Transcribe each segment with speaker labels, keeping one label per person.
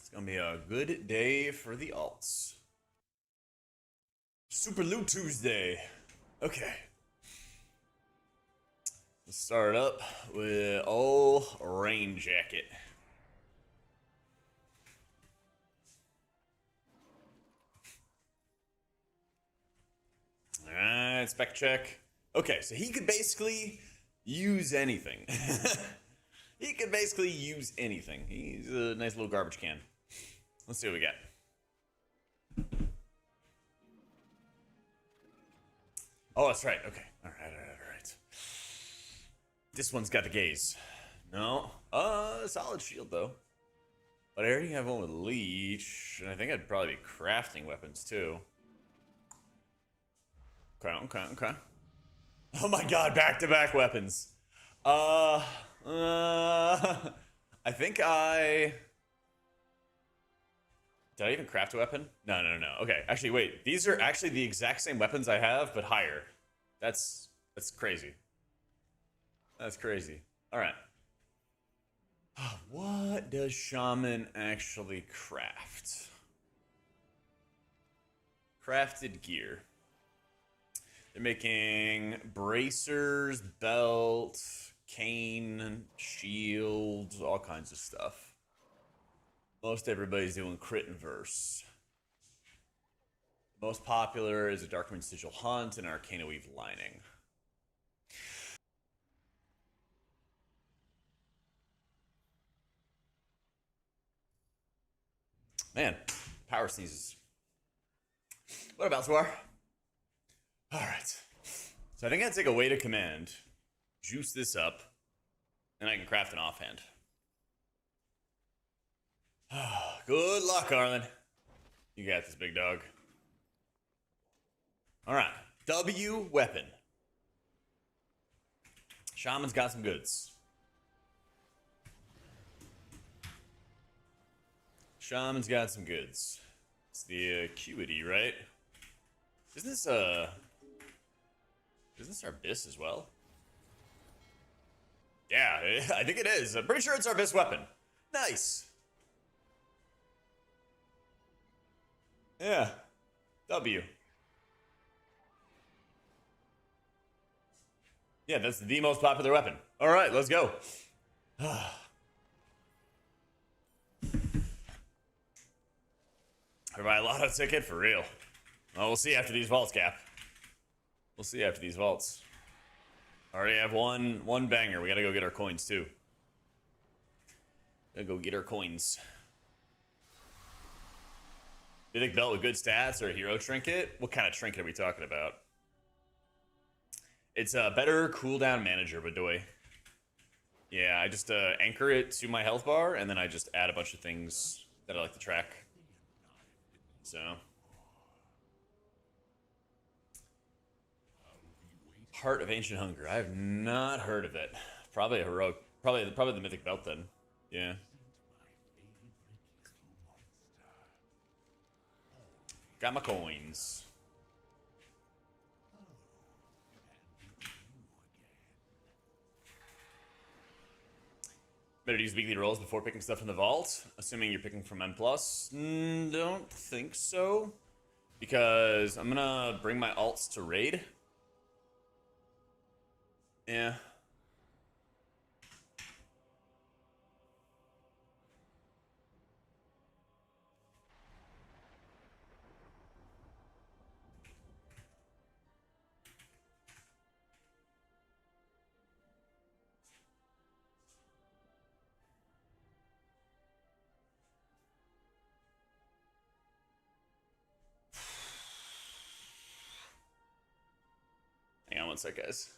Speaker 1: It's gonna be a good day for the alts. Super Loot Tuesday. Okay. Let's start up with rain jacket. Alright, spec check. Okay, so he could basically use anything. He could basically use anything. He's a nice little garbage can. Let's see what we got. Oh, that's right. Okay. All right. This one's got the gaze. No. Solid shield, though. But I already have one with leech. And I think I'd probably be crafting weapons, too. Okay. Oh my god, back-to-back weapons. I think I... Did I even craft a weapon? No. Okay, actually, wait. These are actually the exact same weapons I have, but higher. That's crazy. That's crazy. All right. What does Shaman actually craft? Crafted gear. They're making bracers, belt, cane, shields, all kinds of stuff. Most everybody's doing crit and verse. The most popular is a Darkmoon Sigil Hunt and Arcana Weave Lining. Man, power sneezes. What about Zwar? Alright. So I think I'd take a way to command, juice this up, and I can craft an offhand. Good luck, Arlen. You got this, big dog. Alright. W weapon. Shaman's got some goods. Shaman's got some goods. It's the acuity, right? Isn't this our Abyss as well? Yeah, I think it is. I'm pretty sure it's our Abyss weapon. Nice. Yeah. W. Yeah, that's the most popular weapon. All right, let's go. Everybody, a lotto ticket for real. Well, we'll see after these vaults, Cap. We'll see after these vaults. Already have one banger. We gotta go get our coins too. Gotta go get our coins. Mythic belt with good stats or a hero trinket? What kind of trinket are we talking about? It's a better cooldown manager, Badoy. Yeah, I just anchor it to my health bar, and then I just add a bunch of things that I like to track. So. Heart of Ancient Hunger. I have not heard of it. Probably a heroic. Probably the mythic belt then. Yeah. Got my coins. Better to use weekly rolls before picking stuff in the vault, assuming you're picking from M+. Don't think so. Because I'm gonna bring my alts to raid. Yeah. Hang on one sec, guys.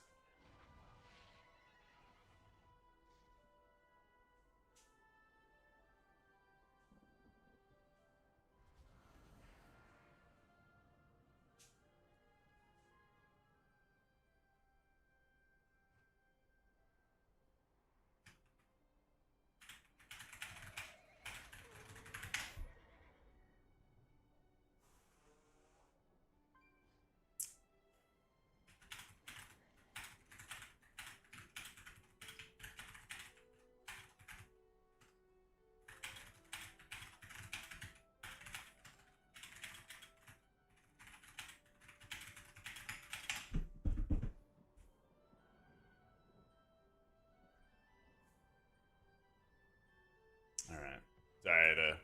Speaker 1: Sorry, I had a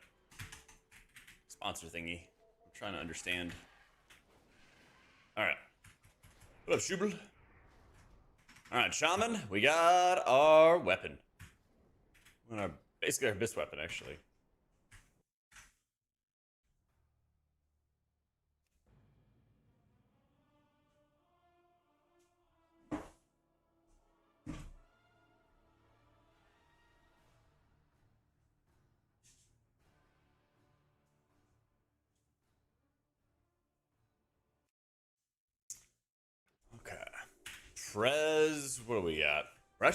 Speaker 1: sponsor thingy. I'm trying to understand. Alright. What up, Schubel? Alright, Shaman, we got our weapon. Basically our best weapon, actually. Okay. Prez, what do we got? We're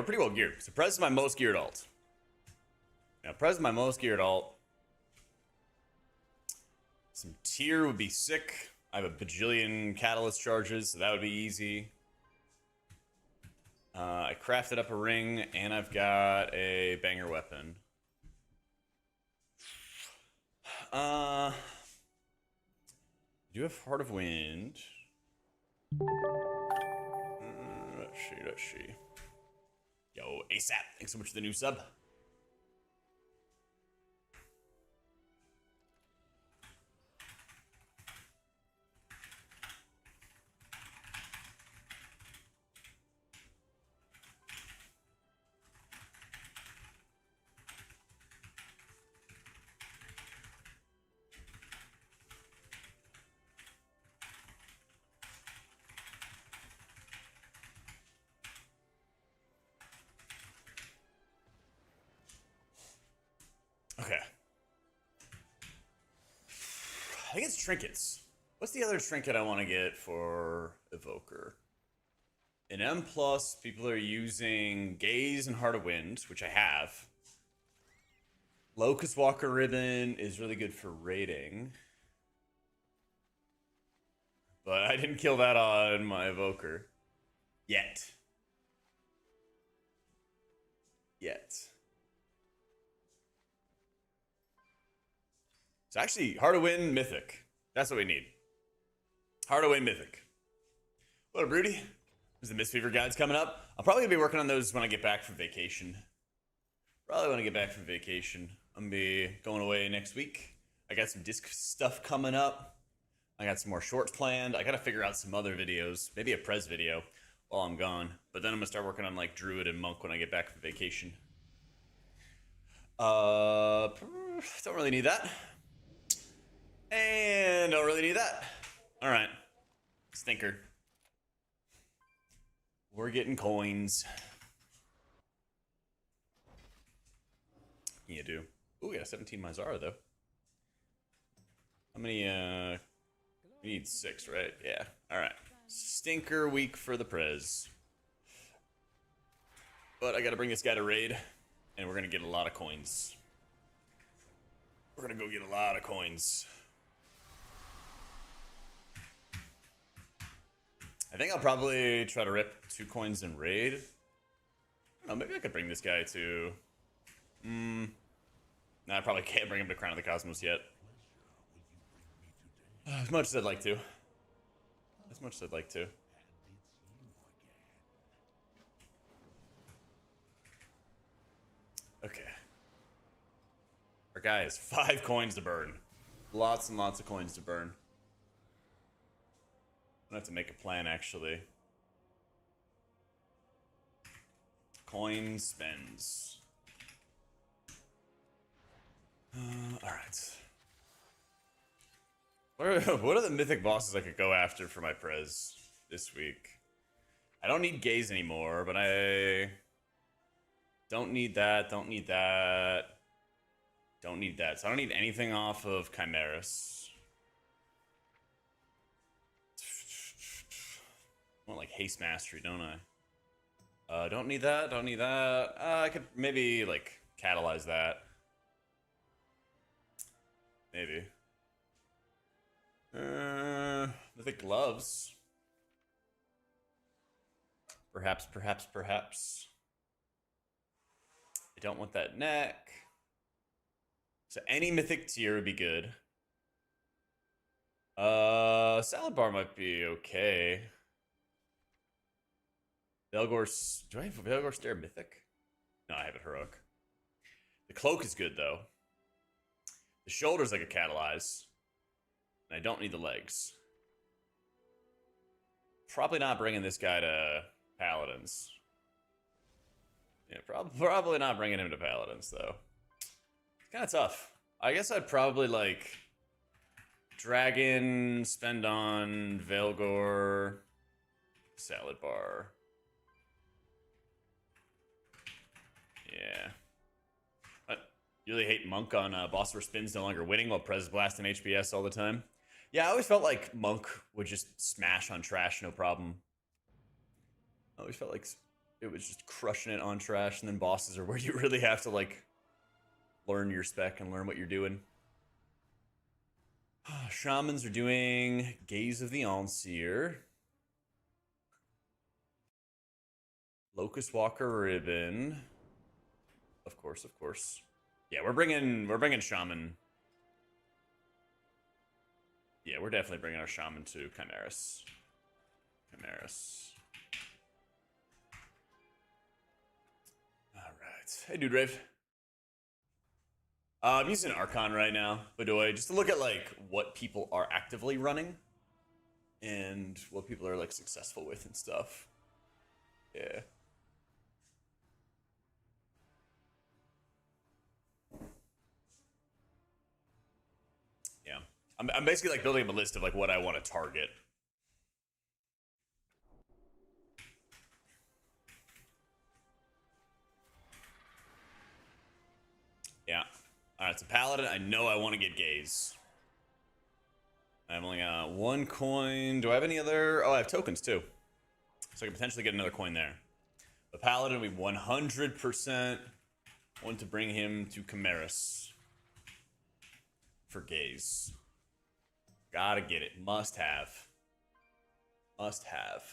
Speaker 1: pretty well geared. So Prez is my most geared alt. Now, Prez is my most geared alt. Some tier would be sick. I have a bajillion catalyst charges, so that would be easy. I crafted up a ring, and I've got a banger weapon. I do have Heart of Wind. Let's see. Yo, ASAP, thanks so much for the new sub. Okay. I think it's trinkets. What's the other trinket I want to get for Evoker? In M+, people are using Gaze and Heart of Wind, which I have. Locust Walker Ribbon is really good for raiding. But I didn't kill that on my Evoker. Yet. So actually, Heart of Wind, Mythic. That's what we need. Heart of Wind, Mythic. What up, Rudy? There's the Mistweaver guides coming up. I'll probably be working on those when I get back from vacation. I'm gonna be going away next week. I got some disc stuff coming up. I got some more shorts planned. I gotta figure out some other videos. Maybe a Prez video while I'm gone. But then I'm gonna start working on like Druid and Monk when I get back from vacation. Don't really need that. And don't really need that. Alright. Stinker. We're getting coins. You do. Ooh, we got a 17 Mizara though. How many we need 6, right? Yeah. Alright. Stinker week for the Prez. But I gotta bring this guy to raid, and we're gonna get a lot of coins. We're gonna go get a lot of coins. I think I'll probably try to rip 2 coins in raid. I don't know, maybe I could bring this guy to... Nah, I probably can't bring him to Crown of the Cosmos yet. As much as I'd like to. Okay. Our guy has 5 coins to burn. Lots and lots of coins to burn. I'm gonna have to make a plan, actually. Coin spends. Alright. What are the mythic bosses I could go after for my Prez this week? I don't need Gaze anymore, but I don't need that, So I don't need anything off of Chimeras. I want like haste mastery, don't I? Don't need that. I could maybe like catalyze that. Maybe. Mythic gloves. Perhaps. I don't want that neck. So any mythic tier would be good. Salad bar might be okay. Velgor, do I have Velgor Stare Mythic? No, I have it heroic. The cloak is good though. The shoulders I could catalyze. And I don't need the legs. Probably not bringing this guy to Paladins. Yeah, probably not bringing him to Paladins, though. It's kind of tough. I guess I'd probably, like, Dragon, spend on Velgor, Salad Bar. Yeah. You really hate Monk on boss for spins no longer winning while Prez blasting HPS all the time. Yeah, I always felt like Monk would just smash on trash, no problem. I always felt like it was just crushing it on trash, and then bosses are where you really have to, like, learn your spec and learn what you're doing. Shamans are doing Gaze of the Allseer. Locust Walker Ribbon. Of course, of course. Yeah, we're bringing Shaman. Yeah, we're definitely bringing our Shaman to Chimeras. Alright. Hey, Dude Rave. I'm using Archon right now, Bedoy, just to look at, like, what people are actively running. And what people are, like, successful with and stuff. Yeah. Yeah. I'm basically, like, building up a list of, like, what I want to target. Yeah. Alright, so Paladin, I know I want to get Gaze. I've only got one coin. Do I have any other? Oh, I have tokens, too. So I can potentially get another coin there. But Paladin, we 100% want to bring him to Chimeras. For Gaze. Gotta get it. Must have. Must have.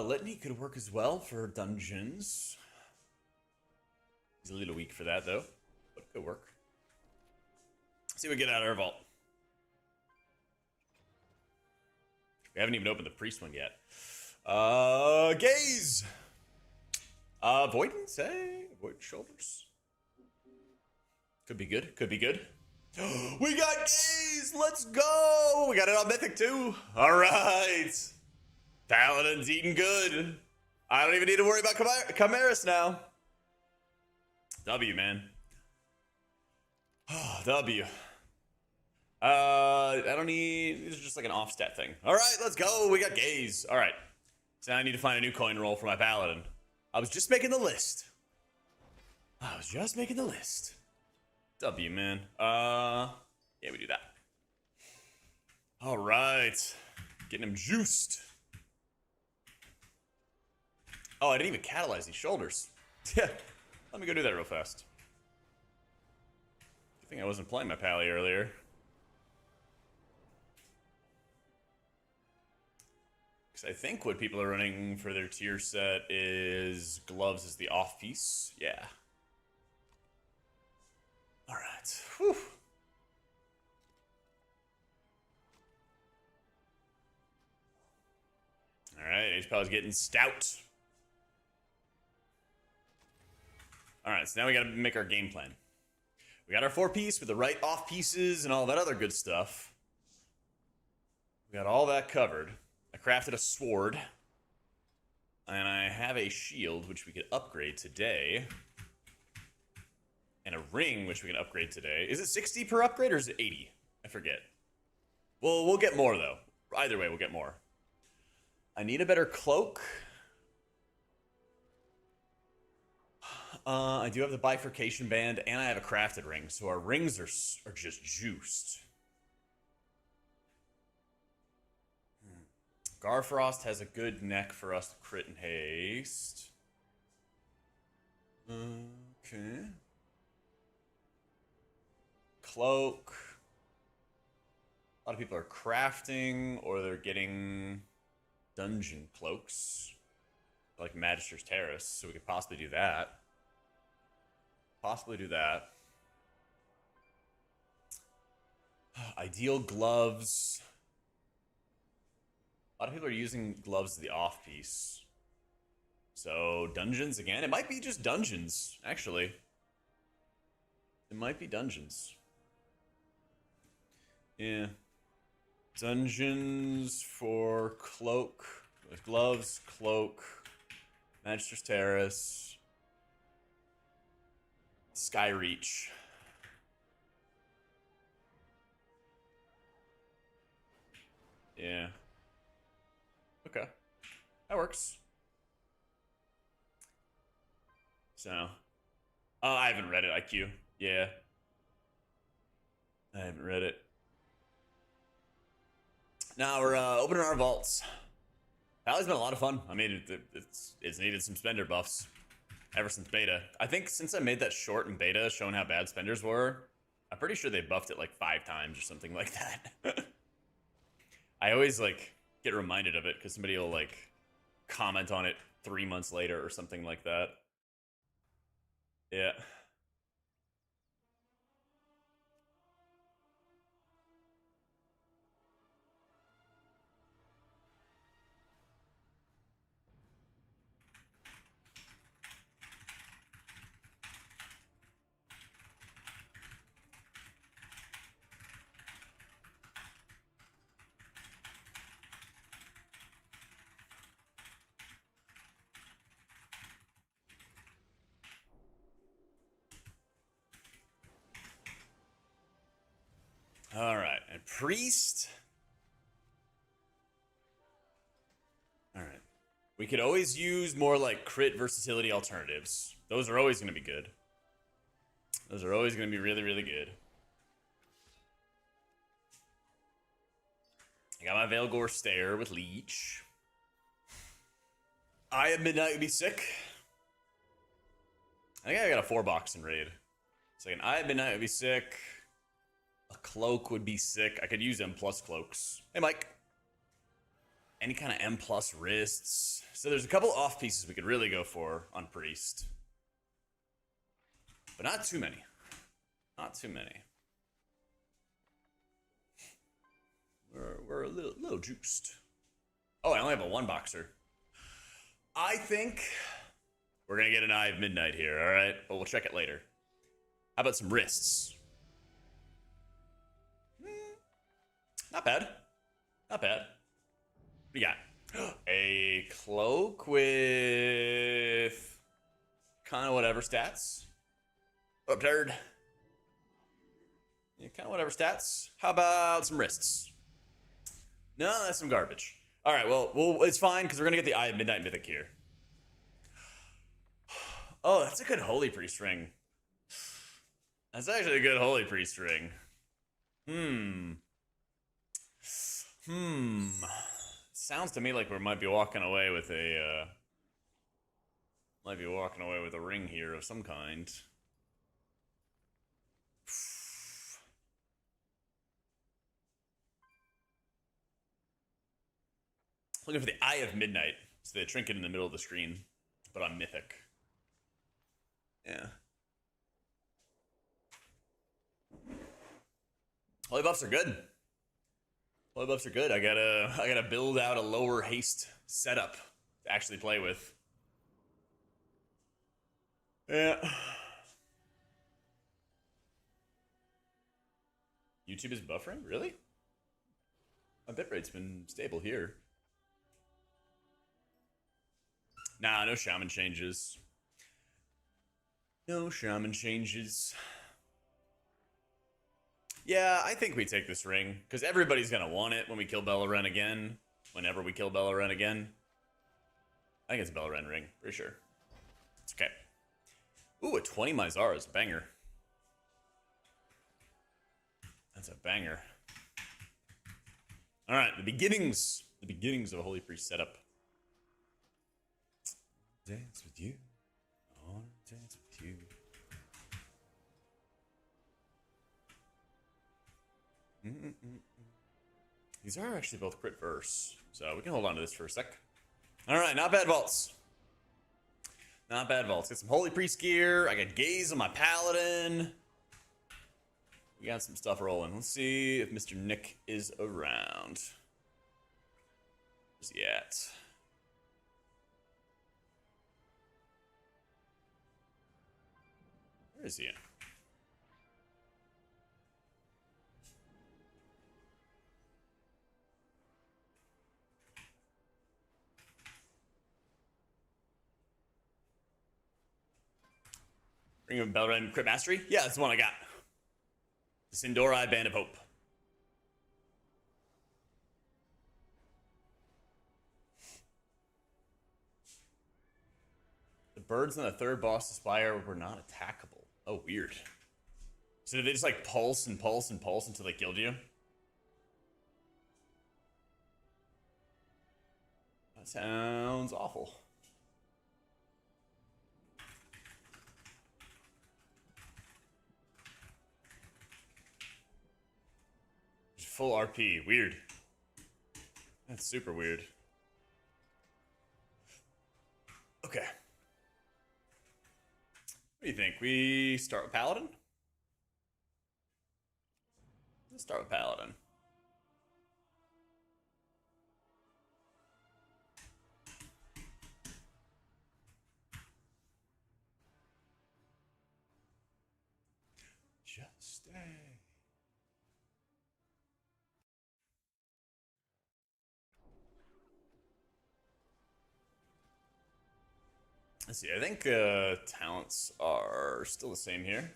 Speaker 1: Litany could work as well for dungeons. He's a little weak for that, though. But it could work. See what we get out of our vault. We haven't even opened the priest one yet. Gaze! Avoidance, hey? Avoid shoulders. Could be good. Could be good. We got Gaze! Let's go! We got it on Mythic, too. Alright. Paladin's eating good. I don't even need to worry about Chimeras now. W, man. W. I don't need... This is just like an off-stat thing. Alright, let's go. We got Gaze. Alright. So now I need to find a new coin roll for my Paladin. I was just making the list. W, man. Yeah, we do that. Alright. Getting him juiced. Oh, I didn't even catalyze these shoulders. Yeah. Let me go do that real fast. I think I wasn't playing my Pally earlier. Because I think what people are running for their tier set is gloves as the off piece. Yeah. Alright. Whew. Alright, H-Pal's getting stout. Alright, so now we gotta make our game plan. We got our 4-piece with the right off pieces and all that other good stuff. We got all that covered. I crafted a sword. And I have a shield, which we could upgrade today. And a ring, which we can upgrade today. Is it 60 per upgrade, or is it 80? I forget. Well, we'll get more, though. Either way, we'll get more. I need a better cloak. I do have the bifurcation band, and I have a crafted ring, so our rings are just juiced. Garfrost has a good neck for us to crit and haste. Okay. Cloak. A lot of people are crafting, or they're getting dungeon cloaks. Like Magister's Terrace, so we could possibly do that. Ideal gloves. A lot of people are using gloves as the off piece. So dungeons again. It might be just dungeons, actually. It might be dungeons. Yeah. Dungeons for cloak. With gloves, cloak, Magister's Terrace, Skyreach. Yeah. Okay. That works. So. Oh, I haven't read it, IQ. Yeah. I haven't read it. Now we're opening our vaults. Paladin's been a lot of fun. I mean, it's needed some spender buffs ever since beta. I think since I made that short in beta showing how bad spenders were, I'm pretty sure they buffed it like 5 times or something like that. I always like get reminded of it because somebody will like comment on it 3 months later or something like that. Yeah. All right, and priest. All right, we could always use more like crit versatility alternatives. Those are always going to be good. Those are always going to be really, really good. I got my Veilgore Stare with Leech. Eye of Midnight would be sick. I think I got a 4-box in raid. So an Eye of Midnight would be sick. A cloak would be sick. I could use M+ cloaks. Hey, Mike. Any kind of M+ wrists. So there's a couple off pieces we could really go for on priest. But not too many. Not too many. We're a little juiced. Oh, I only have a 1-boxer. I think we're going to get an Eye of Midnight here, all right? But we'll check it later. How about some wrists? Not bad. Not bad. What do you got? A cloak with kind of whatever stats. Absurd. Yeah, kind of whatever stats. How about some wrists? No, that's some garbage. All right, well, it's fine because we're gonna get the Eye of Midnight Mythic here. Oh, that's a good Holy Priest ring. That's actually a good Holy Priest ring. Sounds to me like we might be walking away with a ring here of some kind. Looking for the Eye of Midnight. It's the trinket in the middle of the screen, but on Mythic. Yeah. Holy buffs are good. Holy buffs are good. I gotta build out a lower haste setup to actually play with. Yeah. YouTube is buffering? Really? My bitrate's been stable here. Nah, no Shaman changes. No Shaman changes. Yeah, I think we take this ring, because everybody's going to want it when we kill Beleren again. Whenever we kill Beleren again. I think it's a Beleren ring, pretty sure. It's okay. Ooh, a 20 Mizar is a banger. That's a banger. Alright, the beginnings of a Holy Priest setup. Dance with you. I wanna dance with you. These are actually both crit verse, so we can hold on to this for a sec. Alright, not bad vaults. Not bad vaults. Get some Holy Priest gear. I got Gaze on my Paladin. We got some stuff rolling. Let's see if Mr. Nick is around. Where's he at? Where is he at? Ring of Belren Crit Mastery? Yeah, that's the one I got. The Sindorai Band of Hope. The birds on the third boss spire were not attackable. Oh, weird. So did they just like pulse and pulse and pulse until they killed you? That sounds awful. Full RP. Weird. That's super weird. Okay. What do you think? We start with Paladin? Let's start with Paladin. Just stay. Let's see. I think talents are still the same here.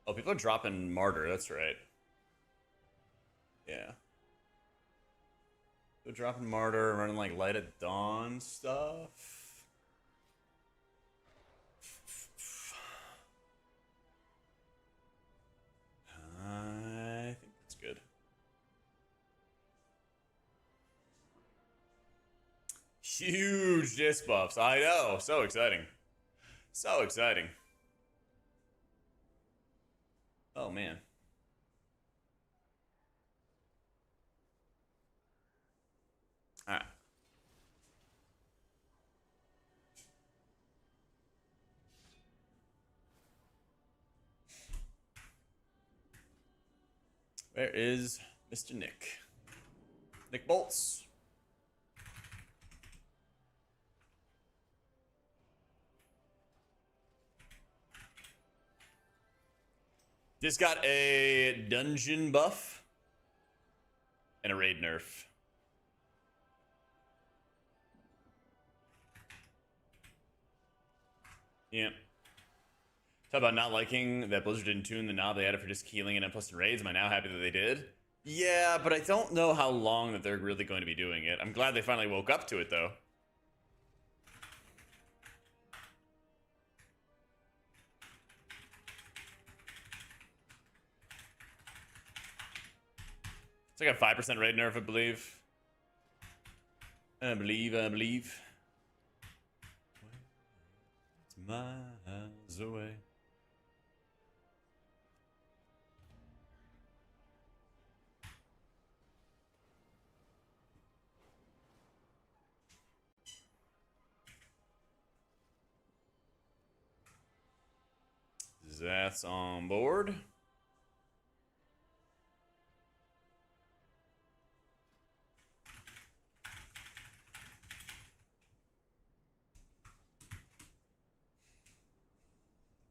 Speaker 1: Oh, people are dropping Martyr. That's right. Yeah. They're dropping Martyr, running like Light at Dawn stuff. I think that's good. Huge disc buffs. I know. So exciting. So exciting. Oh, man. All right. Where is Mr. Nick? Nick Bolts. This got a dungeon buff and a raid nerf. Yeah. Talk about not liking that Blizzard didn't tune the knob they added for just healing and plus raids. Am I now happy that they did? Yeah, but I don't know how long that they're really going to be doing it. I'm glad they finally woke up to it, though. It's like a 5% raid nerf, I believe. I believe. It's miles away. That's on board.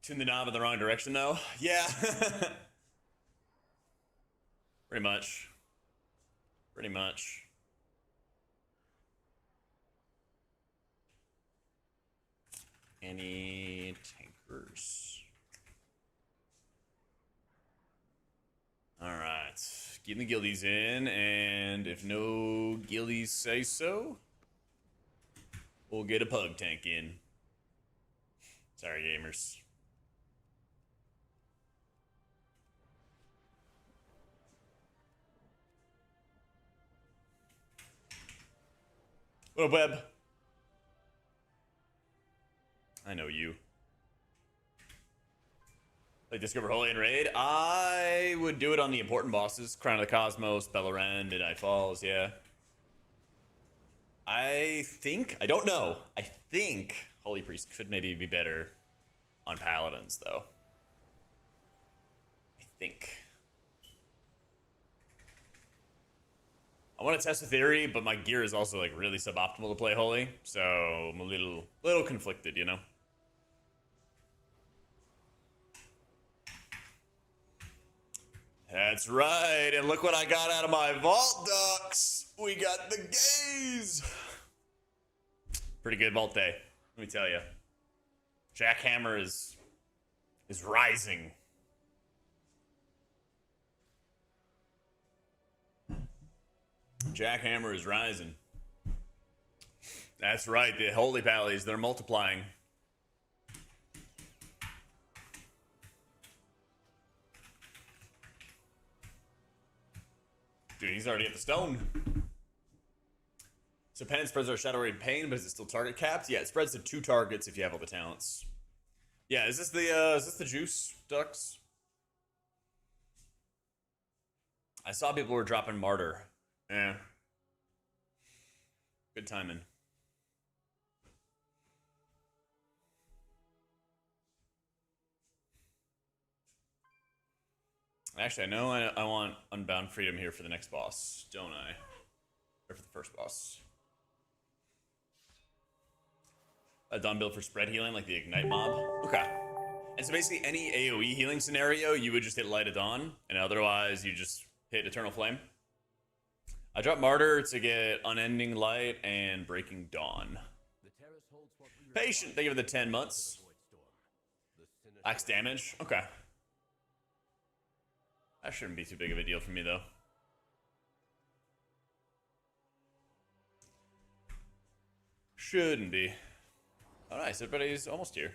Speaker 1: Tune the knob in the wrong direction, though. Yeah. Pretty much. Pretty much. Any tankers? Alright. Getting the guildies in, and if no guildies say so, we'll get a pug tank in. Sorry, gamers. What up, Web? I know you. Like Discover Holy and Raid? I would do it on the important bosses. Crown of the Cosmos, Beleren, Midnight Falls, yeah. I don't know. I think Holy Priest could maybe be better on Paladins, though. I think. I want to test the theory, but my gear is also like really suboptimal to play Holy, so I'm a little conflicted, you know? That's right, and look what I got out of my vault ducks. We got the gaze. Pretty good vault day, let me tell you. Jackhammer is rising. Jackhammer is rising. That's right, the holy pallies, they're multiplying. Dude, he's already at the stone. So penance spreads are shadow rate pain, but is it still target capped? Yeah, it spreads to 2 targets if you have all the talents. Yeah, is this the juice ducks? I saw people were dropping martyr. Yeah. Good timing. Actually, I know I want Unbound Freedom here for the next boss, don't I? Or for the first boss. A Dawn build for spread healing, like the Ignite mob. Okay. And so basically any AoE healing scenario, you would just hit Light of Dawn, and otherwise you just hit Eternal Flame. I dropped Martyr to get Unending Light and Breaking Dawn. Patient, thank you for the 10 months. Axe damage, okay. That shouldn't be too big of a deal for me, though. Shouldn't be. Oh, nice. Everybody's almost here.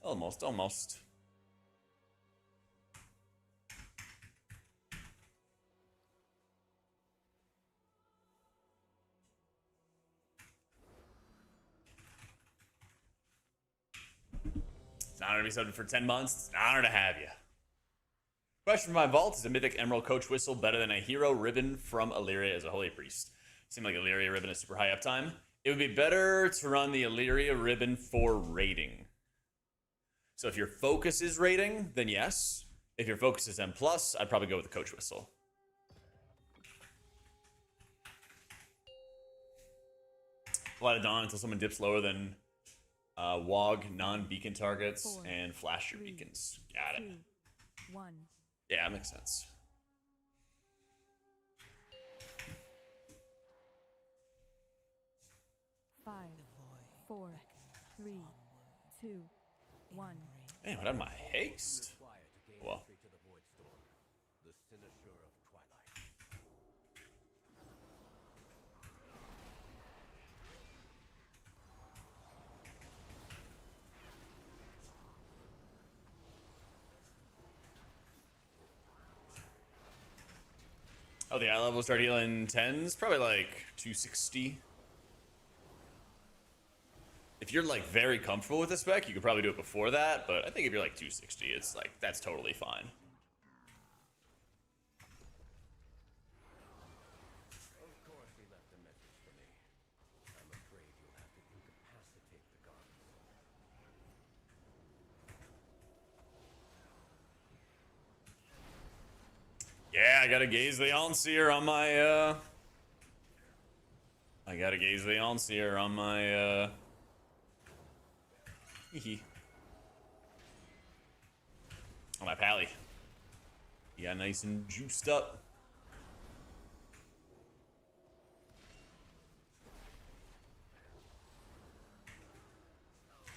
Speaker 1: Almost. It's an honor to be subbed for 10 months. It's an honor to have you. Question from my vault: is a mythic emerald coach whistle better than a hero ribbon from Illyria as a holy priest? Seemed like Illyria ribbon is super high uptime. It would be better to run the Illyria ribbon for raiding. So if your focus is raiding, then yes. If your focus is M+, I'd probably go with the coach whistle. Light of Dawn until someone dips lower than WOG non-beacon targets and flash your beacons. Got it.
Speaker 2: 2, 1.
Speaker 1: Yeah, that makes sense.
Speaker 2: Five, 4, 3, 2, 1.
Speaker 1: Man, what am I? Haste? Well. Oh, the eye level start healing 10s? Probably like 260. If you're like very comfortable with the spec, you could probably do it before that, but I think if you're like 260, it's like, that's totally fine.
Speaker 3: Of course he left a message for me. I'm afraid you'll have to incapacitate the guards.
Speaker 1: Yeah, I gotta gaze the Onseer on my, on my pally. Yeah, nice and juiced up.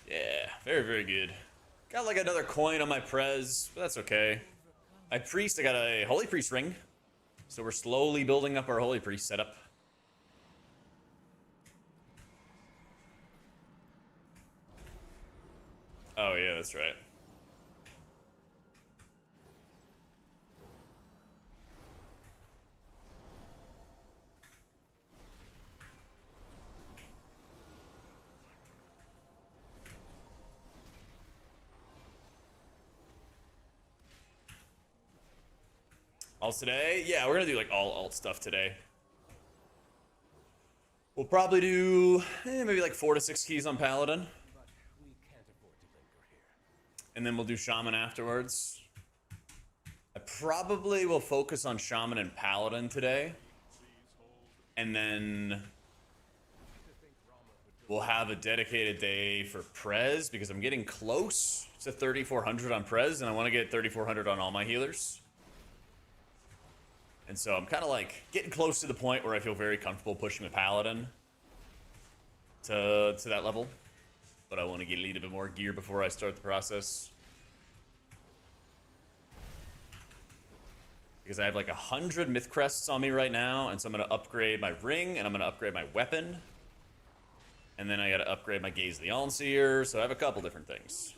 Speaker 1: Yeah, very, very good. Got like another coin on my Prez, but that's okay. My priest, I got a Holy Priest ring. So we're slowly building up our Holy Priest setup. Oh yeah, that's right. Alts today? Yeah, we're gonna do like all alt stuff today. We'll probably do maybe like 4 to 6 keys on Paladin.
Speaker 3: But we can't afford to linger here.
Speaker 1: And then we'll do Shaman afterwards. I probably will focus on Shaman and Paladin today. And then we'll have a dedicated day for Prez because I'm getting close to 3,400 on Prez and I want to get 3,400 on all my healers. And so I'm kind of like getting close to the point where I feel very comfortable pushing the Paladin. to that level, but I want to get a little bit more gear before I start the process. Because I have like 100 myth crests on me right now, and so I'm going to upgrade my ring, and I'm going to upgrade my weapon. And then I got to upgrade my Gaze of the Allseer, so I have a couple different things.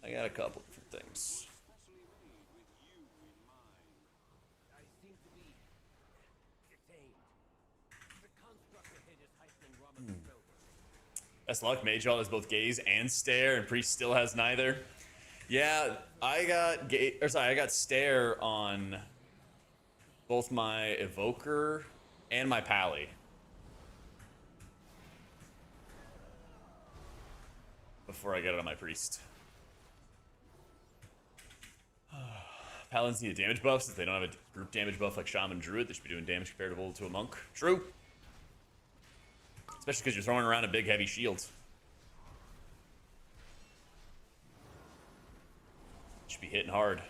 Speaker 1: I got a couple different things.
Speaker 3: I seem to be detained. The constructor hit is heightening Roman's building.
Speaker 1: Best luck, Mage Alt has both Gaze and Stare, and Priest still has neither. Yeah, I got Stare on both my Evoker and my Pally. Before I get it on my Priest. Paladins need a damage buff since they don't have a group damage buff like Shaman Druid. They should be doing damage comparable to a monk. True. Especially because you're throwing around a big heavy shield. Should be hitting hard.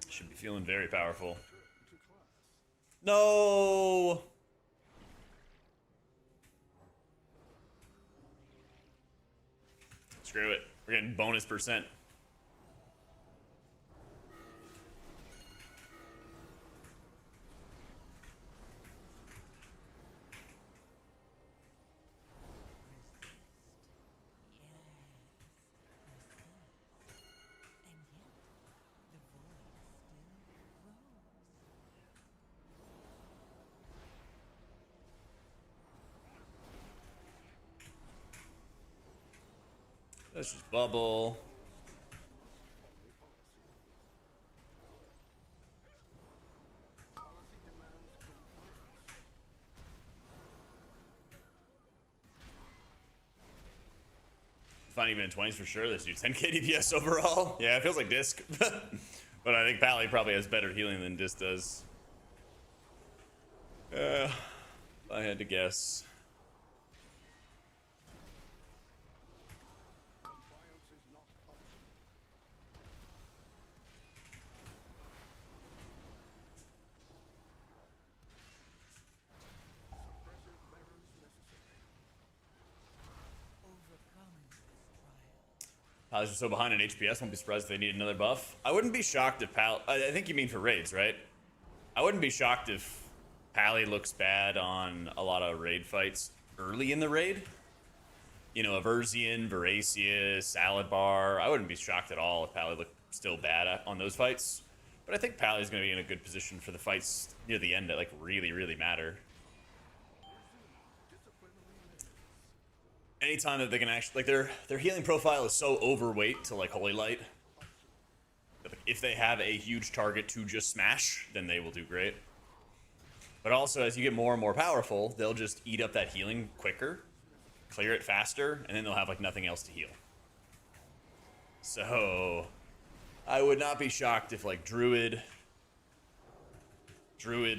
Speaker 1: Should be feeling very powerful. No! Screw it. We're getting bonus percent. Let's just bubble. Fine, even in 20s for sure. Let's do 10k DPS overall. Yeah, it feels like Disc. But I think Pally probably has better healing than Disc does. If I had to guess. Pallies are so behind in HPS, won't be surprised if they need another buff. I wouldn't be shocked if I think you mean for raids, right? I wouldn't be shocked if Pally looks bad on a lot of raid fights early in the raid. You know, Aversian, Veracious, Salad Bar. I wouldn't be shocked at all if Pally looked still bad on those fights. But I think Pally's going to be in a good position for the fights near the end that like really, really matter. Anytime that they can actually, like, their healing profile is so overweight to like Holy Light that if they have a huge target to just smash, then they will do great. But also, as you get more and more powerful, they'll just eat up that healing quicker, clear it faster, and then they'll have like nothing else to heal. So I would not be shocked if like Druid,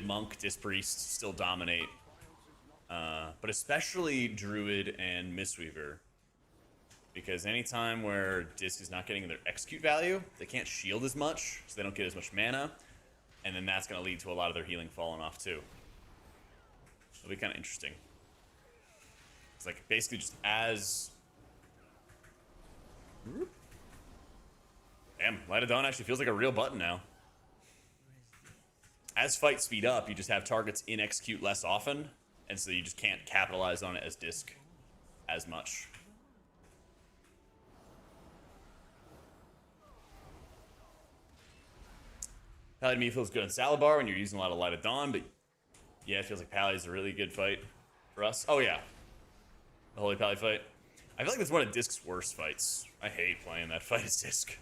Speaker 1: Monk, Disc Priest still dominate. But especially Druid and Mistweaver. Because anytime where Disc is not getting their execute value, they can't shield as much, so they don't get as much mana. And then that's going to lead to a lot of their healing falling off too. It'll be kind of interesting. It's like basically just as... Damn, Light of Dawn actually feels like a real button now. As fights speed up, you just have targets in execute less often. And so you just can't capitalize on it as Disc as much. Pally to me feels good on Salad Bar when you're using a lot of Light of Dawn, but yeah, it feels like Pally's a really good fight for us. Oh yeah, the Holy Pally fight. I feel like that's one of Disc's worst fights. I hate playing that fight as Disc.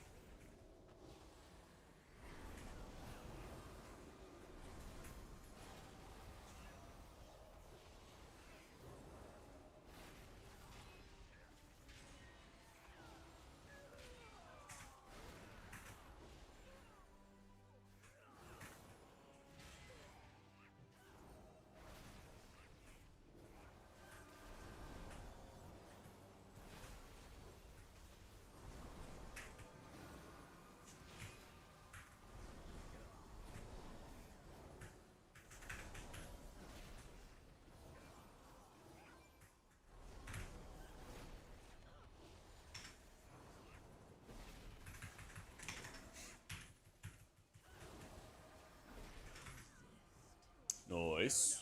Speaker 1: Nice.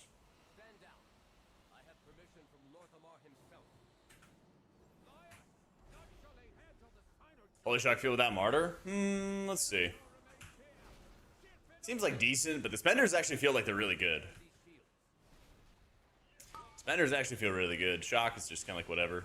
Speaker 3: Stand down. I have permission from Lorthamar himself. Liar! None shall lay hands on the sign or
Speaker 1: Holy shock feel without martyr? Let's see. Seems like decent, but the spenders actually feel like they're really good.
Speaker 3: these shields.
Speaker 1: Spenders actually feel really good. Shock is just kind of like whatever.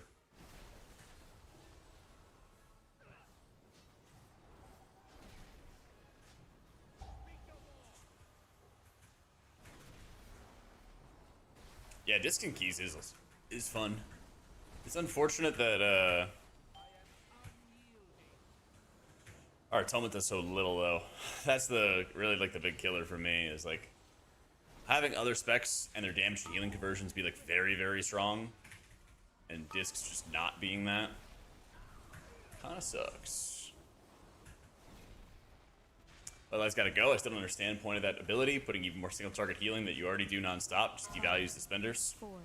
Speaker 1: Yeah, disc and keys is fun. It's unfortunate that our atonement does so little though. That's the really like the big killer for me is like having other specs and their damage to healing conversions be like very, very strong, and discs just not being that kind of sucks. But that's got to go. I still don't understand the point of that ability. Putting even more single target healing that you already do nonstop just devalues the spenders.
Speaker 2: 4,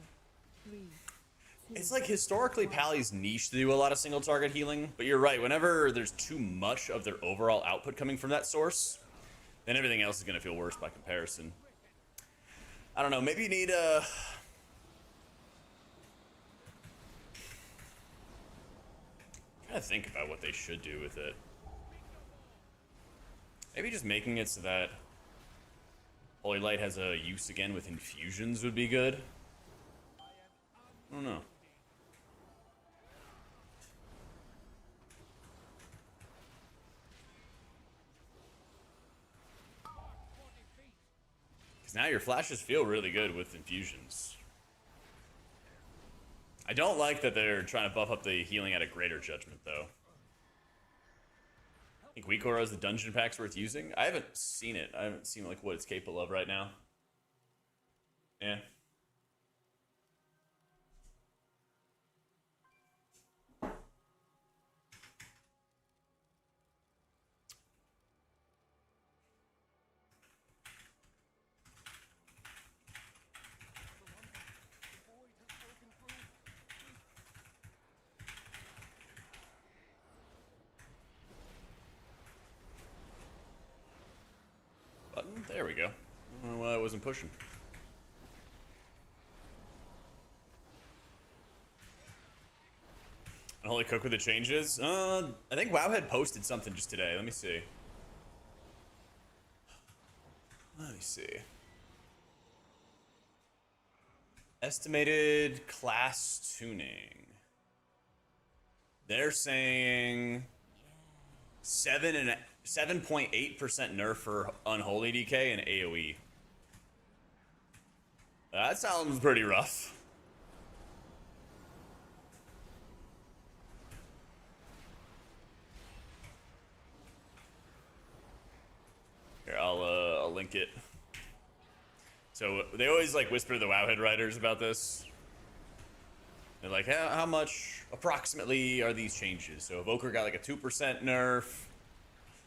Speaker 2: 3, 2,
Speaker 1: It's like historically Pally's niche to do a lot of single target healing, but you're right. Whenever there's too much of their overall output coming from that source, then everything else is going to feel worse by comparison. I don't know. Maybe you need a. I'm trying to think about what they should do with it. Maybe just making it so that Holy Light has a use again with infusions would be good. I don't know. Because now your flashes feel really good with infusions. I don't like that they're trying to buff up the healing at a greater judgment, though. I think Weak Aura is the dungeon pack's worth using. I haven't seen it. I haven't seen like what it's capable of right now. Yeah. Button? There we go. I don't know why I wasn't pushing. Holy Cook with the changes? I think WoW had posted something just today. Let me see. Let me see. Estimated class tuning. They're saying 7.8% nerf for Unholy DK and AoE. That sounds pretty rough. Here, I'll link it. So they always like whisper to the Wowhead writers about this. They're like, how much approximately are these changes? So Evoker got like a 2% nerf.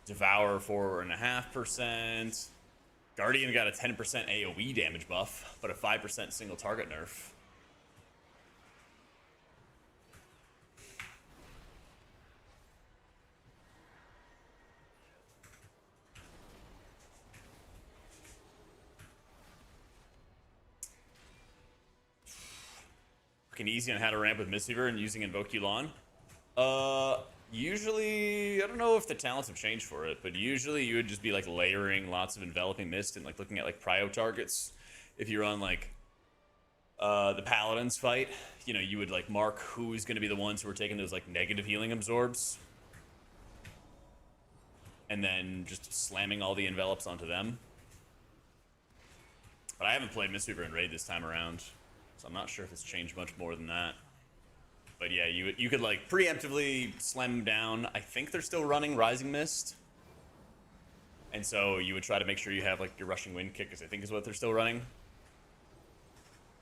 Speaker 1: Devour 4.5%. Guardian got a 10% AoE damage buff, but a 5% single target nerf. Fucking easy on how to ramp with Mistweaver and using Invoke Yu'lon. Usually, I don't know if the talents have changed for it, but usually you would just be like layering lots of Enveloping Mist and like looking at like prio targets. If you're on like the Paladin's fight, you know, you would like mark who's going to be the ones who are taking those like negative healing absorbs. And then just slamming all the envelops onto them. But I haven't played Mistweaver in Raid this time around, so I'm not sure if it's changed much more than that. But yeah, you could like preemptively slam them down. I think they're still running Rising Mist. And so you would try to make sure you have like your Rushing Wind kick, because I think is what they're still running.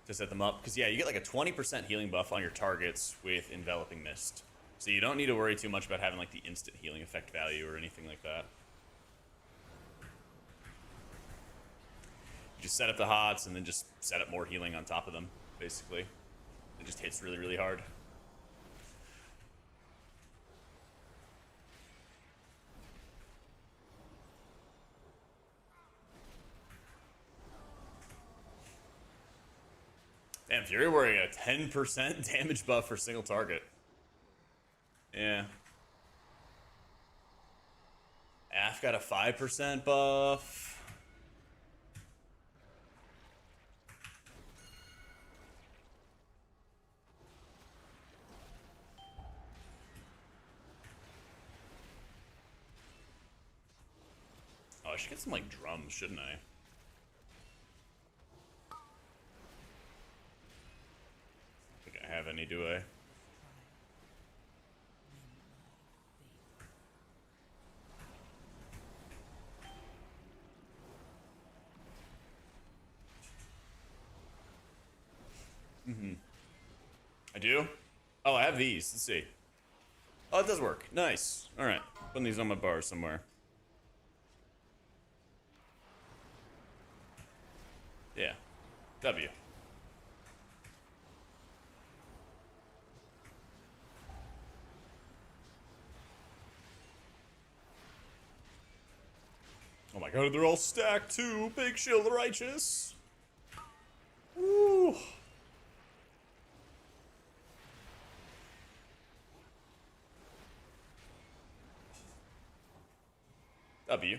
Speaker 1: To set them up. Because yeah, you get like a 20% healing buff on your targets with Enveloping Mist. So you don't need to worry too much about having like the instant healing effect value or anything like that. You just set up the hots and then just set up more healing on top of them, basically. It just hits really, really hard. Damn, Fury wearing a 10% damage buff for single target. Yeah. Af got a 5% buff. Oh, I should get some, like, drums, shouldn't I? I think I have any, do I? I do? Oh, I have these. Let's see. Oh, it does work. Nice. Alright. Putting these on my bar somewhere. Yeah. W. Oh my god, they're all stacked too. Big Shield of the Righteous. Woo. W.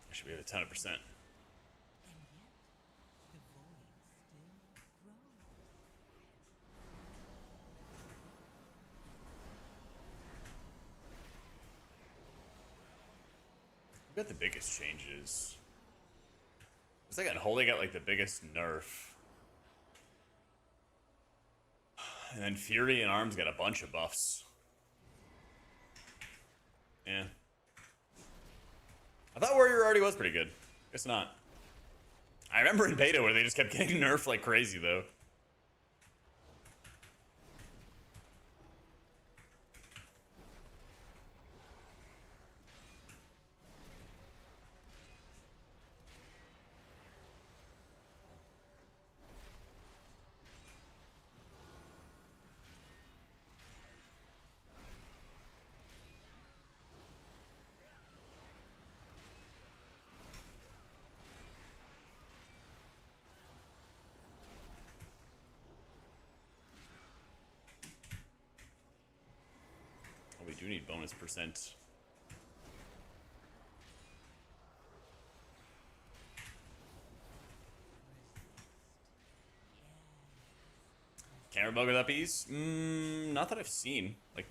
Speaker 1: I should be at a ton of percent. Who got the biggest changes? It's like Unholy got like the biggest nerf. And then Fury and Arms got a bunch of buffs. Yeah. I thought Warrior already was pretty good. Guess not. I remember in beta where they just kept getting nerfed like crazy though. Oh, we do need bonus percent. Camera bug with uppies? Not that I've seen. Like,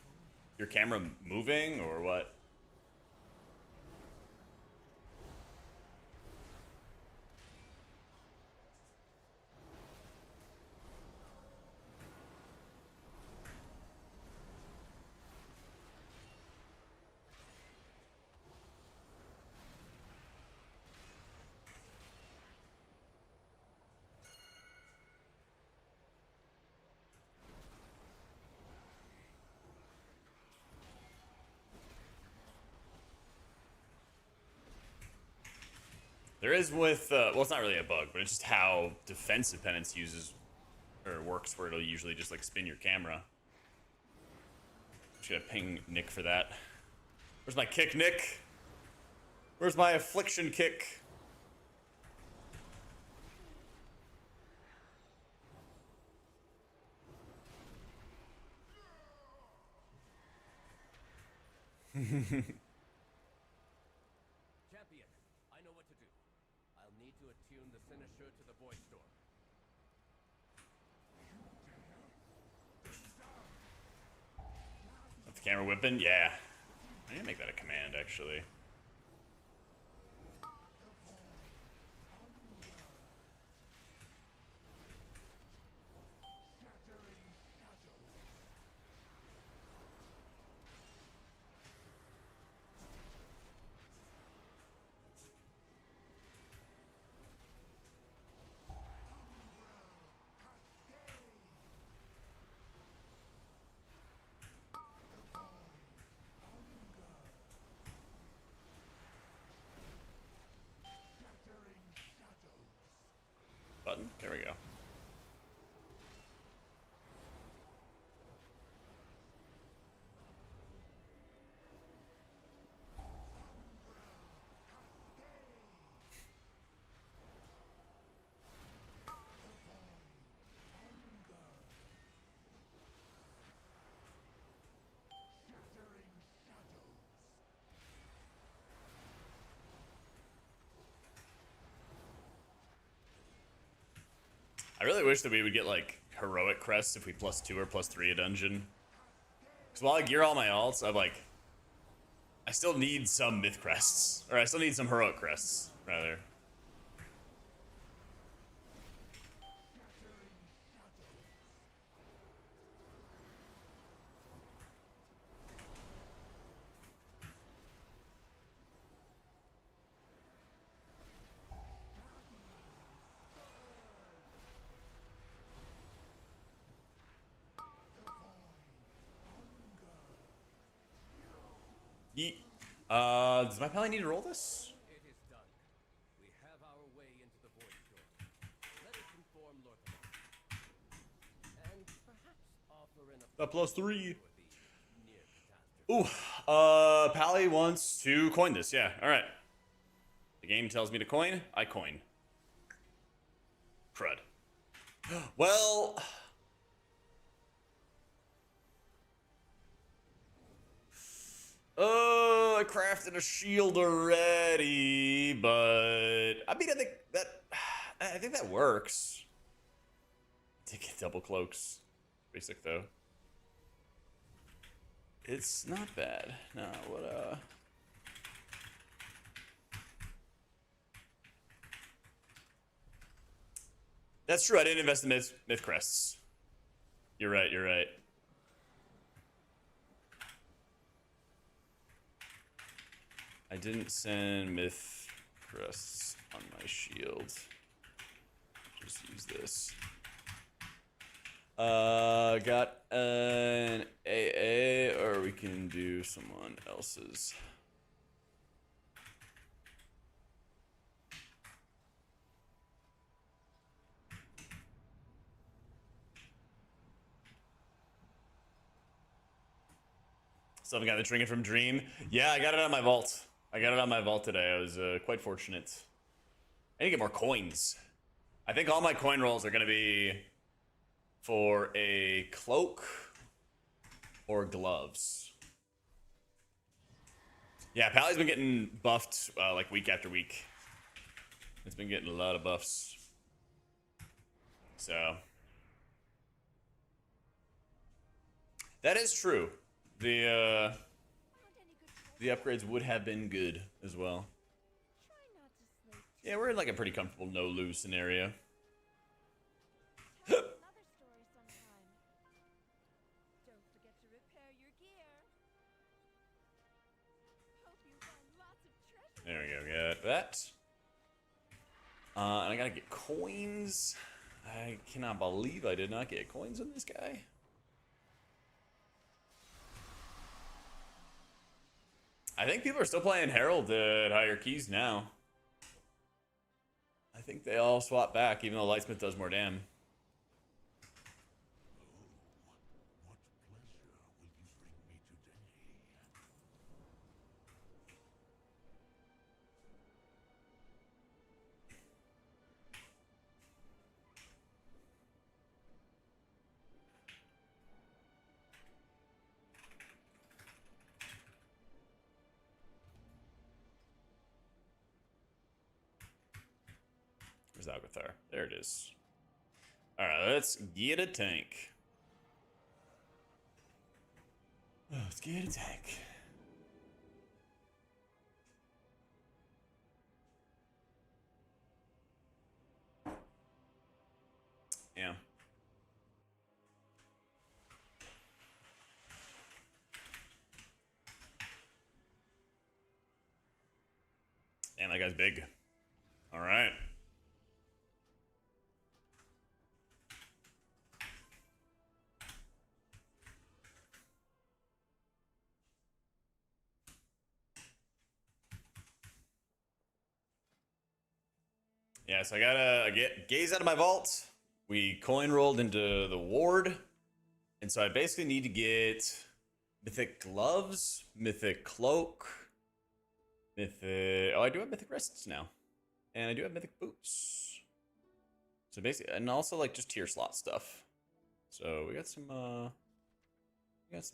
Speaker 1: your camera moving or what? There is with, well, it's not really a bug, but it's just how defensive penance uses, or works, where it'll usually just like spin your camera. Just gonna ping Nick for that. Where's my kick, Nick? Where's my affliction kick?
Speaker 3: Champion, I know what to do. I'll need to attune the finisher to the voice door.
Speaker 1: With the camera whipping? Yeah. I need to make that a command, actually. I really wish that we would get like heroic crests if we +2 or +3 a dungeon. Because while I gear all my alts, I still need some myth crests, or I still need some heroic crests rather. Yeet. Does my Paladin need to roll this?
Speaker 3: It is done. We have our way into the void shore. Let us inform Lorthamon. And perhaps offer an
Speaker 1: That +3.
Speaker 3: for the near catastrophe.
Speaker 1: Ooh, Pally wants to coin this. Yeah, all right. The game tells me to coin. I coin. Crud. Well, I crafted a shield already, but I mean, I think that works. Did get double cloaks. Basic though. It's not bad. No, what That's true. I didn't invest in myth crests. You're right. You're right. I didn't send myth crests on my shield. Just use this. Got an AA, or we can do someone else's. Some guy that's drinking from Dream. Yeah, I got it on my vault. I got it on my vault today. I was quite fortunate. I need to get more coins. I think all my coin rolls are going to be for a cloak or gloves. Yeah, Pally's been getting buffed like week after week. It's been getting a lot of buffs. So that is true. The upgrades would have been good as well. Yeah, we're in like a pretty comfortable no-lose scenario.
Speaker 2: Another story sometime. Don't forget to repair your gear. Hope you find lots of treasure.
Speaker 1: There we go, got that. And I gotta get coins. I cannot believe I did not get coins on this guy. I think people are still playing Herald at higher keys now. I think they all swap back, even though Lightsmith does more damn.
Speaker 4: What pleasure will you bring me today?
Speaker 1: Where's Alcathar? There it is. Alright, let's get a tank. Let's get a tank. Yeah. Damn, that guy's big. Alright. Yeah, so I gotta get gaze out of my vault. We coin rolled into the ward. And so I basically need to get mythic gloves, mythic cloak, mythic... Oh, I do have mythic wrists now. And I do have mythic boots. So basically, and also like just tier slot stuff. So we got some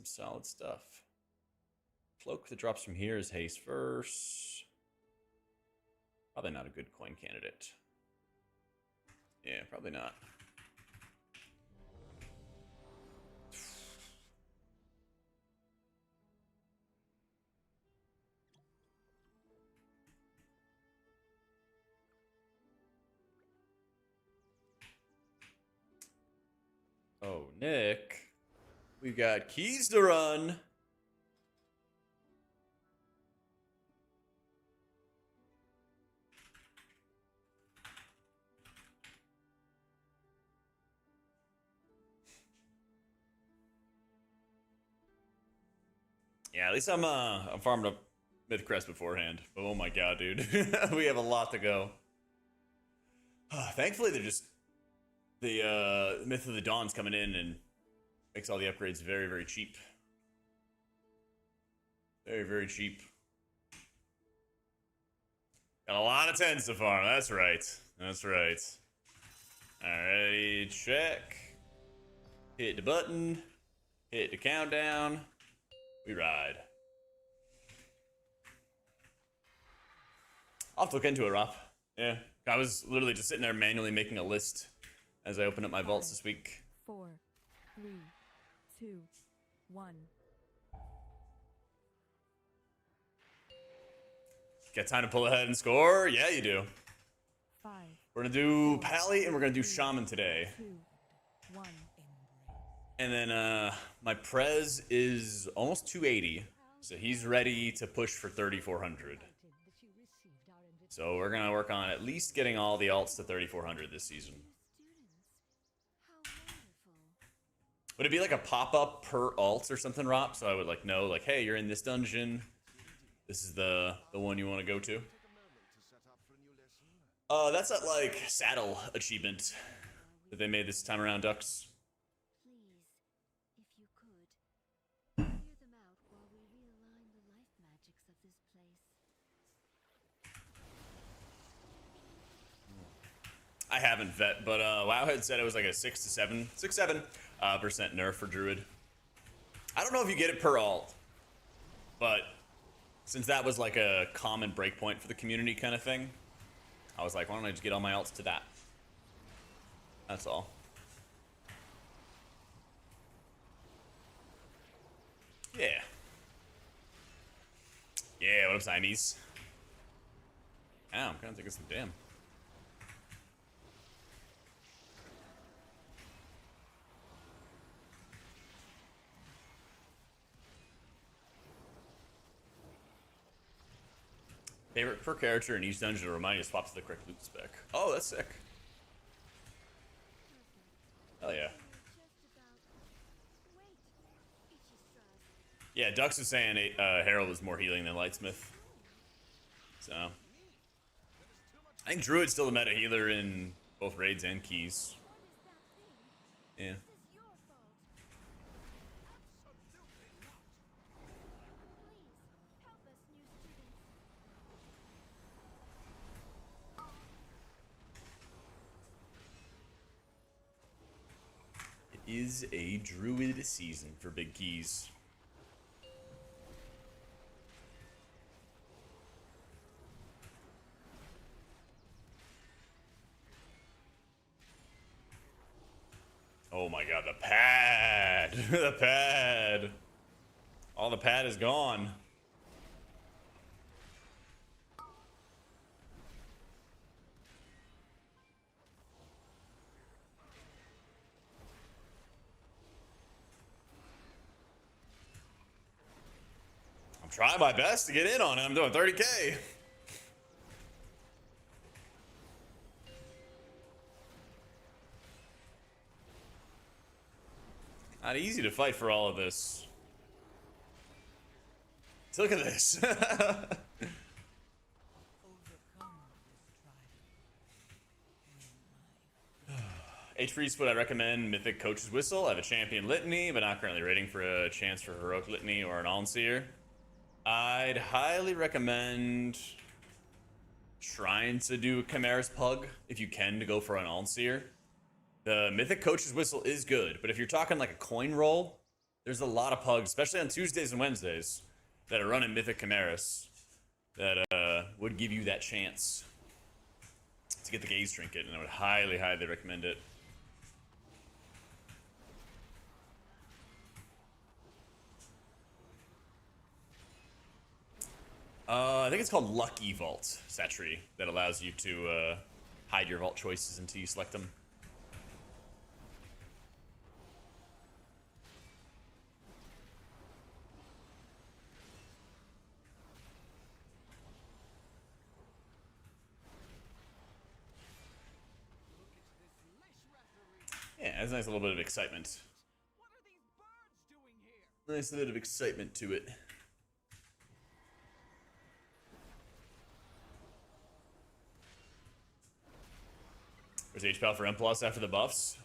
Speaker 1: solid stuff. Cloak that drops from here is haste first. Probably not a good coin candidate. Yeah, probably not. Nick, we've got keys to run. Yeah, at least I'm farming up Myth Crest beforehand. Oh my god, dude. We have a lot to go. Thankfully, they're just the Myth of the Dawn's coming in and makes all the upgrades very, very cheap. Very, very cheap. Got a lot of 10s to farm. That's right. That's right. Alrighty, check. Hit the button. Hit the countdown. We ride. I'll have to look into it, Rob. Yeah. I was literally just sitting there manually making a list as I opened up my vaults this week.
Speaker 2: 4, 3, 2, 1.
Speaker 1: Got time to pull ahead and score? Yeah, you do.
Speaker 2: 5.
Speaker 1: We're gonna do Pally and we're gonna do Shaman today.
Speaker 2: 2, 1.
Speaker 1: And then my Prez is almost 280. So he's ready to push for 3,400. So we're gonna work on at least getting all the alts to 3,400 this season. Would it be like a pop-up per alt or something, Rob? So I would like know, like, hey, you're in this dungeon. This is the one you want to go to. That's that like saddle achievement that they made this time around, Ducks.
Speaker 2: Please, if you could, clear them out while we realign the life magics of this place.
Speaker 1: I haven't vet, but WoW had said it was like a 6-7% nerf for Druid. I don't know if you get it per alt, but since that was like a common breakpoint for the community kind of thing, I was like, why don't I just get all my alts to that? That's all. Yeah. Yeah, what up, Siamese? Ow, I'm kind of taking some damn. Favorite per character in each dungeon to remind you to swap to the correct loot spec. Oh, that's sick. Hell yeah. Yeah, Dux is saying Herald is more healing than Lightsmith. So I think Druid's still the meta healer in both raids and keys. Yeah. It is a Druid season for big keys. Oh my god, the pad! The pad! All the pad is gone. I'm trying my best to get in on it. I'm doing 30K. Not easy to fight for all of this. So look at this. H3 split, I recommend Mythic Coach's Whistle. I have a champion litany, but not currently rating for a chance for heroic litany or an Alnseer. I'd highly recommend trying to do Chimera's Pug if you can to go for an Alnseer. The Mythic Coach's Whistle is good, but if you're talking like a coin roll, there's a lot of pugs, especially on Tuesdays and Wednesdays, that are running Mythic Chimeras that would give you that chance to get the Gaze Trinket, and I would highly, highly recommend it. I think it's called Lucky Vault, Satri, that allows you to hide your vault choices until you select them. Adds a nice little bit of excitement.
Speaker 3: What are these birds doing here?
Speaker 1: Nice bit of excitement to it. There's HPAL for M+ after the buffs.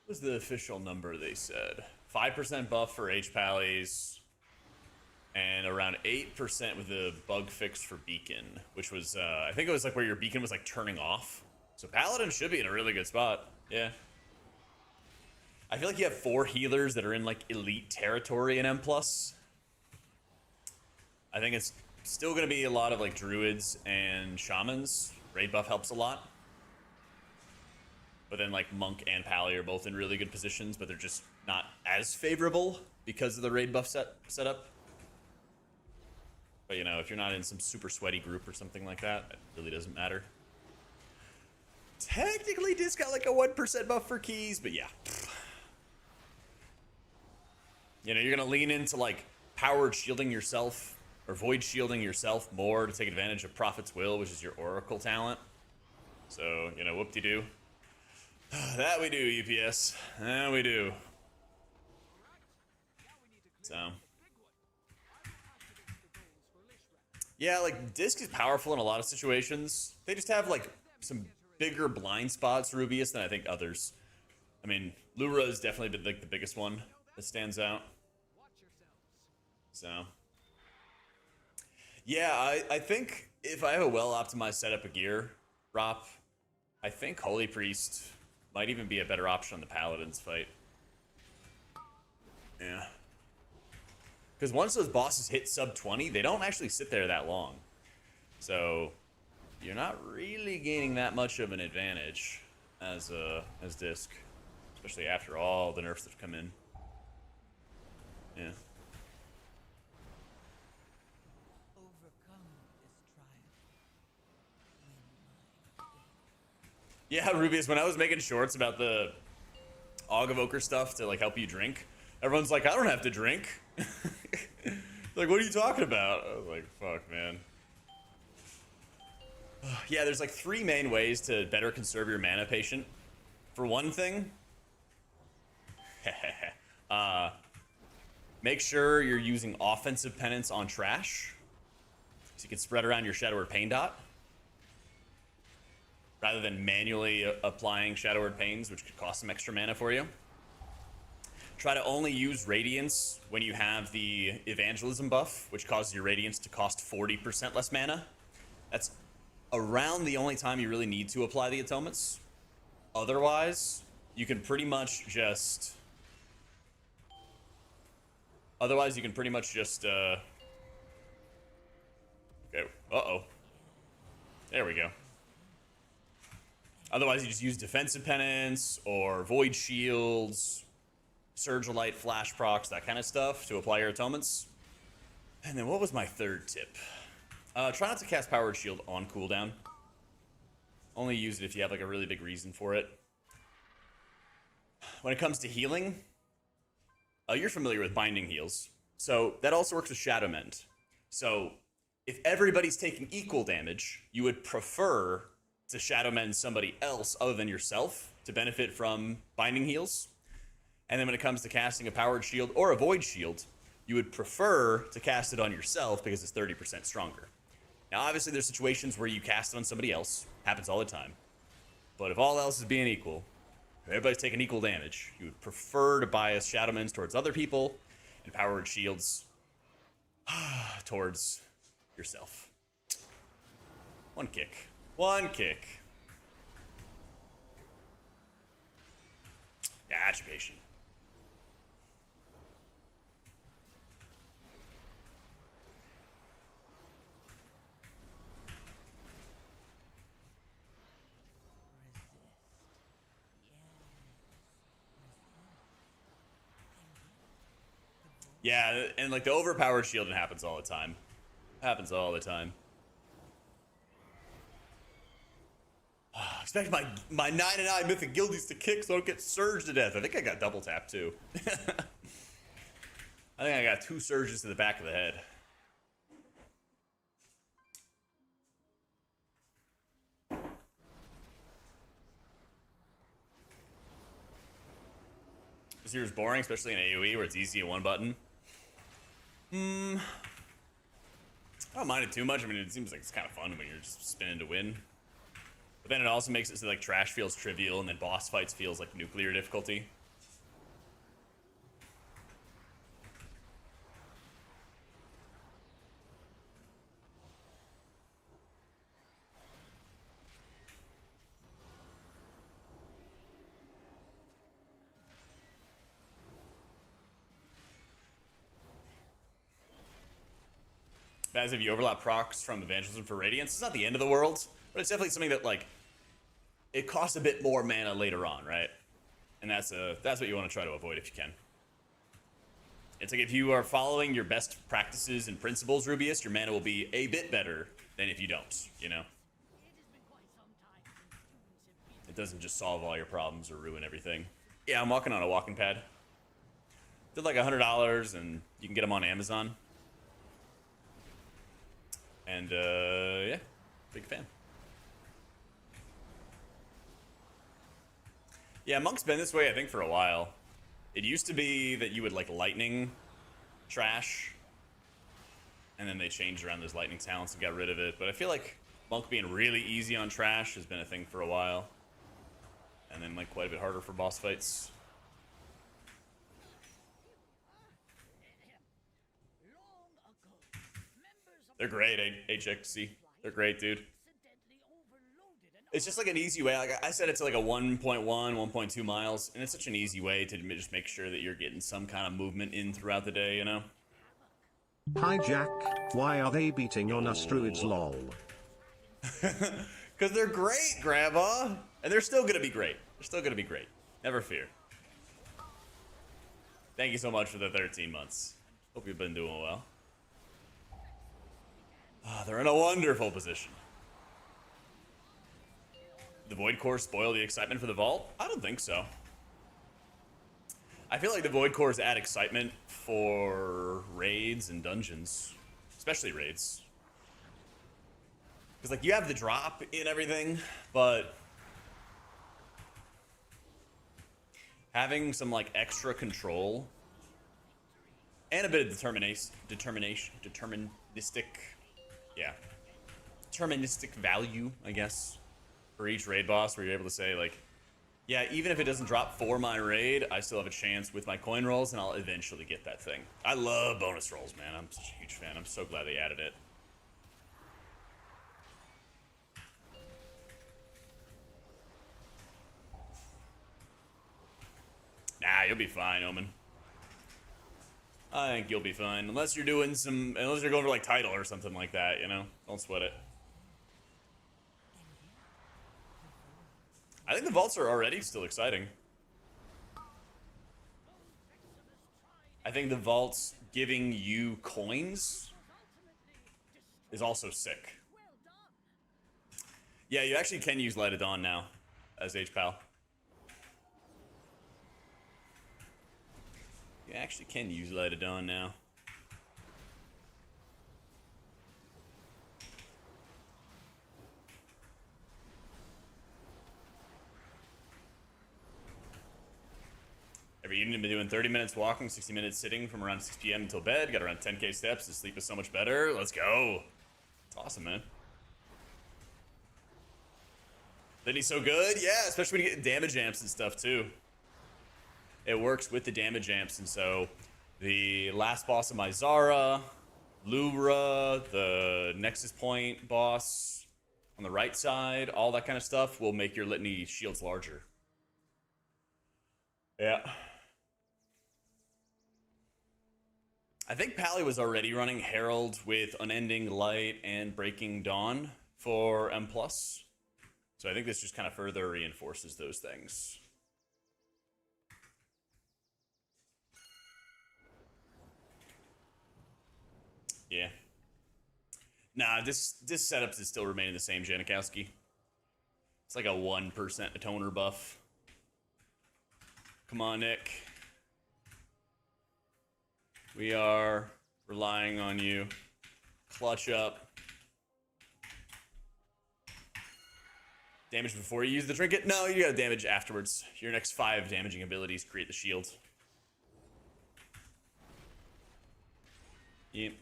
Speaker 1: What was the official number they said? 5% buff for HPALlies, and around 8% with the bug fix for Beacon, which was, I think it was like where your Beacon was like turning off. So Paladin should be in a really good spot. Yeah. I feel like you have 4 healers that are in like elite territory in M+. I think it's still going to be a lot of like druids and shamans. Raid buff helps a lot. But then like monk and pally are both in really good positions, but they're just not as favorable because of the raid buff setup. But you know, if you're not in some super sweaty group or something like that, it really doesn't matter. Technically, Disc got like a 1% buff for keys, but yeah. You know, you're gonna lean into like powered shielding yourself or void shielding yourself more to take advantage of Prophet's Will, which is your Oracle talent. So, you know, whoop-de-doo. That we do, UPS. That we do. So. Yeah, like, Disc is powerful in a lot of situations. They just have, like, some bigger blind spots, Rubius, than I think others. I mean, Lura has definitely been, like, the biggest one that stands out. So. Yeah, I think if I have a well-optimized setup of gear, Rop, I think Holy Priest might even be a better option on the Paladins fight. Yeah. Because once those bosses hit sub 20, they don't actually sit there that long. So you're not really gaining that much of an advantage as Disc. Especially after all the nerfs that have come in. Yeah. Yeah, Rubius, when I was making shorts about the Evoker stuff to like help you drink, everyone's like, I don't have to drink. Like, what are you talking about? I was like, fuck, man. Yeah, there's like 3 main ways to better conserve your mana, patient. For one thing, make sure you're using offensive penance on trash, so you can spread around your Shadow Word Pain dot, rather than manually applying Shadow Word Pains, which could cost some extra mana for you. Try to only use Radiance when you have the Evangelism buff, which causes your Radiance to cost 40% less mana. That's around the only time you really need to apply the atonements. Otherwise, you can pretty much just... Okay, uh-oh. There we go. Otherwise, you just use Defensive Penance or Void Shields, Surge Light, Flash Procs, that kind of stuff to apply your atonements. And then what was my third tip? Try not to cast Powered Shield on cooldown. Only use it if you have like a really big reason for it. When it comes to healing, you're familiar with Binding Heals. So that also works with Shadow Mend. So if everybody's taking equal damage, you would prefer to Shadow Mend somebody else other than yourself to benefit from Binding Heals. And then when it comes to casting a Powered Shield or a Void Shield, you would prefer to cast it on yourself because it's 30% stronger. Now, obviously, there's situations where you cast it on somebody else. Happens all the time. But if all else is being equal, if everybody's taking equal damage, you would prefer to bias Shadow Mends towards other people and Powered Shields towards yourself. One kick. One kick. Gotcha, patient. Yeah, and like the overpowered shielding happens all the time. Happens all the time. Expect my 9-9 Mythic Guildies to kick so I don't get surged to death. I think I got double tap too. I think I got 2 surges to the back of the head. This here's boring, especially in AoE where it's easy in one button. I don't mind it too much. I mean, it seems like it's kind of fun when you're just spinning to win. But then it also makes it so like trash feels trivial, and then boss fights feels like nuclear difficulty. As if you overlap procs from Evangelism for Radiance, it's not the end of the world, but it's definitely something that like it costs a bit more mana later on, right? And that's what you want to try to avoid if you can. It's like if you are following your best practices and principles, Rubius, your mana will be a bit better than if you don't, you know? It doesn't just solve all your problems or ruin everything. Yeah, I'm walking on a walking pad. They're like $100 and you can get them on Amazon. And yeah, big fan. Yeah, Monk's been this way, I think, for a while. It used to be that you would like lightning trash, and then they changed around those lightning talents and got rid of it. But I feel like Monk being really easy on trash has been a thing for a while, and then like quite a bit harder for boss fights. They're great, HXC. They're great, dude. It's just like an easy way. Like I set it to like a 1.1, 1.2 miles, and it's such an easy way to just make sure that you're getting some kind of movement in throughout the day, you know?
Speaker 5: Hi Jack, why are they beating on us druids lol?
Speaker 1: Because they're great, Grandma! And they're still gonna be great. They're still gonna be great. Never fear. Thank you so much for the 13 months. Hope you've been doing well. They're in a wonderful position. The Void Core spoil the excitement for the vault? I don't think so. I feel like the Void Cores add excitement for raids and dungeons, especially raids. Because like you have the drop in everything, but having some like extra control and a bit of deterministic value, I guess, for each raid boss, where you're able to say like, yeah, even if it doesn't drop for my raid, I still have a chance with my coin rolls, and I'll eventually get that thing. I love bonus rolls, man. I'm such a huge fan. I'm so glad they added it. Nah, you'll be fine, Omen. I think you'll be fine. Unless you're doing unless you're going for like title or something like that, you know? Don't sweat it. I think the vaults are already still exciting. I think the vaults giving you coins is also sick. Yeah, you actually can use Light of Dawn now as HPAL. You actually can use Light of Dawn now. Every evening I've been doing 30 minutes walking, 60 minutes sitting from around 6 p.m. until bed. Got around 10k steps. The sleep is so much better. Let's go. It's awesome, man. Then he's so good. Yeah, especially when you get damage amps and stuff too. It works with the damage amps, and so the last boss of my Zara, Lura, the Nexus Point boss on the right side, all that kind of stuff will make your litany shields larger. Yeah. I think Pally was already running Herald with Unending Light and Breaking Dawn for M+. So I think this just kind of further reinforces those things. Yeah. Nah, this setup is still remaining the same, Janikowski. It's like a 1% atoner buff. Come on, Nick. We are relying on you. Clutch up. Damage before you use the trinket? No, you gotta damage afterwards. Your next 5 damaging abilities create the shield. Yep.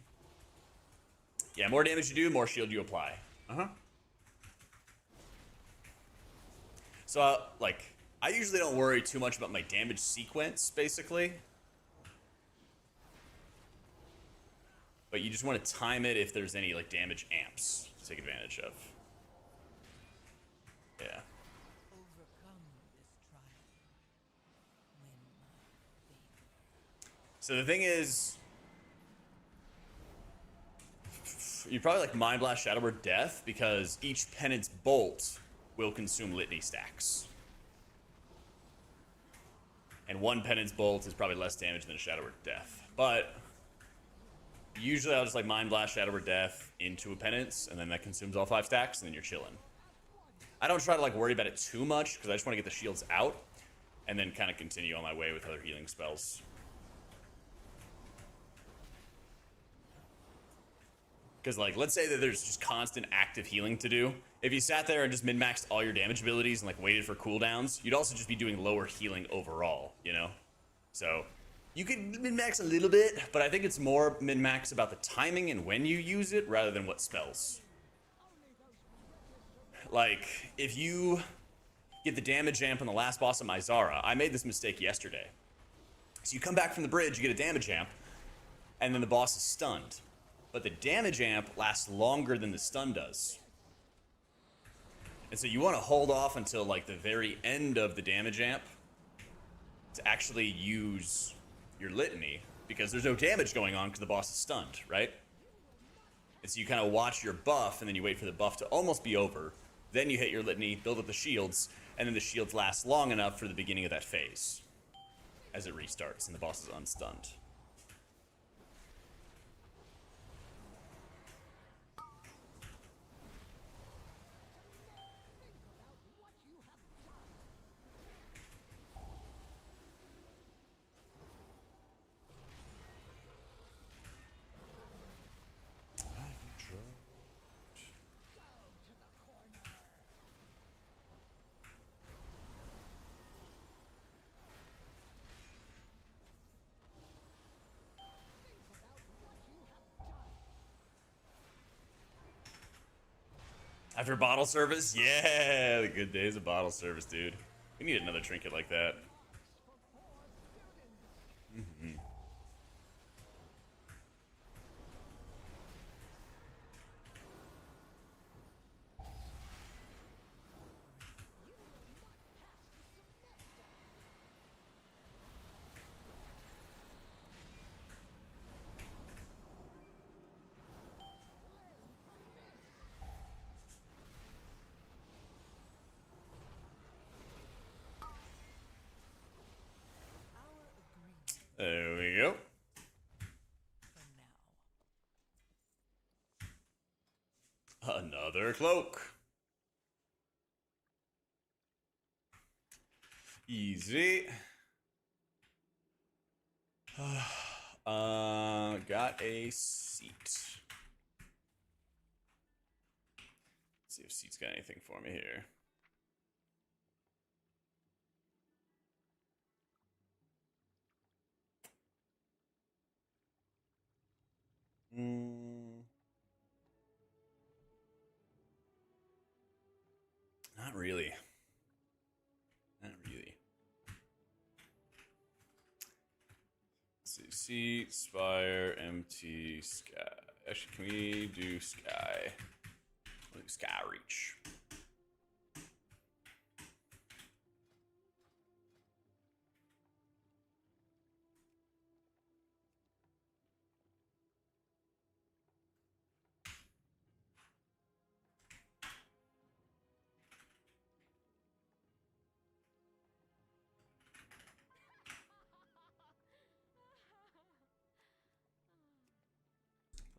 Speaker 1: Yeah, more damage you do, more shield you apply. Uh-huh. So, like, I usually don't worry too much about my damage sequence, basically. But you just want to time it if there's any, like, damage amps to take advantage of. Yeah.
Speaker 6: Overcome this trial. Win my favor.
Speaker 1: So the thing is, you probably like Mind Blast Shadow Word Death because each penance bolt will consume litany stacks. And one penance bolt is probably less damage than a Shadow Word Death. But usually I'll just like Mind Blast Shadow Word Death into a penance, and then that consumes all 5 stacks, and then you're chilling. I don't try to like worry about it too much because I just want to get the shields out and then kind of continue on my way with other healing spells. Because, like, let's say that there's just constant active healing to do. If you sat there and just min-maxed all your damage abilities and, like, waited for cooldowns, you'd also just be doing lower healing overall, you know? So, you could min-max a little bit, but I think it's more min-max about the timing and when you use it rather than what spells. Like, if you get the damage amp on the last boss of Mizara, I made this mistake yesterday. So you come back from the bridge, you get a damage amp, and then the boss is stunned. But the damage amp lasts longer than the stun does. And so you want to hold off until like the very end of the damage amp to actually use your litany, because there's no damage going on because the boss is stunned, right? And so you kind of watch your buff and then you wait for the buff to almost be over. Then you hit your litany, build up the shields, and then the shields last long enough for the beginning of that phase as it restarts and the boss is unstunned. After bottle service? Yeah, the good days of bottle service, dude. We need another trinket like that. Mm-hmm. There we go.
Speaker 6: For now.
Speaker 1: Another cloak. Easy. Got a seat. Let's see if seat's got anything for me here. Not really. Not really. Let's see. Seat, Spire, MT, Sky. Actually, can we do Sky? We'll do Sky Reach.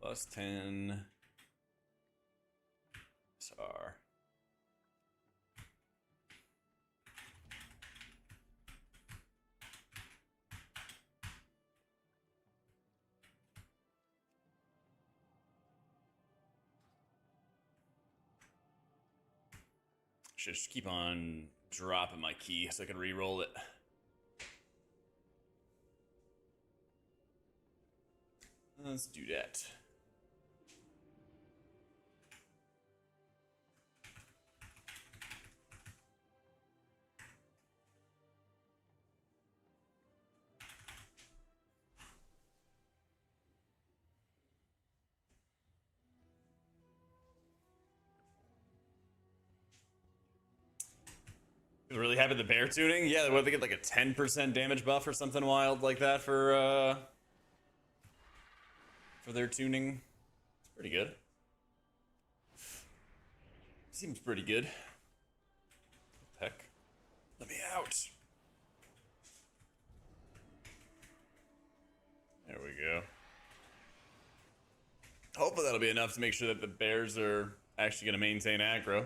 Speaker 1: Plus 10. SR. Should just keep on dropping my key so I can re-roll it. Let's do that. Really happy with the bear tuning? Yeah, what, they get like a 10% damage buff or something wild like that for their tuning. It's pretty good. Seems pretty good. Heck. Let me out. There we go. Hopefully that'll be enough to make sure that the bears are actually going to maintain aggro.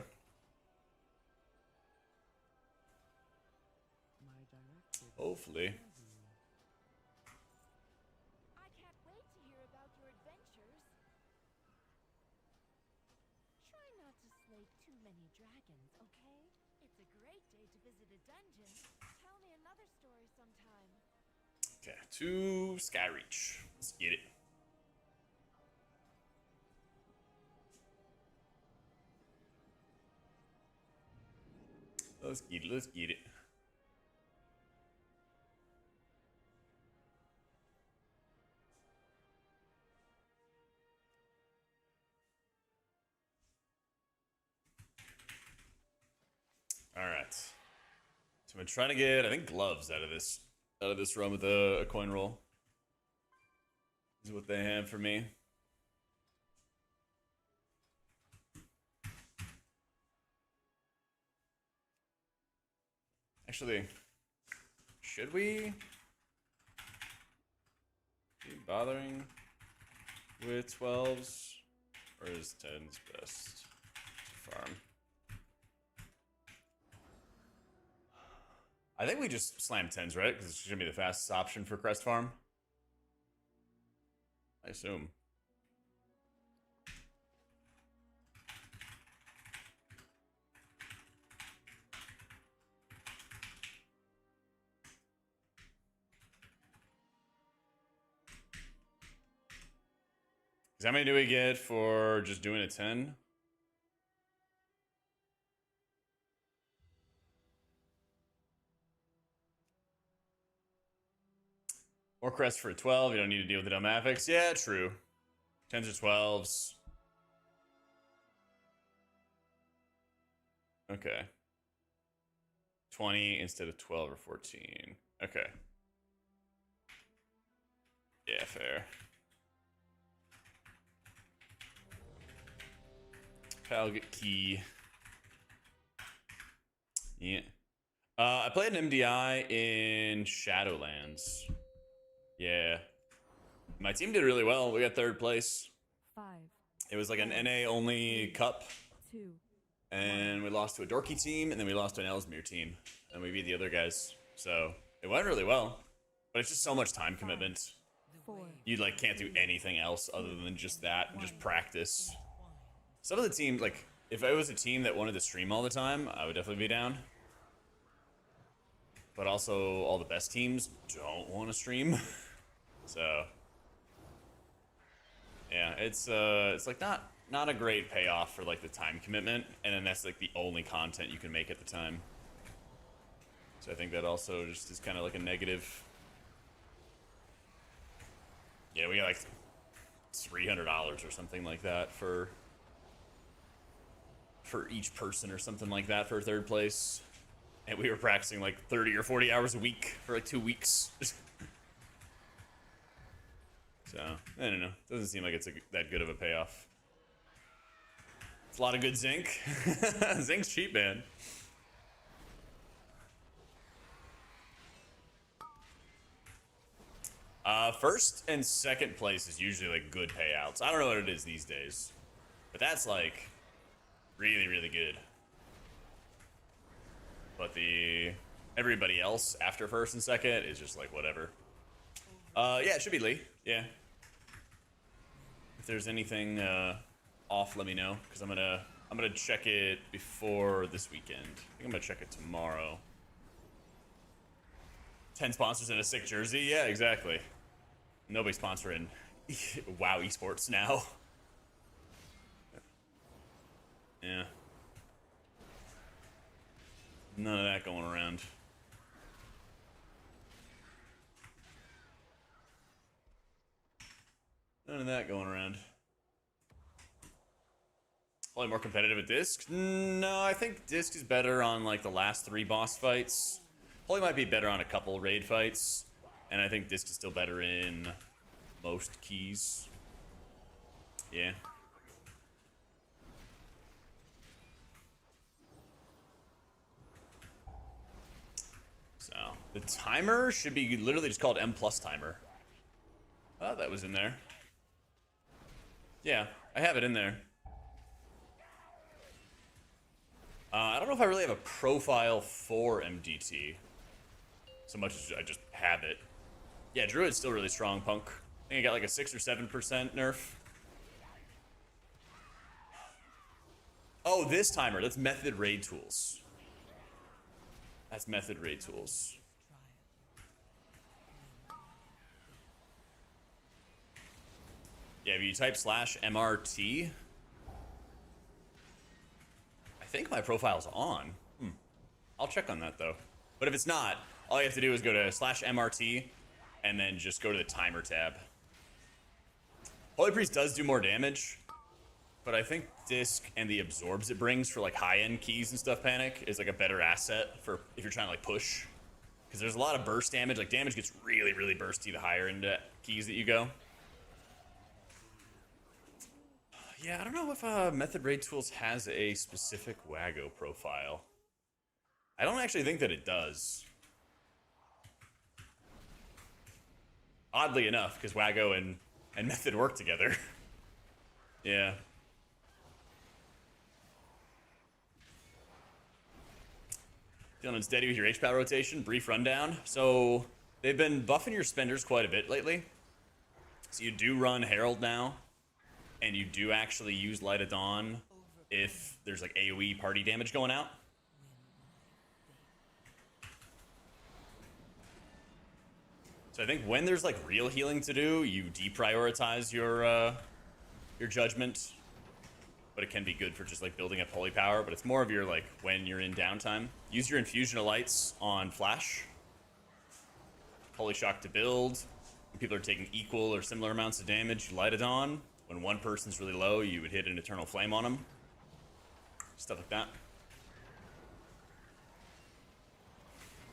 Speaker 1: Hopefully.
Speaker 2: I can't wait to hear about your adventures. Try not to slay too many dragons, okay? It's a great day to visit a dungeon. Tell me another story sometime.
Speaker 1: Okay, to Skyreach. Let's get it. Let's get it, let's get it. Alright. So I'm trying to get, I think, gloves out of this run with a coin roll. This is what they have for me. Actually, should we be bothering with 12s? Or is 10s best to farm? I think we just slam 10s, right? Because it's going to be the fastest option for crest farm. I assume. How many do we get for just doing a 10? Or crest for a 12. You don't need to deal with the dumb affix. Yeah, true. 10s or 12s. Okay. 20 instead of 12 or 14. Okay. Yeah, fair. Pal get key. Yeah. I played an MDI in Shadowlands. Yeah. My team did really well. We got 3rd place.
Speaker 7: 5.
Speaker 1: It was like an NA only cup.
Speaker 7: 2.
Speaker 1: And we lost to a dorky team, and then we lost to an Ellesmere team. And we beat the other guys. So it went really well. But it's just so much time commitment.
Speaker 7: 4.
Speaker 1: You like can't do anything else other than just that and just practice. Some of the teams, like, if it was a team that wanted to stream all the time, I would definitely be down. But also, all the best teams don't want to stream. So, yeah, it's like not a great payoff for like the time commitment, and then that's like the only content you can make at the time. So I think that also just is kind of like a negative. Yeah, we got like $300 or something like that for each person or something like that for 3rd place. And we were practicing like 30 or 40 hours a week for like 2 weeks. So, I don't know. Doesn't seem like it's that good of a payoff. It's a lot of good zinc. Zinc's cheap, man. First and second place is usually like good payouts. I don't know what it is these days, but that's like really, really good. But everybody else after first and second is just like whatever. Yeah, it should be Lee. Yeah. If there's anything off, let me know, because I'm gonna check it before this weekend. I think I'm gonna check it tomorrow. 10 sponsors in a sick jersey. Yeah, exactly. Nobody sponsoring WoW esports now. Yeah. None of that going around. None of that going around. Probably more competitive at Disc? No, I think Disc is better on like the last 3 boss fights. Probably might be better on a couple raid fights. And I think Disc is still better in most keys. Yeah. So, the timer should be literally just called M+ timer. Oh, that was in there. Yeah, I have it in there. I don't know if I really have a profile for MDT. So much as I just have it. Yeah, Druid's still really strong, Punk. I think I got like a 6 or 7% nerf. Oh, this timer. That's method raid tools. That's method raid tools. Yeah, if you type /MRT, I think my profile's on. I'll check on that though. But if it's not, all you have to do is go to /MRT and then just go to the timer tab. Holy Priest does do more damage, but I think Disc and the absorbs it brings for like high-end keys and stuff, Panic, is like a better asset for if you're trying to like push. Because there's a lot of burst damage. Like damage gets really, really bursty the higher end keys that you go. Yeah, I don't know if Method Raid Tools has a specific Wago profile. I don't actually think that it does. Oddly enough, because Wago and Method work together. Yeah. Feeling steady with your HPAL rotation. Brief rundown. So they've been buffing your spenders quite a bit lately. So you do run Herald now. And you do actually use Light of Dawn if there's like AoE party damage going out. So I think when there's like real healing to do, you deprioritize your judgment. But it can be good for just like building up holy power. But it's more of your like when you're in downtime. Use your Infusion of Lights on Flash. Holy Shock to build. When people are taking equal or similar amounts of damage, you Light of Dawn. When one person's really low, you would hit an Eternal Flame on them. Stuff like that.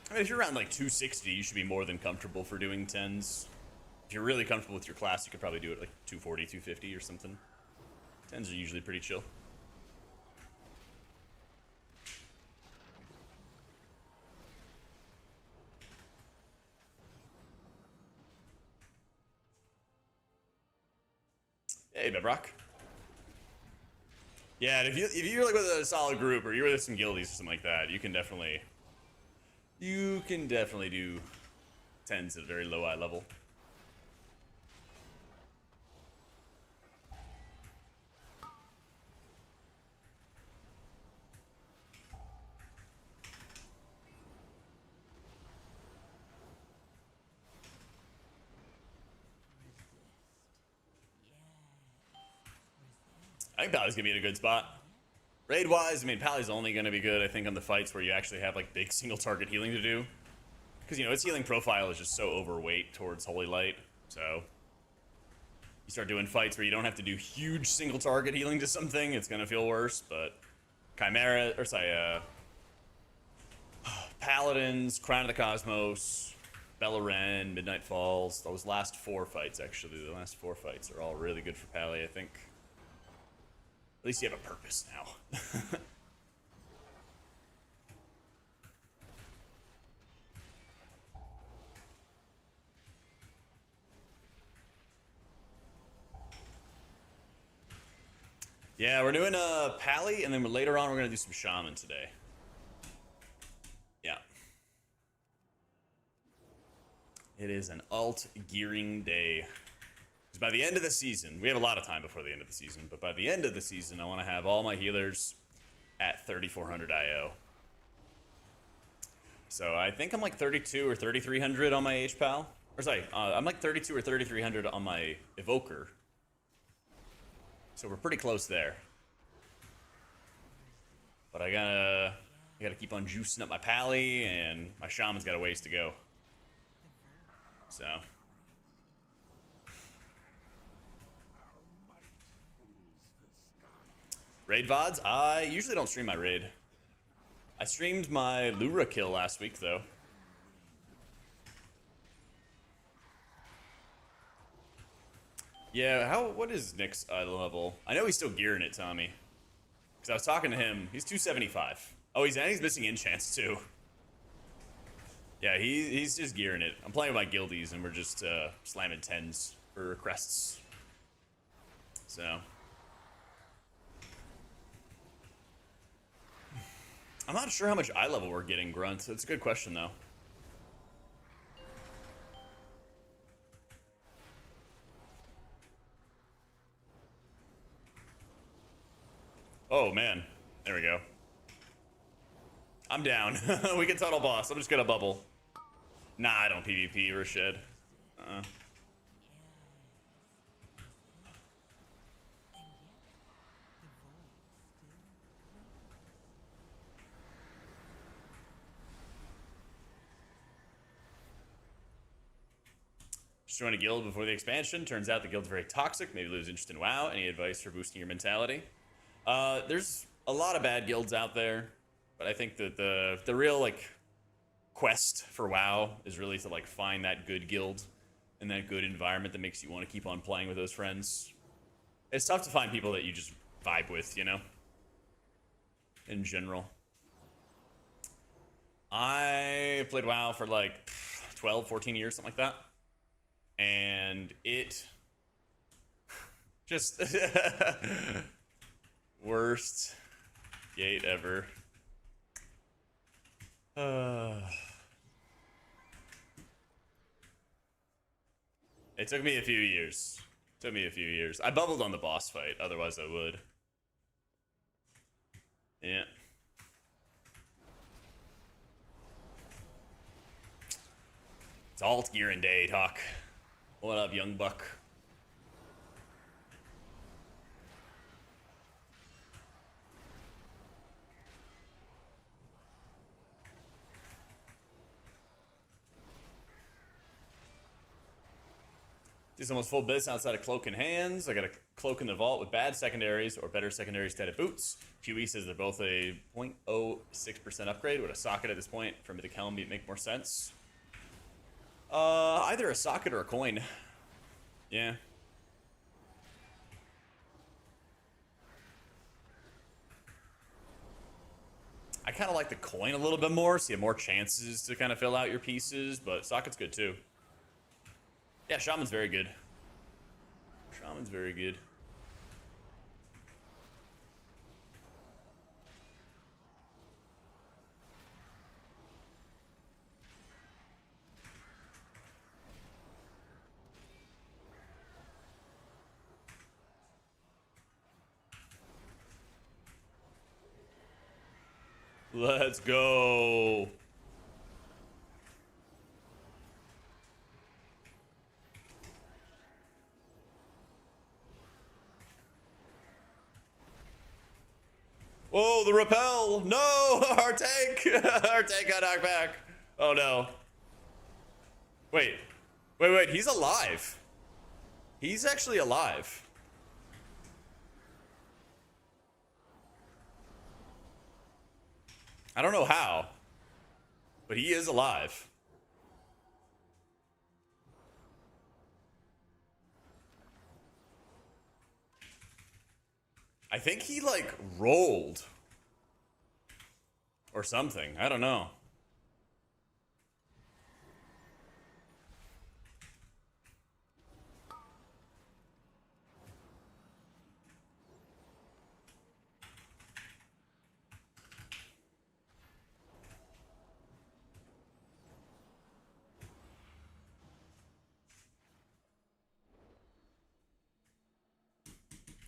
Speaker 1: I mean, if you're around like 260, you should be more than comfortable for doing 10s. If you're really comfortable with your class, you could probably do it like 240, 250 or something. 10s are usually pretty chill. Hey, Bebrock. Yeah, and if you're like with a solid group or you're with some guildies or something like that, you can definitely do 10s at a very low eye level. I think Pally's gonna be in a good spot. Raid-wise, I mean, Pally's only gonna be good, I think, on the fights where you actually have like big single target healing to do. Because, you know, its healing profile is just so overweight towards Holy Light. So, you start doing fights where you don't have to do huge single target healing to something, it's gonna feel worse. But Chimera, or sorry, Paladins, Crown of the Cosmos, Beleren, Midnight Falls, those last 4 fights, actually, the last 4 fights are all really good for Pally, I think. At least you have a purpose now. Yeah, we're doing Pally, and then later on we're gonna do some Shaman today. Yeah. It is an alt gearing day. Because by the end of the season, we have a lot of time before the end of the season, but by the end of the season, I want to have all my healers at 3,400 IO. So I think I'm like 32 or 3,300 on my HPAL. Or sorry, I'm like 32 or 3300 on my Evoker. So we're pretty close there. But I gotta keep on juicing up my Pally, and my Shaman's got a ways to go. So. Raid VODs? I usually don't stream my raid. I streamed my Lura kill last week, though. Yeah, what is Nick's level? I know he's still gearing it, Tommy. Because I was talking to him. He's 275. Oh, he's missing enchants, too. Yeah, he's just gearing it. I'm playing with my guildies, and we're just slamming 10s for crests. So. I'm not sure how much eye level we're getting, Grunt. That's a good question, though. Oh, man. There we go. I'm down. We can tunnel boss. I'm just gonna bubble. Nah, I don't PvP, Rashid. Just joined a guild before the expansion. Turns out the guild's very toxic. Maybe lose interest in WoW. Any advice for boosting your mentality? There's a lot of bad guilds out there, but I think that the real like quest for WoW is really to like find that good guild and that good environment that makes you want to keep on playing with those friends. It's tough to find people that you just vibe with, you know, in general. I played WoW for like 12, 14 years, something like that. And it just worst gate ever. It took me a few years. I bubbled on the boss fight, otherwise I would. Yeah. It's alt gearing day, Talk. What up, young buck? This almost full bits outside of cloak in hands. I got a cloak in the vault with bad secondaries or better secondaries instead of boots. QE says they're both a 0.06% upgrade. Would a socket at this point for Mythic Helm make more sense? Either a socket or a coin. Yeah. I kind of like the coin a little bit more, so you have more chances to kind of fill out your pieces, but socket's good too. Yeah, Shaman's very good. Shaman's very good. Let's go. Whoa, the repel! No! Our tank! Our tank got knocked back. Oh no. Wait. Wait, he's alive. He's actually alive. I don't know how, but he is alive. I think he, like, rolled. Or something. I don't know.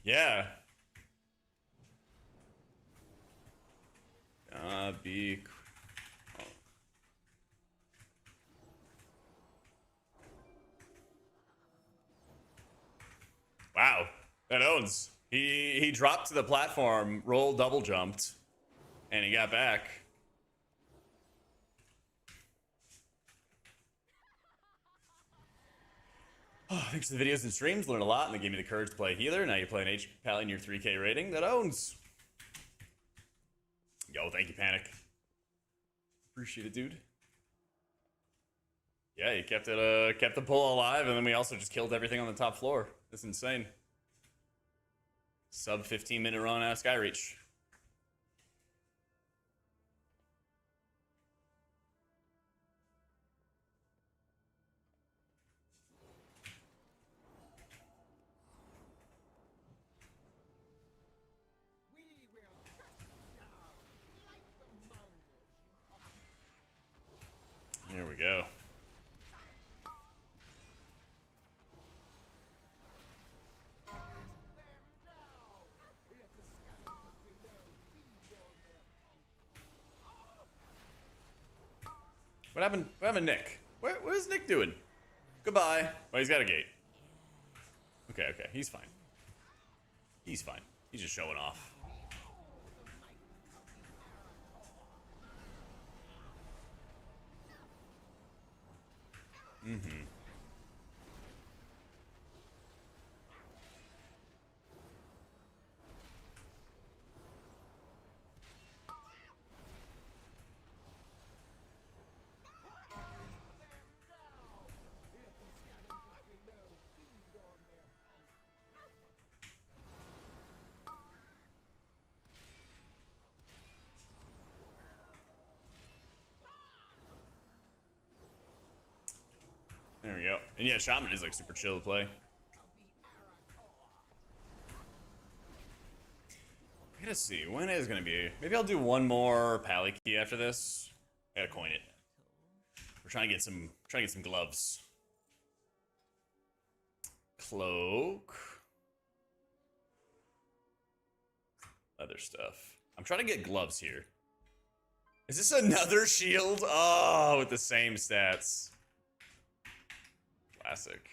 Speaker 1: Yeah. Be... Wow, that owns. He dropped to the platform, rolled, double jumped, and he got back. Oh, thanks to the videos and streams, learned a lot, and they gave me the courage to play healer. Now you play an H Paladin, your 3K rating. That owns. Yo, thank you, Panic. Appreciate it, dude. Yeah, he kept the pull alive, and then we also just killed everything on the top floor. That's insane. Sub 15-minute run out of Skyreach. There we go. What happened? What happened, Nick? What is Nick doing? Goodbye. Well, he's got a gate. Okay, okay, he's fine. He's fine. He's just showing off. Mm-hmm. There we go. And yeah, Shaman is like super chill to play. I gotta see when it is gonna be. Maybe I'll do one more Pally key after this. I gotta coin it. We're trying to get some gloves. Cloak. Other stuff. I'm trying to get gloves here. Is this another shield? Oh, with the same stats. Classic.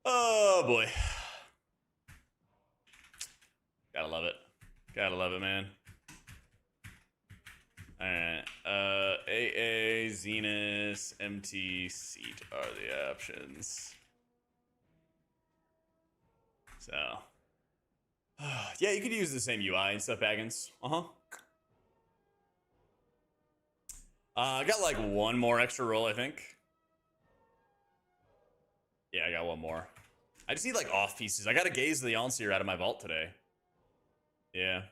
Speaker 1: Oh boy. Gotta love it. Gotta love it, man. Alright. AA, Zenus, MT, Seat are the options. So. Yeah, you could use the same UI and stuff, Baggins. I got like one more extra roll, I think. Yeah, I got one more. I just need like off pieces. I got to gaze the Onseer out of my vault today. Yeah.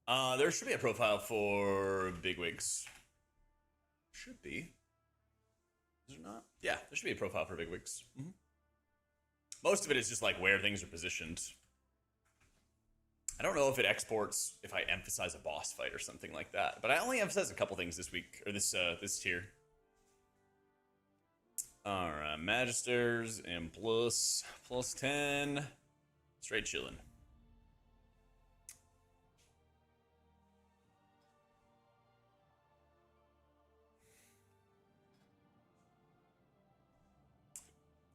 Speaker 1: So, there should be a profile for bigwigs. Should be. Is it not? Yeah, there should be a profile for bigwigs. Mm-hmm. Most of it is just like where things are positioned. I don't know if it exports if I emphasize a boss fight or something like that, but I only emphasized a couple things this week or this tier. All right, Magisters and plus 10, straight chilling.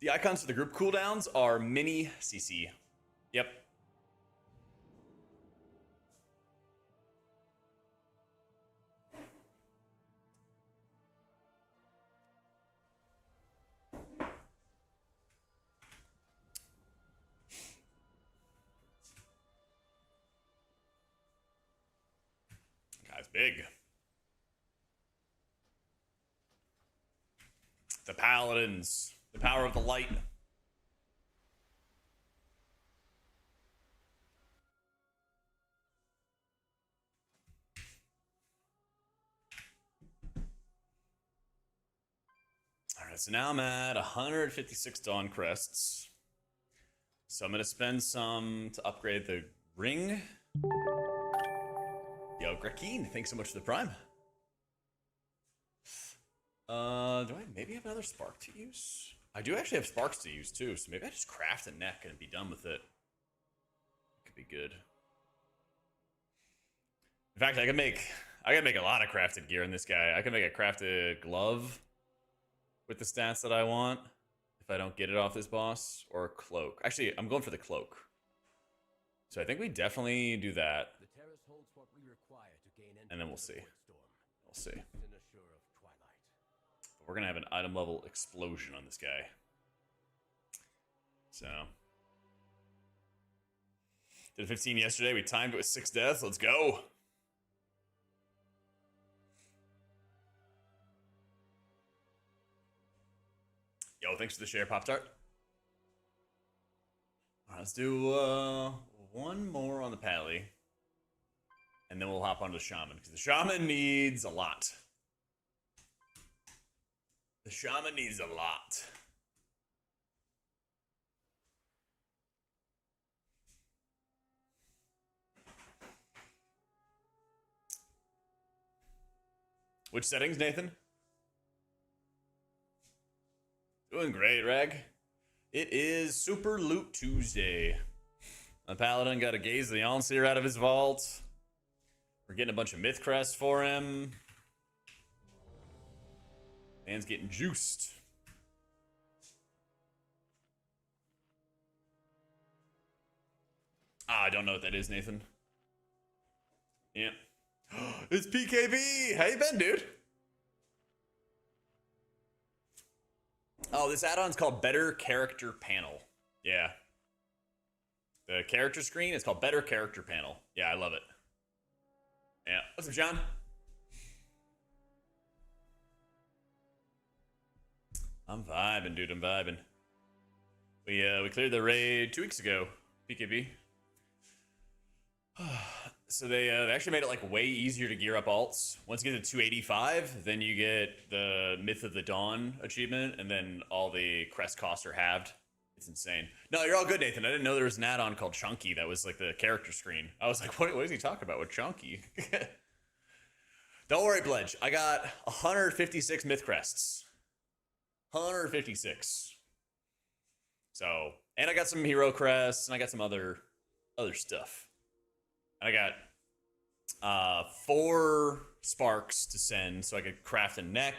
Speaker 1: The icons for the group cooldowns are mini CC. Yep. Guy's big. The Paladins. The power of the light. Alright, so now I'm at 156 Dawn Crests. So I'm going to spend some to upgrade the ring. Yo, Grekeen, thanks so much for the prime. Do I maybe have another spark to use? I do actually have sparks to use too, so maybe I just craft a neck and be done with it. Could be good. In fact, I could make a lot of crafted gear in this guy. I can make a crafted glove with the stats that I want if I don't get it off this boss, or a cloak. Actually, I'm going for the cloak. So I think we definitely do that.
Speaker 3: The terrace holds what we require to gain entry
Speaker 1: And then we'll
Speaker 3: to the
Speaker 1: see.
Speaker 3: Void Storm.
Speaker 1: We'll see.
Speaker 3: In a shore of twilight.
Speaker 1: But we're gonna have an item level explosion on this guy. So did 15 yesterday. We timed it with 6 deaths. Let's go. Yo, thanks for the share, Pop Tart. All right, let's do one more on the Pally, and then we'll hop onto the Shaman, because the Shaman needs a lot. The Shaman needs a lot. Which settings, Nathan? Doing great, Reg. It is Super Loot Tuesday. The Paladin got a Gaze of the Onseer out of his vault. We're getting a bunch of myth crests for him. Man's getting juiced. Ah, I don't know what that is, Nathan. Yeah. It's PKB! How you been, dude? Oh, this add-on's called Better Character Panel. Yeah. The character screen is called Better Character Panel. Yeah, I love it. Yeah. What's up, John? I'm vibing, dude. I'm vibing. We cleared the raid 2 weeks ago. PKB. So they actually made it like way easier to gear up alts. Once you get to 285, then you get the Myth of the Dawn achievement, and then all the crest costs are halved. It's insane. No, you're all good, Nathan. I didn't know there was an add-on called Chunky that was like the character screen. I was like, what is he talking about with Chunky? Don't worry, Pledge. I got 156 myth crests. 156. So, and I got some hero crests, and I got some other stuff. I got 4 sparks to send, so I could craft a neck,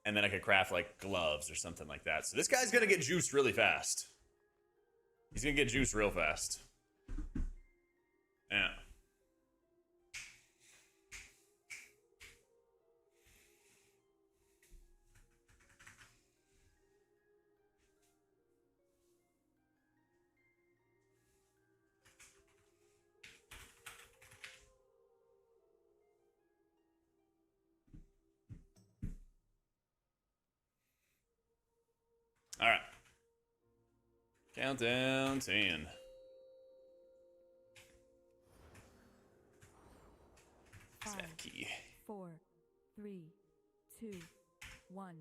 Speaker 1: and then I could craft like gloves or something like that. So this guy's gonna get juiced really fast. He's gonna get juiced real fast. Yeah. All right. Countdown 10. What's that key?
Speaker 2: 4, 3, 2, 1.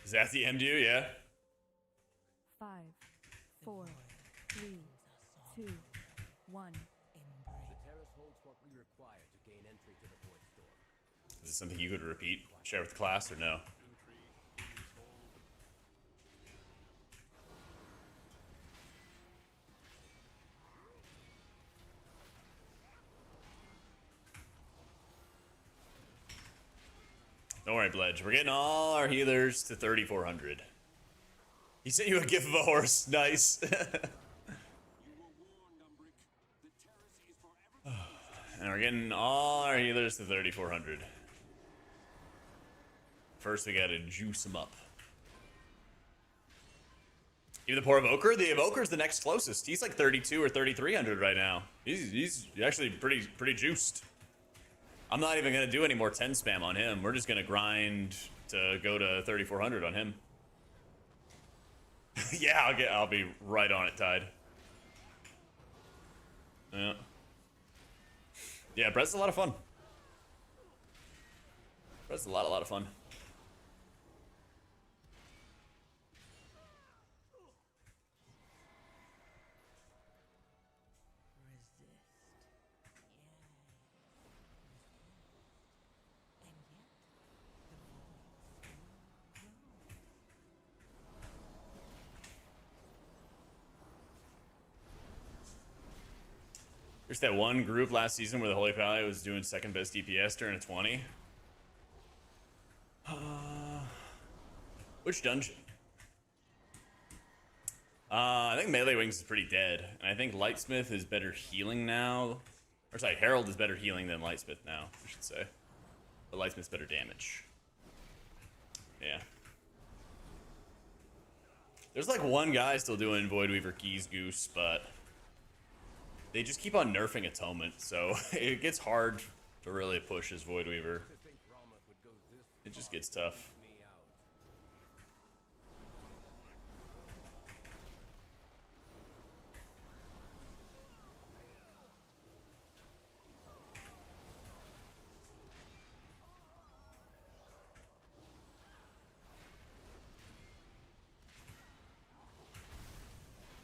Speaker 1: Is that the MDU? Yeah.
Speaker 2: 5, 4, 3, 2, 1.
Speaker 3: The terrace holds what we require to gain entry to the Void Storm.
Speaker 1: Is this something you could repeat, share with the class, or no? Don't worry, Bledge. We're getting all our healers to 3,400. He sent you a gif of a horse. Nice. And we're getting all our healers to 3,400. First, we gotta juice them up. Even the poor Evoker? The Evoker's the next closest. He's like 3,200 or 3,300 right now. He's actually pretty juiced. I'm not even gonna do any more 10 spam on him. We're just gonna grind to go to 3,400 on him. Yeah, I'll be right on it, Tide. Yeah. Yeah, Brett's a lot of fun. Brett's a lot of fun. There's that one group last season where the Holy Paladin was doing second best DPS during a 20. Which dungeon? I think Melee Wings is pretty dead. And I think Lightsmith is better healing now. Or sorry, Herald is better healing than Lightsmith now, I should say. But Lightsmith's better damage. Yeah. There's like one guy still doing Voidweaver Keys Goose, but they just keep on nerfing Atonement, so it gets hard to really push as Voidweaver. It just gets tough.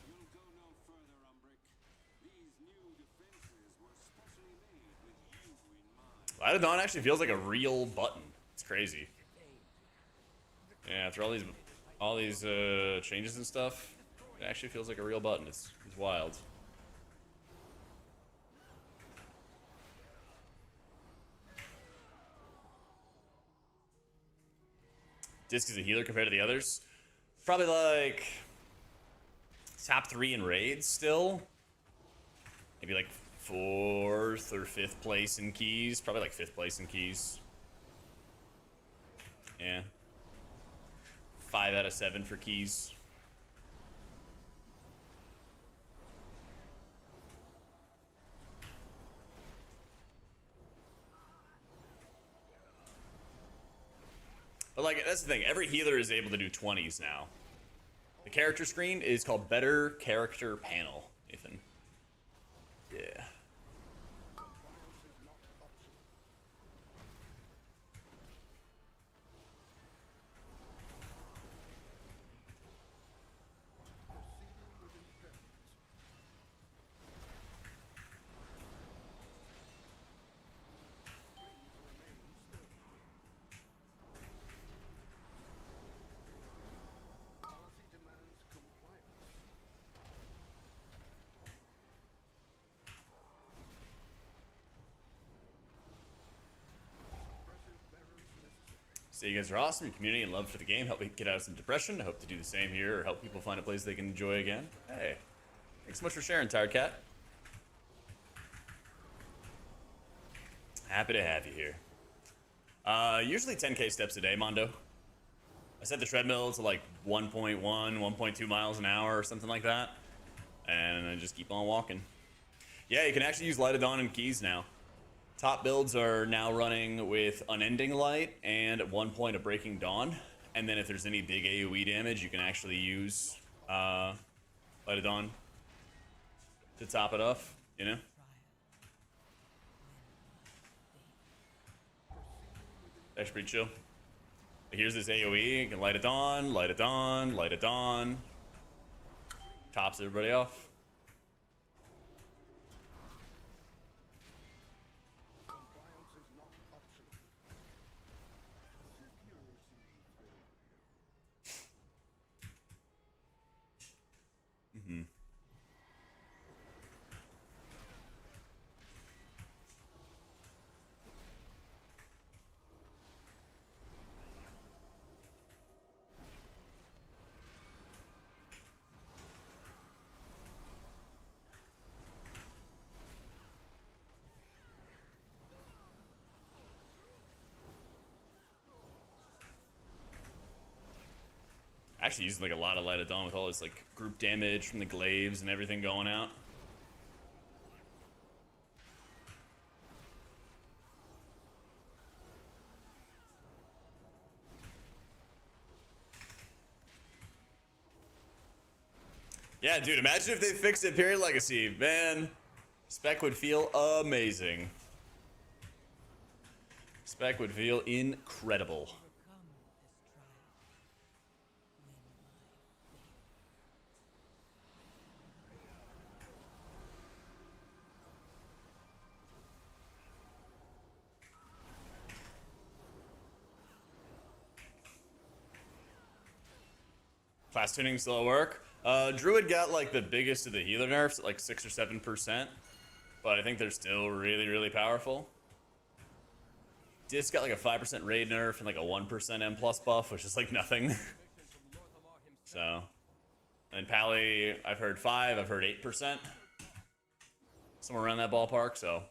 Speaker 4: You'll go no further, Umbric. These new defenses were specially made with you in mind.
Speaker 1: Light of Dawn actually feels like a real button. It's crazy. Yeah, after all these changes and stuff, it actually feels like a real button. It's wild. Disc is a healer compared to the others. Probably like top 3 in raids still. Maybe like 4th or 5th place in keys. Probably like 5th place in keys. Yeah. 5 out of 7 for keys. But like, that's the thing. Every healer is able to do 20s now. The character screen is called Better Character Panel, Nathan. Yeah. So you guys are awesome, your community and love for the game. Help me get out of some depression. I hope to do the same here or help people find a place they can enjoy again. Hey, thanks so much for sharing, Tired Cat. Happy to have you here. Usually 10k steps a day, Mondo. I set the treadmill to like 1.1, 1.2 miles an hour or something like that. And I just keep on walking. Yeah, you can actually use Light of Dawn and keys now. Top builds are now running with Unending Light and at one point a Breaking Dawn. And then if there's any big AoE damage, you can actually use Light of Dawn to top it off, you know? That's pretty chill. Here's this AoE, you can Light of Dawn, Light of Dawn, Light of Dawn. Tops everybody off. Actually using like a lot of Light of Dawn with all this like group damage from the glaives and everything going out. Yeah, dude, imagine if they fixed Imperial Legacy. Man, Spec would feel amazing. Spec would feel incredible. Class tuning still at work. Druid got like the biggest of the healer nerfs at like 6 or 7%. but I think they're still really, really powerful. Disc got like a 5% raid nerf and like a 1% M plus buff, which is like nothing. So, and Pally, I've heard 5, I've heard 8%. Somewhere around that ballpark, so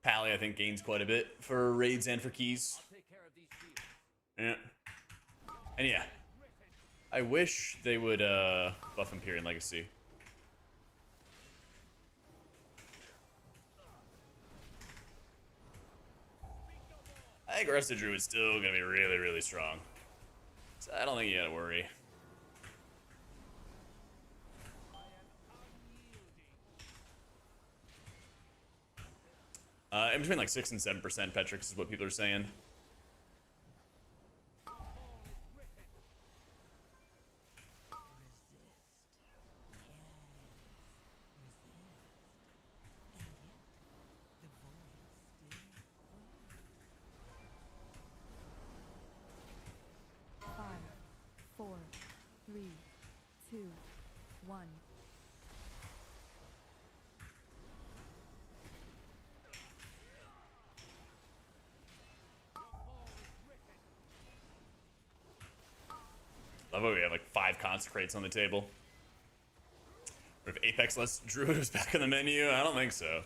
Speaker 1: Pally I think gains quite a bit for raids and for keys. Yeah. And yeah, I wish they would buff Empyrean Legacy. I think Arrested Druid is still gonna be really, really strong. So I don't think you gotta worry. In between like 6 and 7% Petrix is what people are saying.
Speaker 2: Five, four, three, two, one.
Speaker 1: Love how we have like 5 consecrates on the table. Or if Apex less Druid was back on the menu, I don't think so.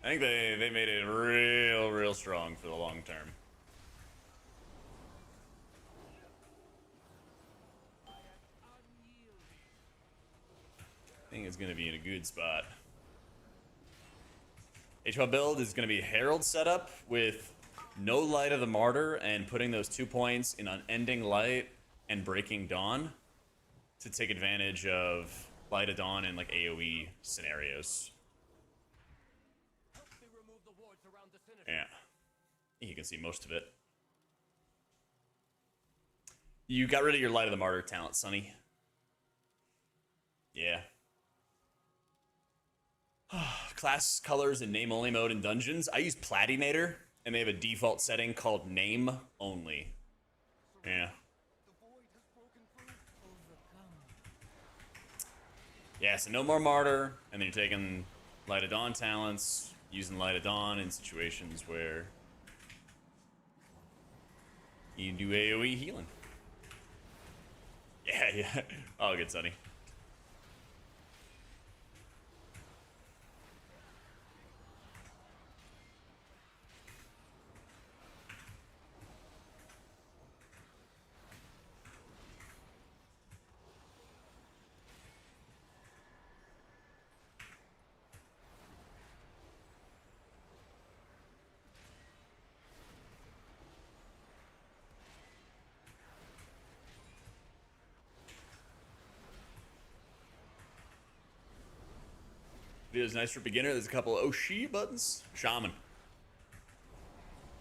Speaker 1: I think they made it real strong for the long term. I think it's gonna be in a good spot. HL build is gonna be Herald setup with no Light of the Martyr and putting those 2 points in Unending Light and Breaking Dawn to take advantage of Light of Dawn in like AoE scenarios. Yeah, you can see most of it. You got rid of your Light of the Martyr talent, Sonny. Yeah. Class colors in name only mode in dungeons. I use Platinator, and they have a default setting called name only. Yeah. Yeah, so no more Martyr, and then you're taking Light of Dawn talents, using Light of Dawn in situations where you do AoE healing. Yeah. Oh, good, Sonny. Video's nice for beginner. There's a couple of Oshi buttons. Shaman.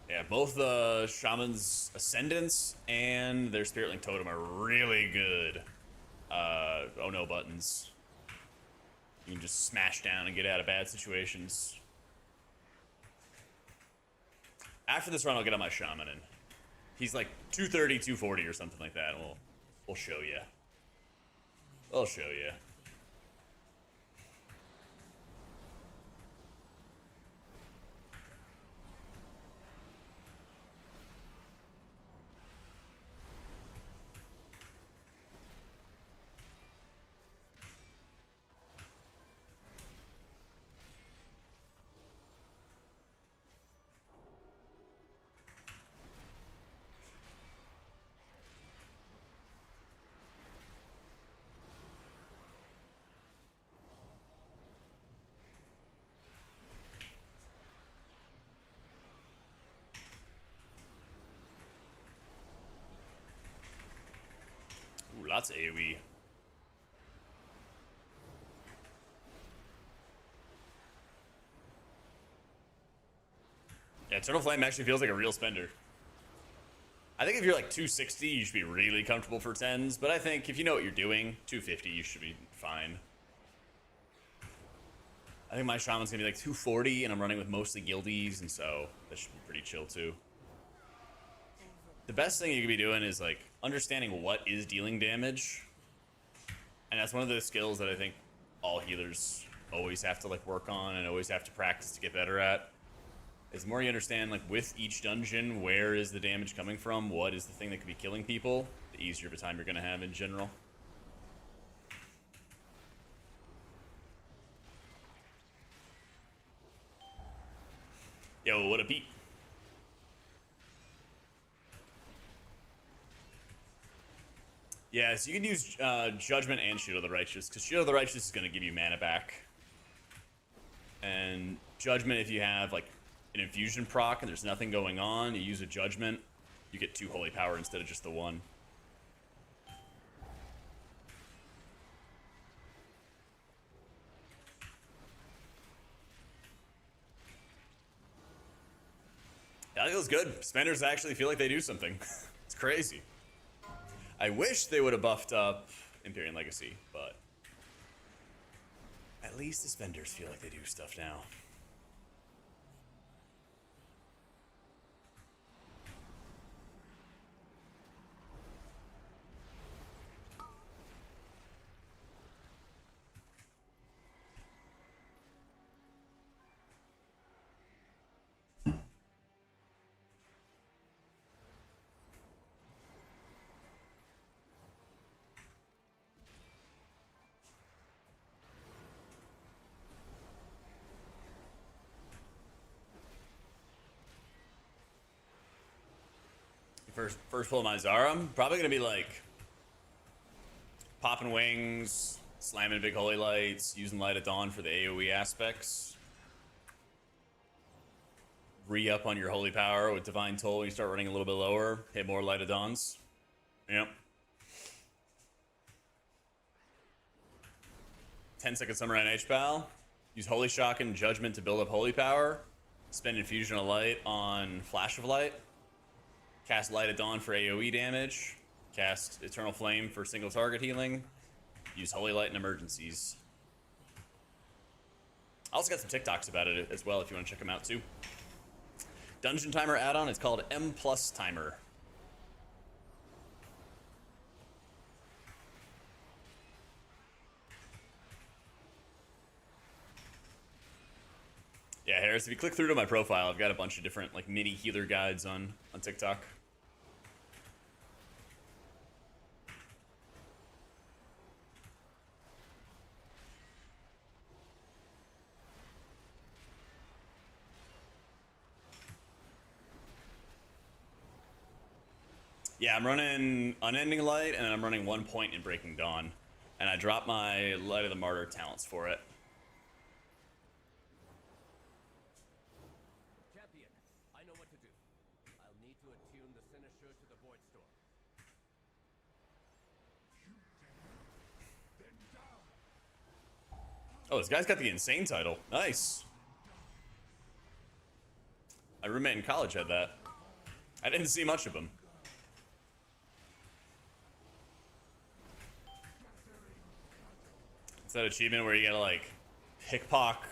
Speaker 1: Yeah, both the Shaman's Ascendants and their Spirit Link Totem are really good. Oh no buttons. You can just smash down and get out of bad situations. After this run, I'll get on my Shaman, and he's like 230, 240 or something like that. We'll show you. I'll show you. Ooh, lots of AoE. Yeah, Eternal Flame actually feels like a real spender. I think if you're like 260, you should be really comfortable for 10s, but I think if you know what you're doing, 250, you should be fine. I think my Shaman's gonna be like 240, and I'm running with mostly guildies, and so that should be pretty chill too. The best thing you could be doing is like understanding what is dealing damage, and that's one of the skills that I think all healers always have to like work on and always have to practice to get better at. Is the more you understand like with each dungeon where is the damage coming from, what is the thing that could be killing people, the easier of a time you're gonna have in general. Yo, what a beat. Yeah, so you can use Judgment and Shield of the Righteous, because Shield of the Righteous is going to give you mana back. And Judgment, if you have like an infusion proc and there's nothing going on, you use a Judgment, you get 2 Holy Power instead of just the 1. That feels good. Spenders actually feel like they do something. It's crazy. I wish they would have buffed up Empyrean Legacy, but at least the spenders feel like they do stuff now. First pull of my Zara, I'm probably gonna be like popping wings, slamming big holy lights, using Light of Dawn for the AoE aspects. Re-up on your holy power with Divine Toll when you start running a little bit lower. Hit more Light of Dawns. Yep. 10-second Summer NH pal. Use Holy Shock and Judgment to build up holy power. Spend Infusion of Light on Flash of Light. Cast Light of Dawn for AoE damage. Cast Eternal Flame for single target healing. Use Holy Light in emergencies. I also got some TikToks about it as well if you want to check them out too. Dungeon Timer add-on, it's called M+ Timer. Yeah, Harris, if you click through to my profile, I've got a bunch of different like mini healer guides on TikTok. Yeah, I'm running Unending Light, and I'm running 1 point in Breaking Dawn. And I dropped my Light of the Martyr talents for it.
Speaker 3: Champion, I know what to do. I'll need to attune the Cynosure to the Void Storm.
Speaker 1: Oh, this guy's got the Insane title. Nice. My roommate in college had that. I didn't see much of him. It's that achievement where you gotta like pickpocket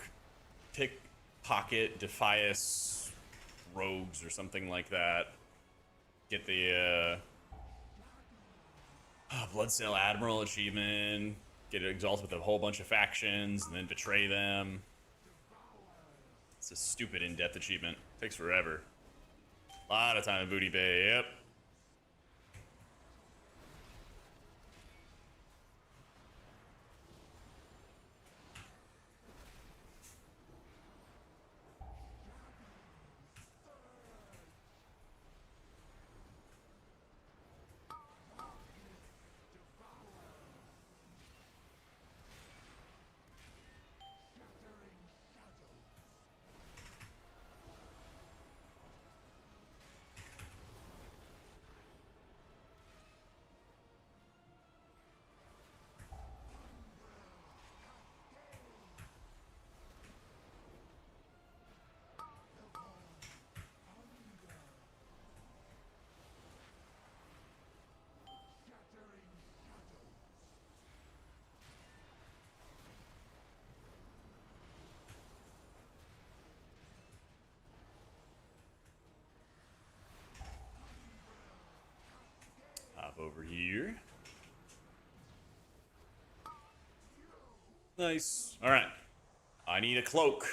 Speaker 1: Defias rogues or something like that. Get the Bloodsail Admiral achievement. Get exalted with a whole bunch of factions and then betray them. It's a stupid in-depth achievement. Takes forever. A lot of time in Booty Bay. Yep. Over here. Nice. All right. I need a cloak.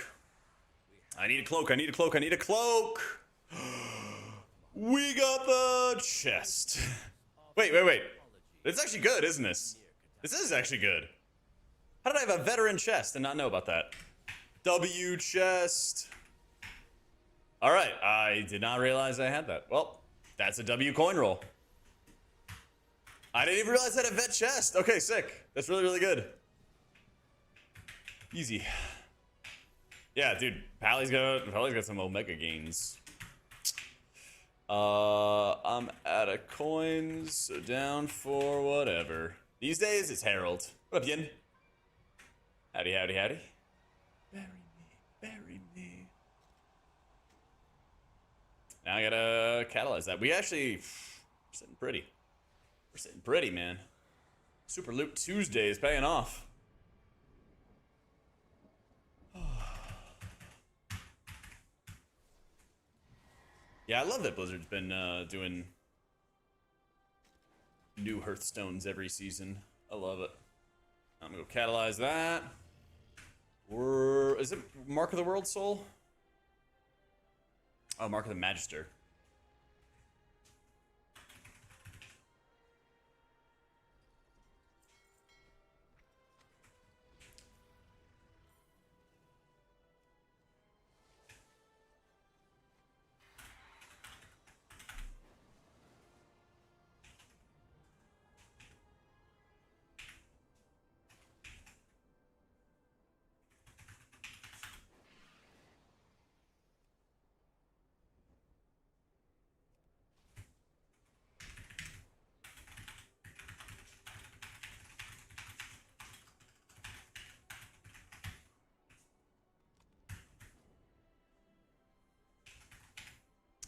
Speaker 1: I need a cloak. I need a cloak. I need a cloak. We got the chest. Wait. It's actually good, isn't this? This is actually good. How did I have a veteran chest and not know about that? W chest. All right, I did not realize I had that. Well, that's a W coin roll. I didn't even realize I had a vet chest. Okay, sick. That's really, really good. Easy. Yeah, dude, Pally's got some Omega gains. I'm out of coins, so down for whatever. These days, it's Harold. What up, Yin? Howdy. Bury me. Now I gotta catalyze that. We're sitting pretty. We're sitting pretty, man. Super Loot Tuesday is paying off. Yeah, I love that Blizzard's been doing new Hearthstones every season. I love it. I'm gonna go catalyze that. Is it Mark of the World Soul? Oh, Mark of the Magister.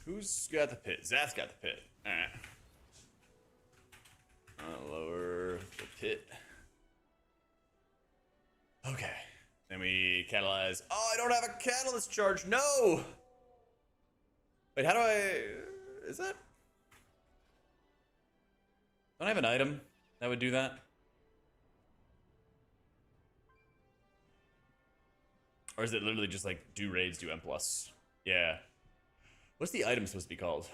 Speaker 1: Who's got the pit? Zath's got the pit. Alright. I'll lower the pit. Okay. Then we catalyze. Oh, I don't have a catalyst charge. No! Wait, how do I... Is that... Don't I have an item that would do that? Or is it literally just like do raids, do M+? Yeah. What's the item supposed to be called?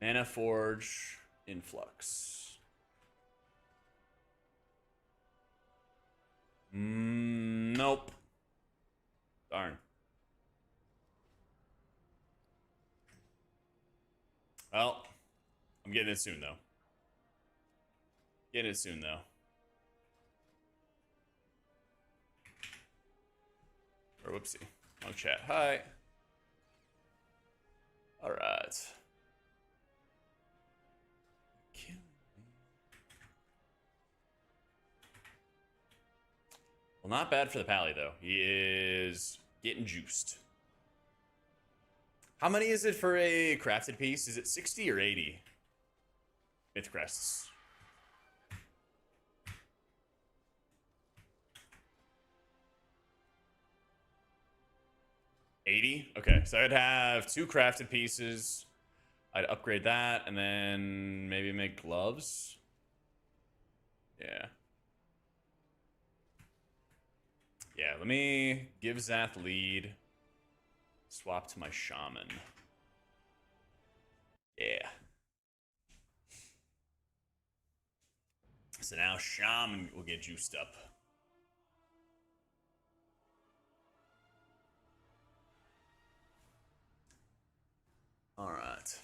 Speaker 1: Mana Forge Influx. Nope. Darn. Well, I'm getting it soon though. Or whoopsie. Wrong chat. Hi. Alright. Well, not bad for the Pally, though. He is getting juiced. How many is it for a crafted piece? Is it 60 or 80? Myth crests. 80? Okay, so I'd have 2 crafted pieces. I'd upgrade that, and then maybe make gloves. Yeah. Yeah, let me give Zath lead. Swap to my Shaman. Yeah. So now Shaman will get juiced up. All right.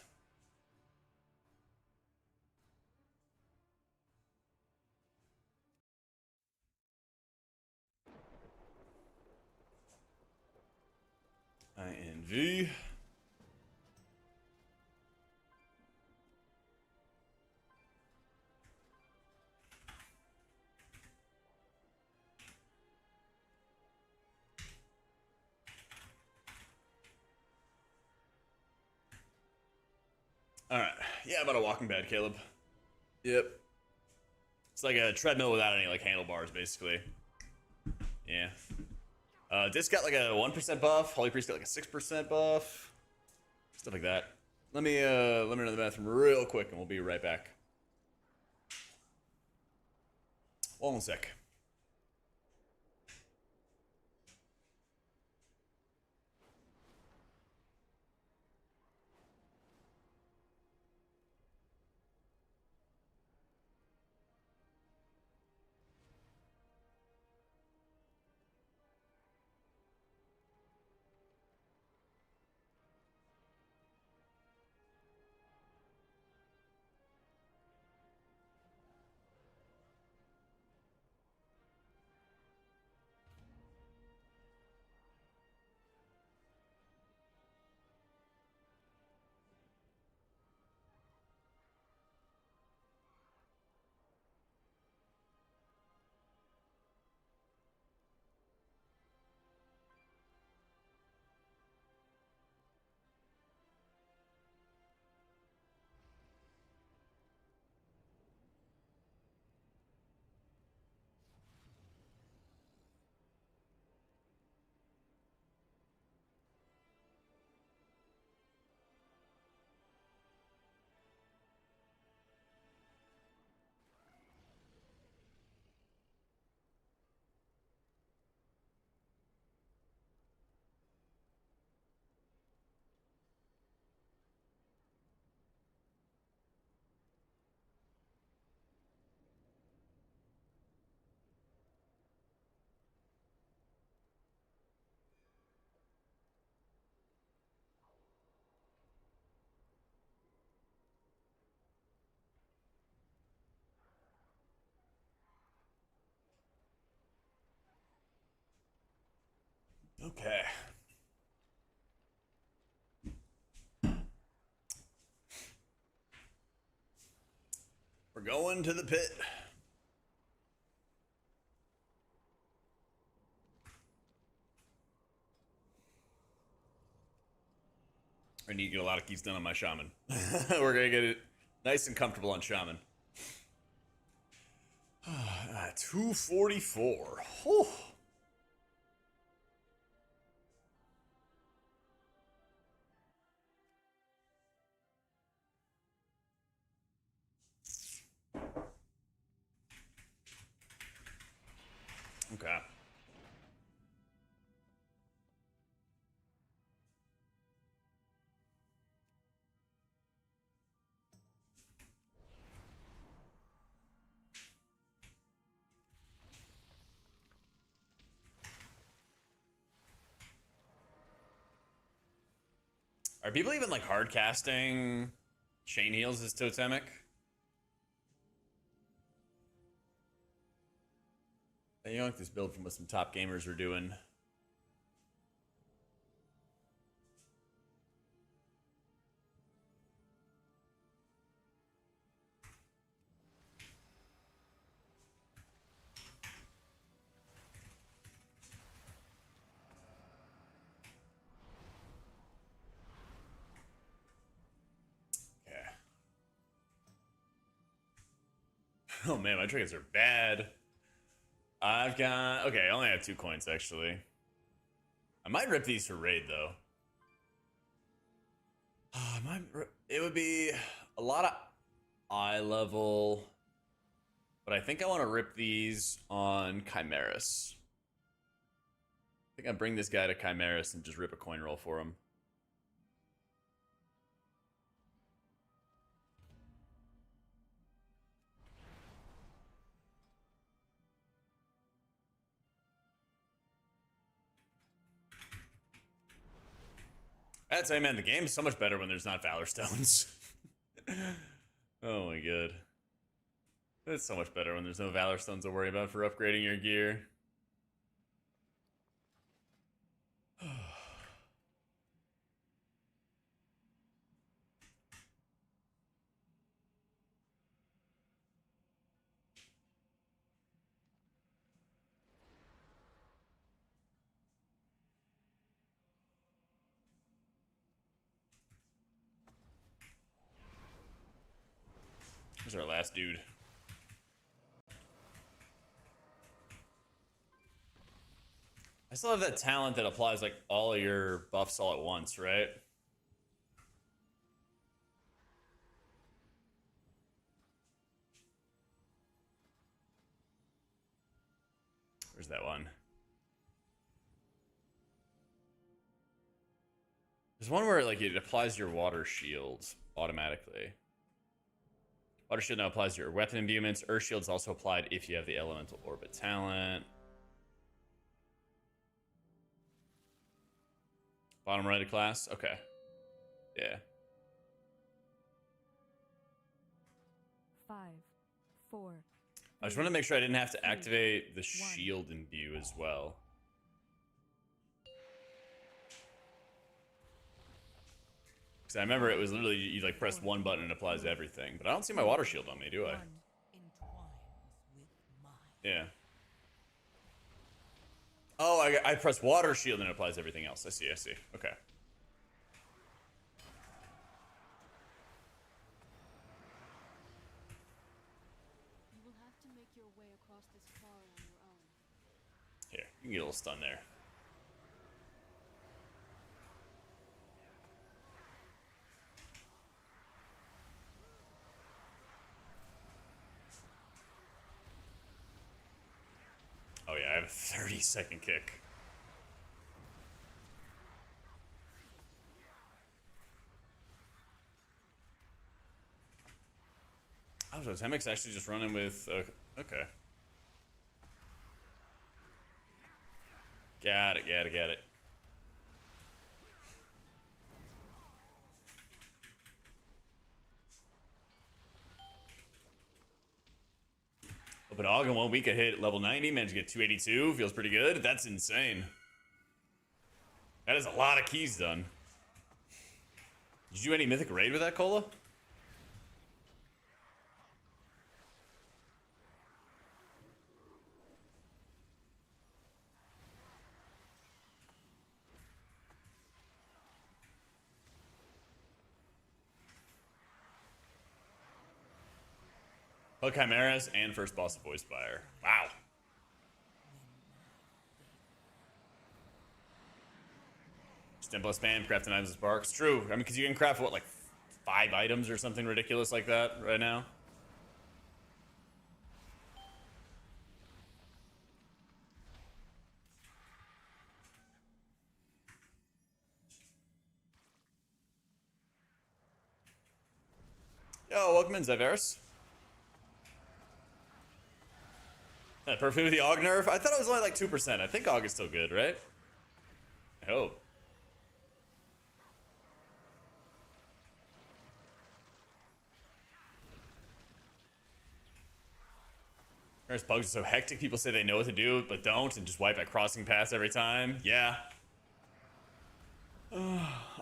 Speaker 1: INV. All right. Yeah, about a walking bed, Caleb. Yep. It's like a treadmill without any like handlebars, basically. Yeah. Disc got like a 1% buff. Holy Priest got like a 6% buff. Stuff like that. Let me run to the bathroom real quick, and we'll be right back. Hold on a sec. going to the pit. I need to get a lot of keys done on my Shaman. We're gonna get it nice and comfortable on Shaman. 244. Whew. Okay. Are people even like hard casting chain heals as totemic? You know, like this build from what some top gamers are doing. Oh man, my trinkets are bad. I've got... Okay, I only have 2 coins, actually. I might rip these for raid, though. It would be a lot of eye level. But I think I want to rip these on Chimeras. I think I'll bring this guy to Chimeras and just rip a coin roll for him. I'd say, man, the game is so much better when there's not Valor Stones. Oh my god. It's so much better when there's no Valor Stones to worry about for upgrading your gear. Here's our last dude. I still have that talent that applies like all of your buffs all at once, right? Where's that one? There's one where like it applies your water shields automatically. Water shield now applies to your weapon imbuements. Earth shield's also applied if you have the elemental orbit talent. Bottom right of class? Okay. Yeah.
Speaker 2: 5, 4.
Speaker 1: I just wanted to make sure I didn't have to activate the shield imbue as well. Because I remember it was literally, you like press one button and it applies to everything. But I don't see my water shield on me, do I? Yeah. Oh, I press water shield and it applies to everything else. I see, I see. Okay.
Speaker 2: You will have to make your way across this far on your own.
Speaker 1: Here, you can get a little stun there. Oh yeah, I have a 30-second kick. Oh, so Temek's actually just running with... okay. Got it, got it, got it. But Og in 1 week I hit level 90, managed to get 282, feels pretty good. That's insane. That is a lot of keys done. Did you do any mythic raid with that, Cola? Hook Chimeras and first boss of Voice Fire. Wow. Simple spam, craft items and sparks. True. I mean, because you can craft, what, like 5 items or something ridiculous like that right now? Yo, welcome in, Zyverus. Perfect with the Aug nerf? I thought it was only like 2%. I think Aug is still good, right? I hope. There's bugs are so hectic. People say they know what to do, but don't, and just wipe at crossing paths every time. Yeah.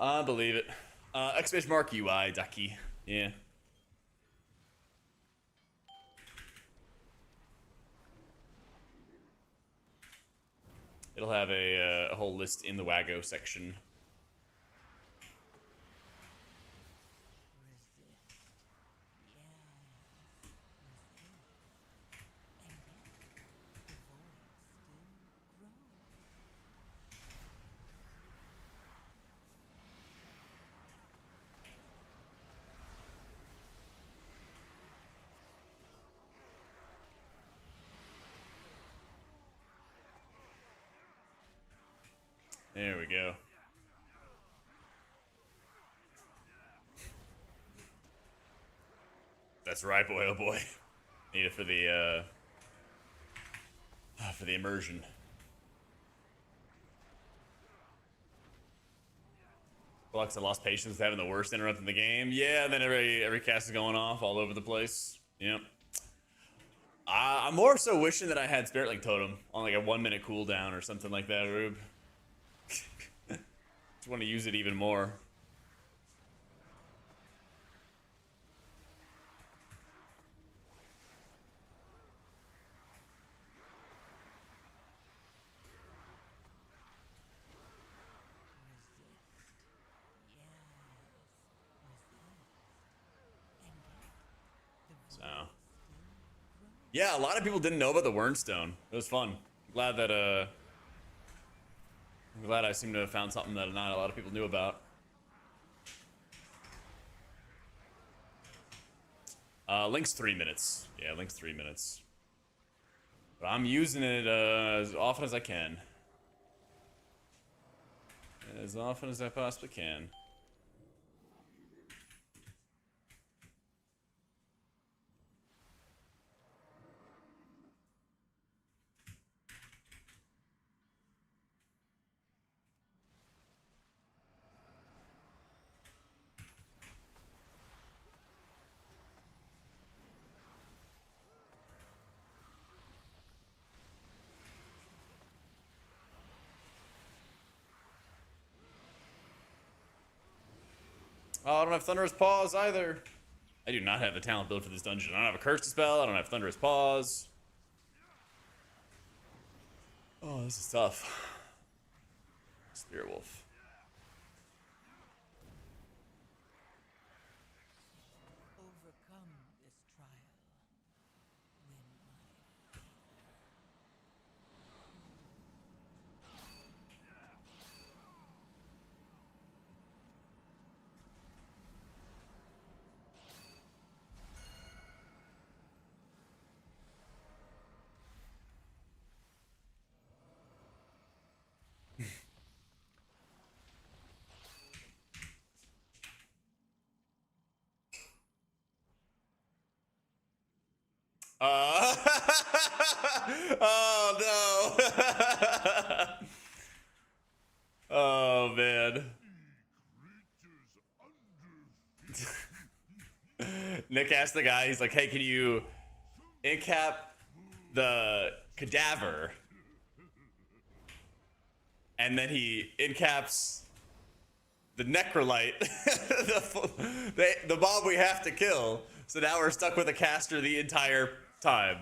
Speaker 1: I believe it. Exclamation mark UI, Ducky. Yeah. It'll have a whole list in the Wago section. There we go. That's right, boy. Oh boy. Need it for the immersion. Well, I lost patience with having the worst interrupt in the game. Yeah, then every cast is going off all over the place. Yep. I'm more so wishing that I had Spirit Link Totem on like a 1-minute cooldown or something like that, Rube. Just want to use it even more. So, yeah, a lot of people didn't know about the Wernstone. It was fun. I'm glad I seem to have found something that not a lot of people knew about. Link's 3 minutes. Yeah, Link's 3 minutes. But I'm using it as often as I can. As often as I possibly can. Oh, I don't have Thunderous Paws either. I do not have the talent build for this dungeon. I don't have a curse to spell. I don't have Thunderous Paws. Oh, this is tough. Spirit Wolf.
Speaker 6: Overcome this trial. Win my favor.
Speaker 1: Oh no. Oh man. Nick asked the guy, he's like, hey, can you incap the cadaver? And then he incaps the necrolyte, the mob we have to kill. So now we're stuck with a caster the entire time.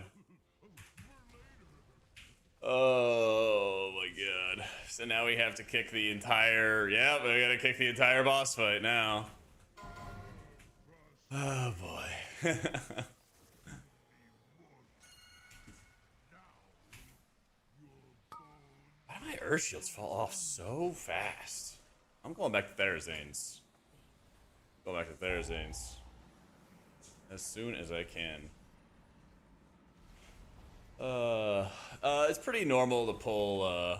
Speaker 1: Oh my god. So now we have to kick the entire, yeah, we gotta kick the entire boss fight now. Oh boy. her shields fall off so fast. I'm going back to Therazane's. Go back to Therazane's as soon as I can. It's pretty normal to pull.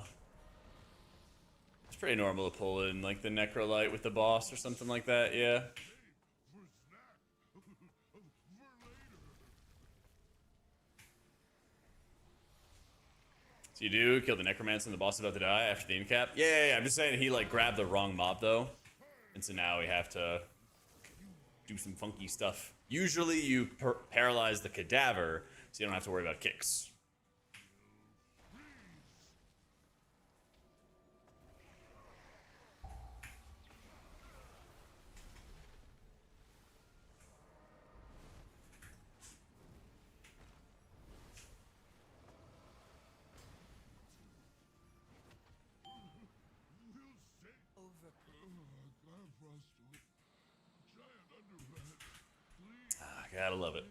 Speaker 1: It's pretty normal to pull in like the Necrolite with the boss or something like that. Yeah. So you do kill the Necromancer and the boss is about to die after the incap? Yeah. I'm just saying he like grabbed the wrong mob though, and so now we have to do some funky stuff. Usually you paralyze the cadaver, so you don't have to worry about kicks. Ah, gotta love it.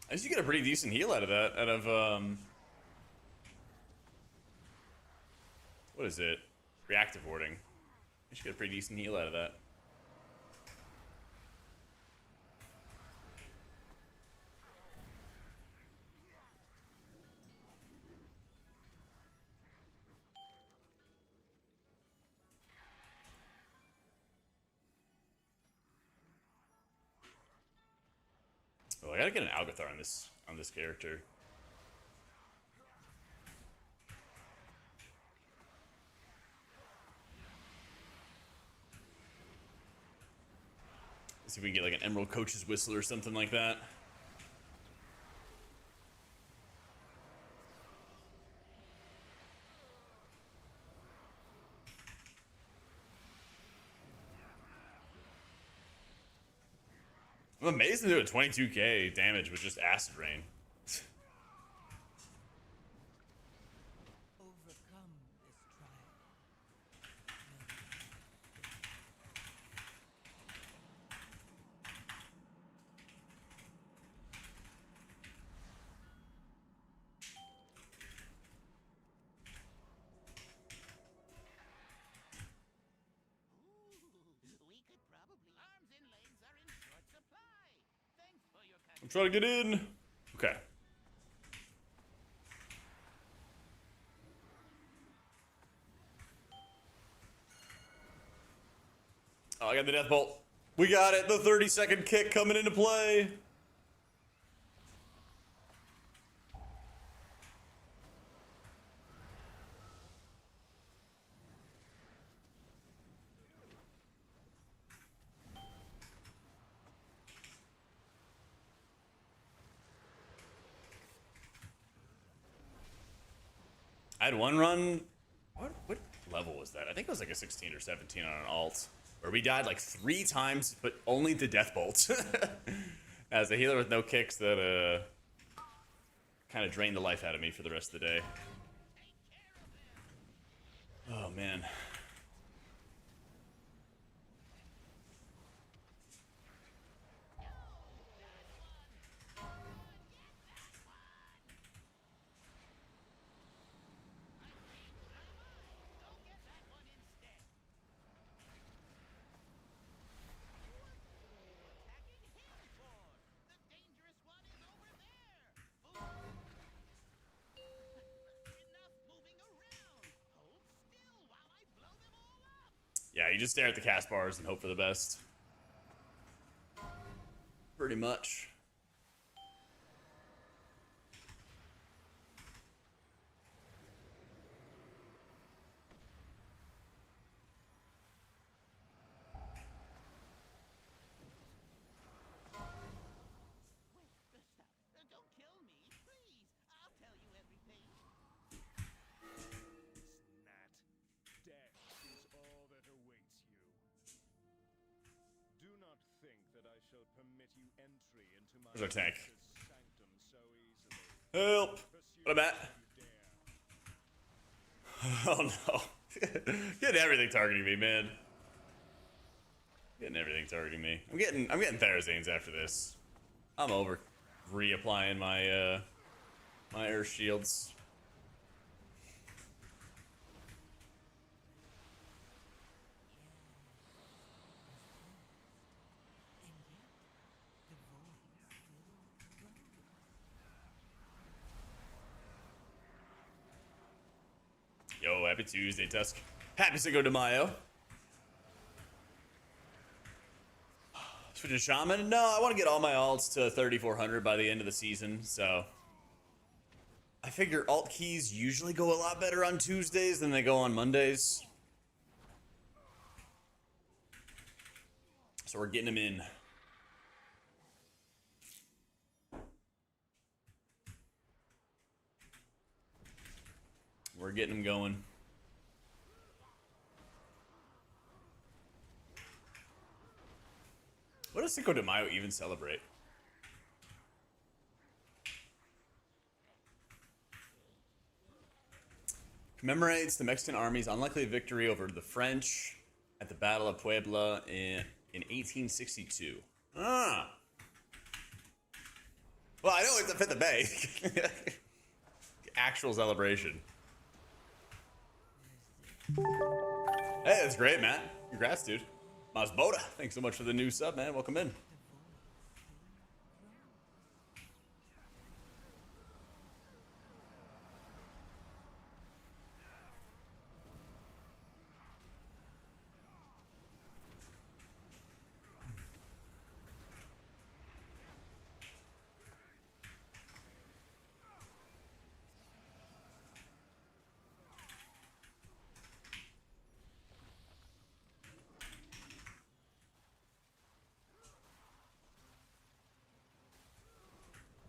Speaker 1: I guess you get a pretty decent heal out of that. Out of what is it? Reactive warding. You should get a pretty decent heal out of that. Oh, I gotta get an Algathar on this character. Let's see if we can get like an Emerald Coach's Whistle or something like that. I'm amazed to do a 22k damage with just Acid Rain.
Speaker 6: Overcome this trial.
Speaker 7: We could probably. Arms and legs are in short supply. Thanks for your kind.
Speaker 1: I'm trying to get in. Okay. Oh, I got the Death Bolt. We got it. The 30-second kick coming into play. I had one run. What level was that? I think it was like a 16 or 17 on an alt, where we died like 3 times, but only to Death Bolt. As a healer with no kicks, that kind of drained the life out of me for the rest of the day. Oh man. Yeah, you just stare at the cast bars and hope for the best. Pretty much.
Speaker 7: Don't kill me, please. I'll tell you everything.
Speaker 4: Snat. Death is all that awaits you. Do not think that I shall permit you entry into my
Speaker 1: Where's our tank?
Speaker 4: sanctum so easily.
Speaker 1: Help! What about?
Speaker 4: You dare.
Speaker 1: Oh no. Getting everything targeting me, man. Getting everything targeting me. I'm getting Therazanes after this. I'm over reapplying my my earth shields. Yo, happy Tuesday, Tusk. Happy Cinco de Mayo. Switch to Shaman? No, I want to get all my alts to 3,400 by the end of the season, so... I figure alt keys usually go a lot better on Tuesdays than they go on Mondays. So we're getting them in. We're getting them going. What does Cinco de Mayo even celebrate? Commemorates the Mexican Army's unlikely victory over the French at the Battle of Puebla in 1862. Ah. Well, I know it's a 5th of May. Actual celebration. Hey, that's great, man. Congrats, dude. Masboda, thanks so much for the new sub, man. Welcome in.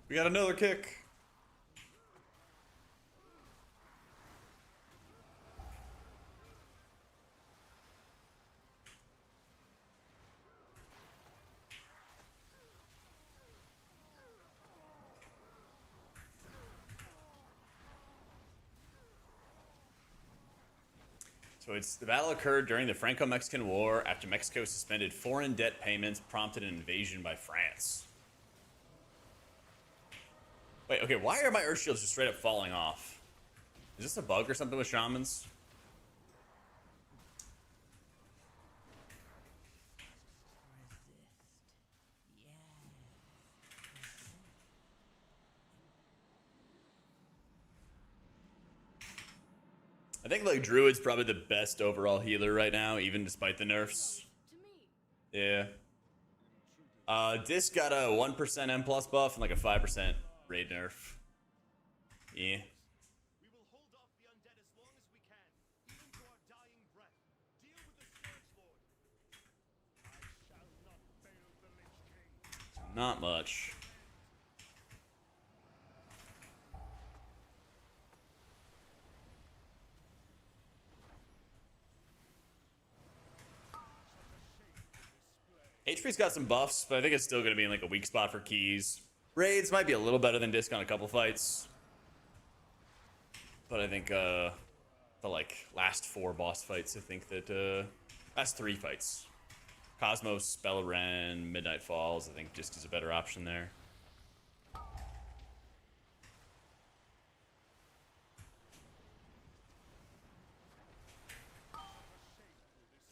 Speaker 1: We got another kick. So the battle occurred during the Franco-Mexican War after Mexico suspended foreign debt payments prompted an invasion by France. Wait, okay, why are my earth shields just straight up falling off? Is this a bug or something with shamans? I think like Druid's probably the best overall healer right now, even despite the nerfs. Yeah. Disc got a 1% M plus buff and like a 5% raid nerf. Yeah.
Speaker 3: We will hold off the undead as long as we can, even to our dying breath. Deal with the Scourge Lord. I shall not fail the Lich King.
Speaker 1: Not much. HP's got some buffs, but I think it's still going to be in like a weak spot for keys. Raids might be a little better than Disc on a couple fights. But I think the like last 4 boss fights, I think that last 3 fights. Cosmos, Spellaren, Midnight Falls, I think Disc is a better option there.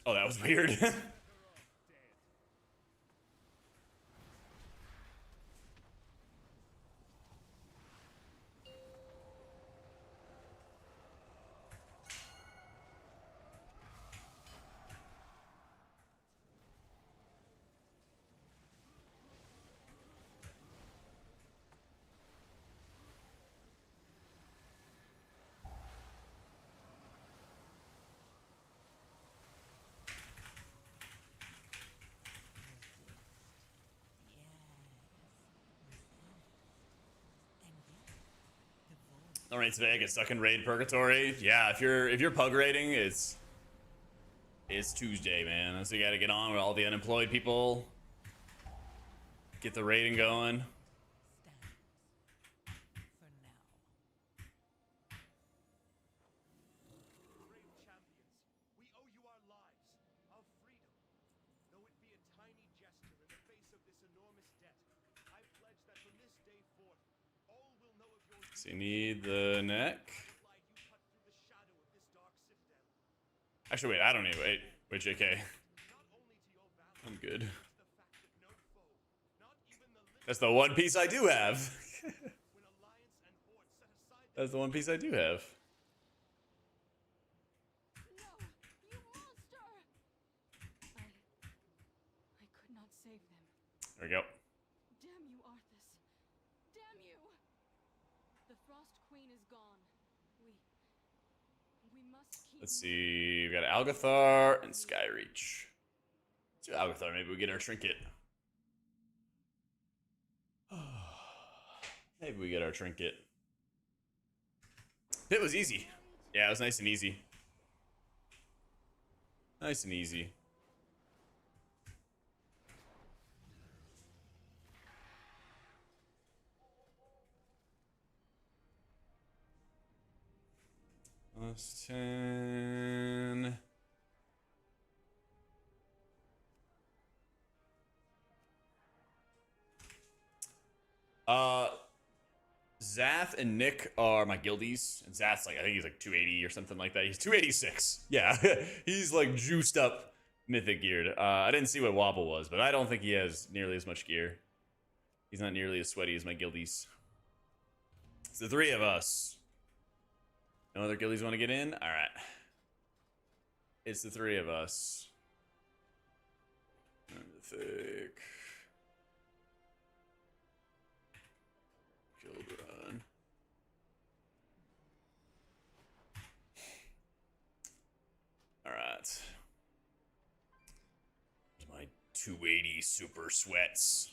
Speaker 1: Oh, that was weird. All right, today I get stuck in raid purgatory. Yeah, if you're pug raiding, it's Tuesday, man. So you got to get on with all the unemployed people. Get the raiding going.
Speaker 6: For now.
Speaker 1: So you need the neck. Actually, wait, I don't need. Wait, JK. I'm good. That's the one piece I do have. That's the one piece I do have.
Speaker 2: No, you monster! I could not save them.
Speaker 1: There we go.
Speaker 2: Damn you, Arthas. Damn you! The Frost Queen is gone. We must keep.
Speaker 1: Let's see. We got Algathar and Skyreach. Let's do Algathar. Maybe we get our trinket. Maybe we get our trinket. It was easy. Yeah, it was nice and easy. Nice and easy. Plus 10. Zath and Nick are my guildies, and Zath's like, I think he's like 280 or something like that. He's 286. Yeah, he's like juiced up mythic geared. I didn't see what Wobble was, but I don't think he has nearly as much gear. He's not nearly as sweaty as my guildies. It's the three of us. No other guildies want to get in? All right. It's the three of us. Mythic. Guild run. All right. My 280 super sweats.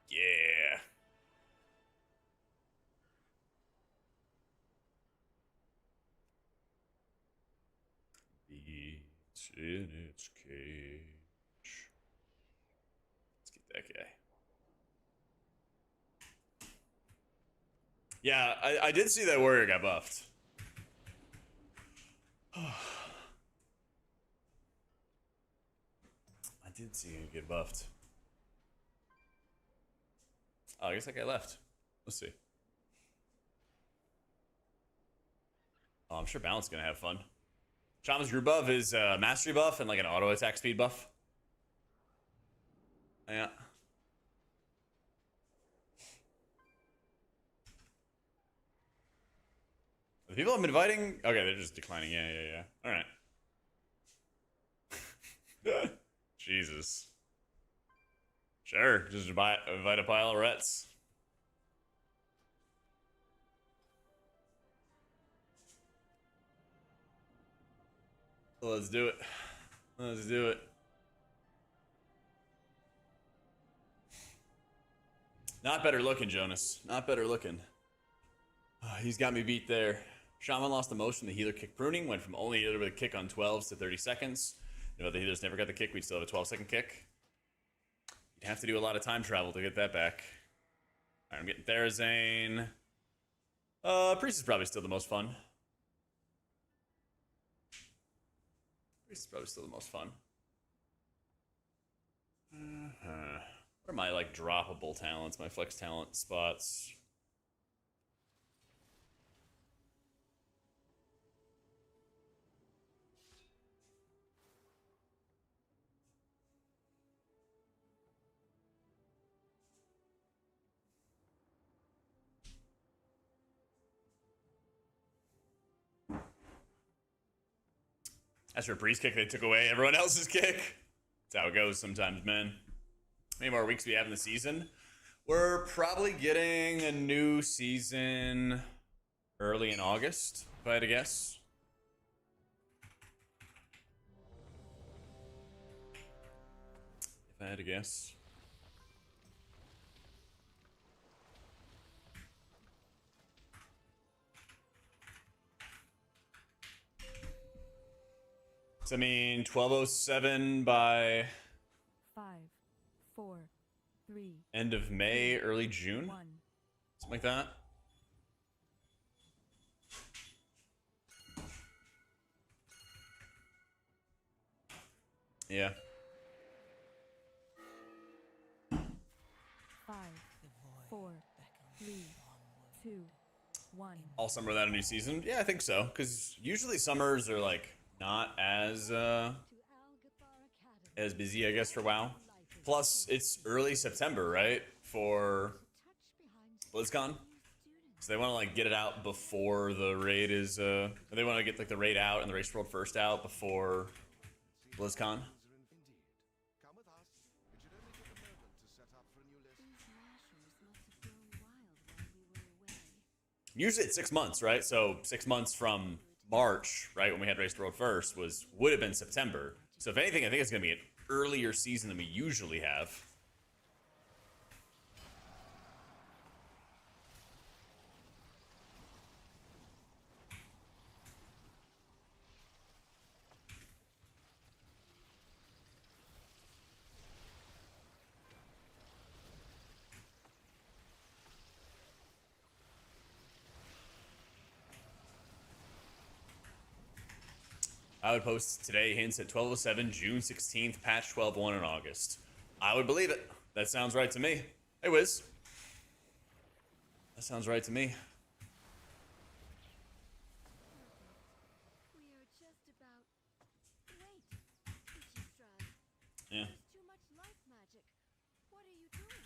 Speaker 1: Yeah. Beats in its cage. Let's get that guy. Yeah, I did see that warrior got buffed. I did see him get buffed. Oh, I guess that guy left. Let's see. Oh, I'm sure Balance is gonna have fun. Shaman's group buff is mastery buff and like an auto attack speed buff. Yeah. The people I'm inviting, okay, they're just declining. Yeah. All right. Jesus. Sure, just invite a pile of rats. Let's do it. Let's do it. Not better looking, Jonas. Not better looking. He's got me beat there. Shaman lost the most from the healer kick pruning. Went from only healer with a kick on 12s to 30 seconds. You know, the healers never got the kick. We'd still have a 12-second kick. You'd have to do a lot of time travel to get that back. Alright, I'm getting Therazane. Priest is probably still the most fun. Priest is probably still the most fun. What are my, like, droppable talents? My flex talent spots. As for a priest kick, they took away everyone else's kick. That's how it goes sometimes, man. How many more weeks do we have in the season? We're probably getting a new season early in August, if I had to guess. If I had to guess. So I mean, 12:07 by
Speaker 2: 5, 4, 3,
Speaker 1: end of May, early June,
Speaker 2: 1.
Speaker 1: something like that. Yeah.
Speaker 2: 5, 4, 3, 2, 1.
Speaker 1: All summer without a new season? Yeah, I think so. Because usually summers are like not as busy, I guess, for WoW. Plus, it's early September, right, for BlizzCon. So they want to like get it out before the raid is. They want to get like the raid out and the race world first out before BlizzCon.
Speaker 3: Indeed. Come with us. It should only take a moment to set up for a new list.
Speaker 1: Usually it's 6 months, right? So 6 months from March, right, when we had Race World first, would have been September. So if anything, I think it's going to be an earlier season than we usually have. I would post today hints at 12:07, June 16th, patch 12.1 in August. I would believe it. That sounds right to me. Hey, Wiz. That sounds right to me.
Speaker 2: We are just about. Wait, Ichistrad.
Speaker 1: Yeah.
Speaker 2: There's too much life magic. What are you doing?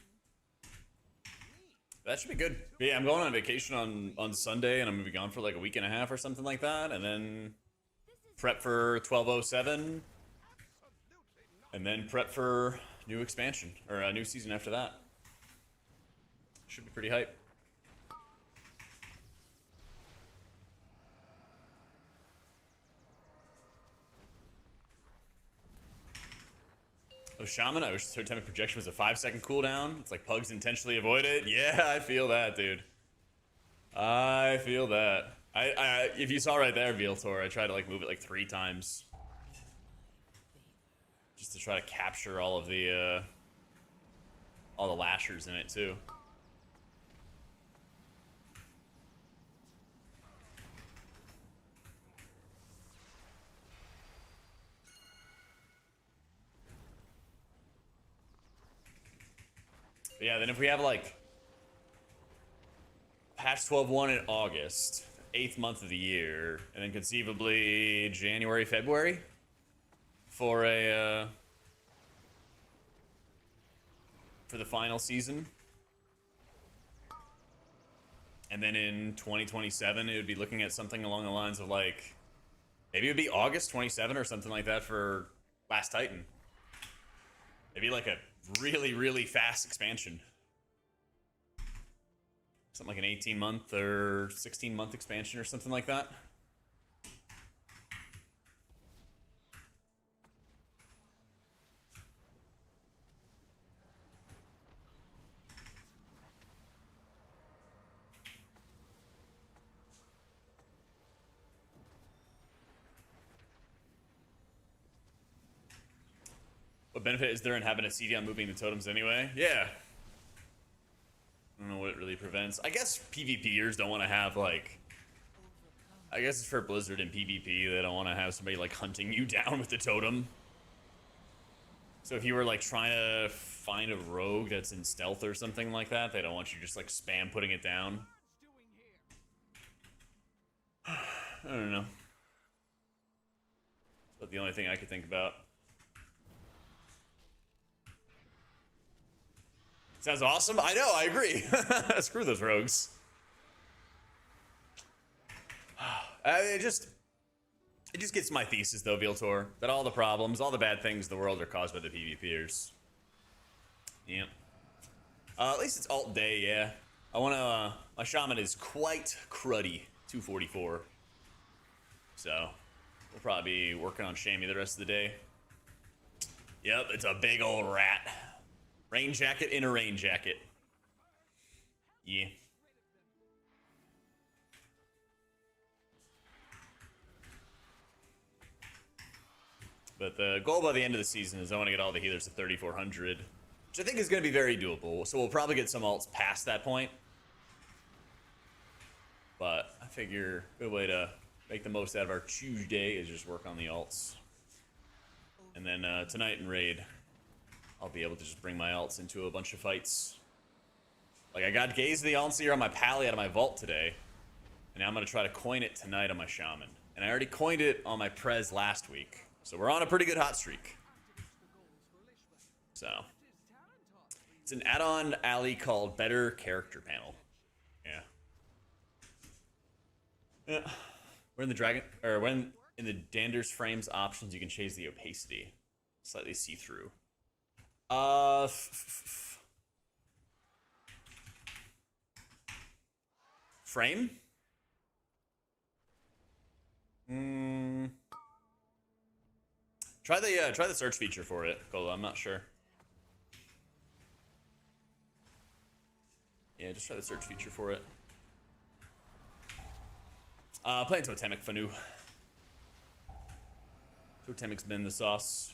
Speaker 1: That should be good. But yeah, I'm going on vacation on Sunday, and I'm going to be gone for like a week and a half or something like that, and then prep for 12:07, and then prep for new expansion, or a new season after that. Should be pretty hype. Oh, Shaman, I wish the totemic projection was a 5-second cooldown. It's like pugs intentionally avoid it. Yeah, I feel that, dude. I feel that. If you saw right there, Veiltor, I tried to like move it like 3 times. Just to try to capture all the lashers in it too. But yeah, then if we have like patch 12.1 in August, 8th month of the year, and then conceivably January, February for the final season. And then in 2027, it would be looking at something along the lines of like, maybe it would be August 27 or something like that for Last Titan. Maybe like a really, really fast expansion. Something like an 18-month or 16-month expansion or something like that. What benefit is there in having a CD on moving the totems anyway? Yeah. I don't know what it really prevents. I guess PvPers don't want to have, like... I guess it's for Blizzard and PvP. They don't want to have somebody, like, hunting you down with the totem. So if you were, like, trying to find a rogue that's in stealth or something like that, they don't want you just, like, spam putting it down. I don't know. That's the only thing I could think about. Sounds awesome. I know, I agree. Screw those rogues. It just gets my thesis, though, Veiltor, that all the problems, all the bad things in the world are caused by the PvPers. Yeah. At least it's alt day, yeah. I want to... my Shaman is quite cruddy, 244. So, we'll probably be working on Shammy the rest of the day. Yep, it's a big old rat. Rain jacket in a rain jacket. Yeah. But the goal by the end of the season is I want to get all the healers to 3,400, which I think is going to be very doable. So we'll probably get some alts past that point. But I figure a good way to make the most out of our Tuesday is just work on the alts. And then tonight in Raid, I'll be able to just bring my alts into a bunch of fights. Like, I got Gaze of the Allseer on my Pally out of my vault today, and now I'm going to try to coin it tonight on my Shaman. And I already coined it on my Prez last week, so we're on a pretty good hot streak. So, it's an add-on alley called Better Character Panel. Yeah. Yeah. We're in the dragon, or when in the Dander's frames options, you can change the opacity, slightly see-through. Frame? Try the search feature for it, Gola. I'm not sure. Yeah, just try the search feature for it. Playing Totemic Fanu. Totemic's been the sauce.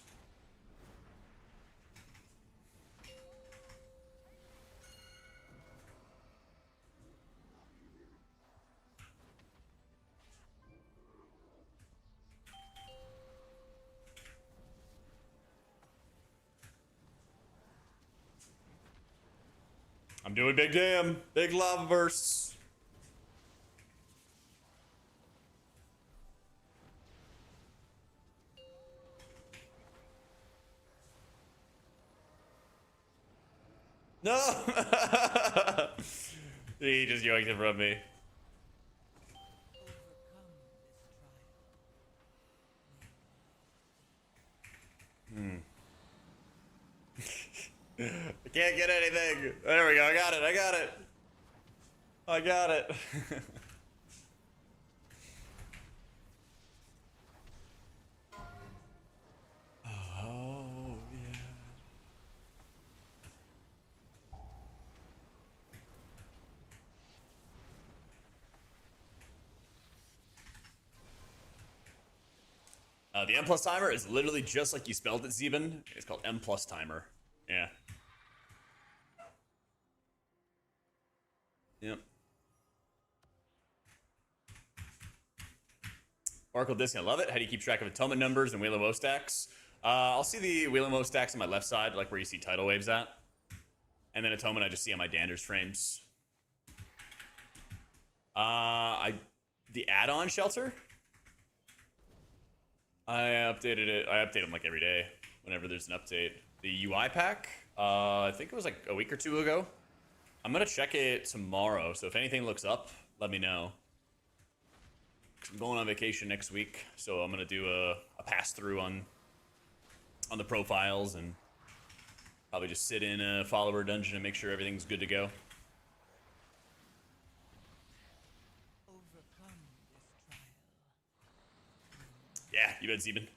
Speaker 1: I'm doing big damn, big lava bursts. No! He just yoinked it from me. I can't get anything. There we go. I got it. I got it. I got it. Oh, yeah. The M plus timer is literally just like you spelled it, Zeben. It's called M plus timer. Yeah. Yep. Oracle Discount, love it. How do you keep track of atonement numbers and Wheel of Woe stacks? I'll see the Wheel of Woe stacks on my left side, like where you see tidal waves at. And then atonement I just see on my Dander's frames. The add-on shelter? I updated it. I update them like every day whenever there's an update. The UI pack, I think it was like a week or two ago. I'm gonna check it tomorrow, so if anything looks up, let me know. I'm going on vacation next week, so I'm gonna do a pass through on the profiles and probably just sit in a follower dungeon and make sure everything's good to go.
Speaker 6: Overcome this trial.
Speaker 1: Yeah, you bet, Zeben.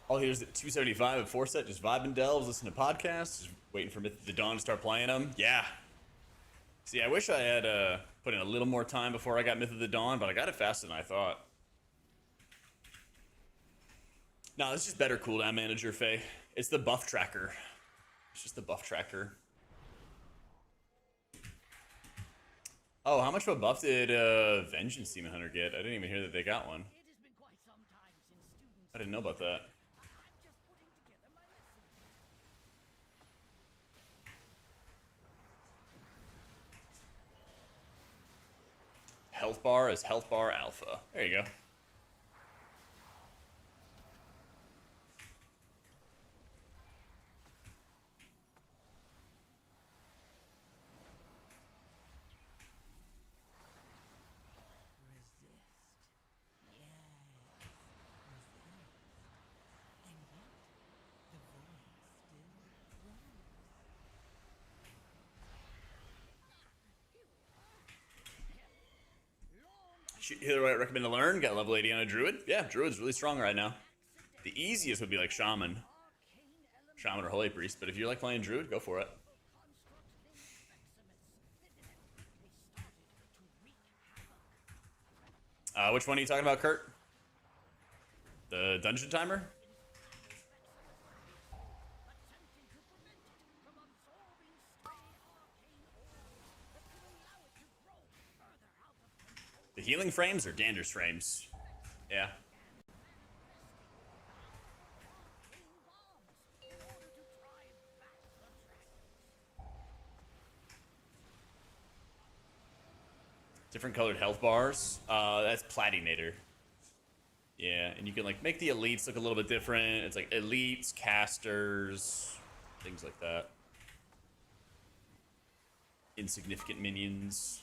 Speaker 1: All here's at 275 at 4 set, just vibing delves, listen to podcasts, just waiting for Myth of the Dawn to start playing them. Yeah. See, I wish I had put in a little more time before I got Myth of the Dawn, but I got it faster than I thought. No, it's just better cooldown manager, Faye. It's the buff tracker. It's just the buff tracker. Oh, how much of a buff did Vengeance Demon Hunter get? I didn't even hear that they got one.
Speaker 7: It has been quite some time since students.
Speaker 1: I didn't know about that.
Speaker 7: I'm just putting together my lesson.
Speaker 1: Health bar is health bar alpha. There you go.
Speaker 6: Resist. Yes. Resist. And yet, the void still runs.
Speaker 1: Who do I recommend to learn? Got level 80 on a druid? Yeah, druid's really strong right now. The easiest would be like Shaman. Shaman or Holy Priest, but if you like playing druid, go for it. Which one are you talking about, Kurt? The dungeon timer? The healing frames or Dander's frames? Yeah. Different colored health bars. That's Platinator. Yeah, and you can like make the elites look a little bit different. It's like elites, casters, things like that. Insignificant minions.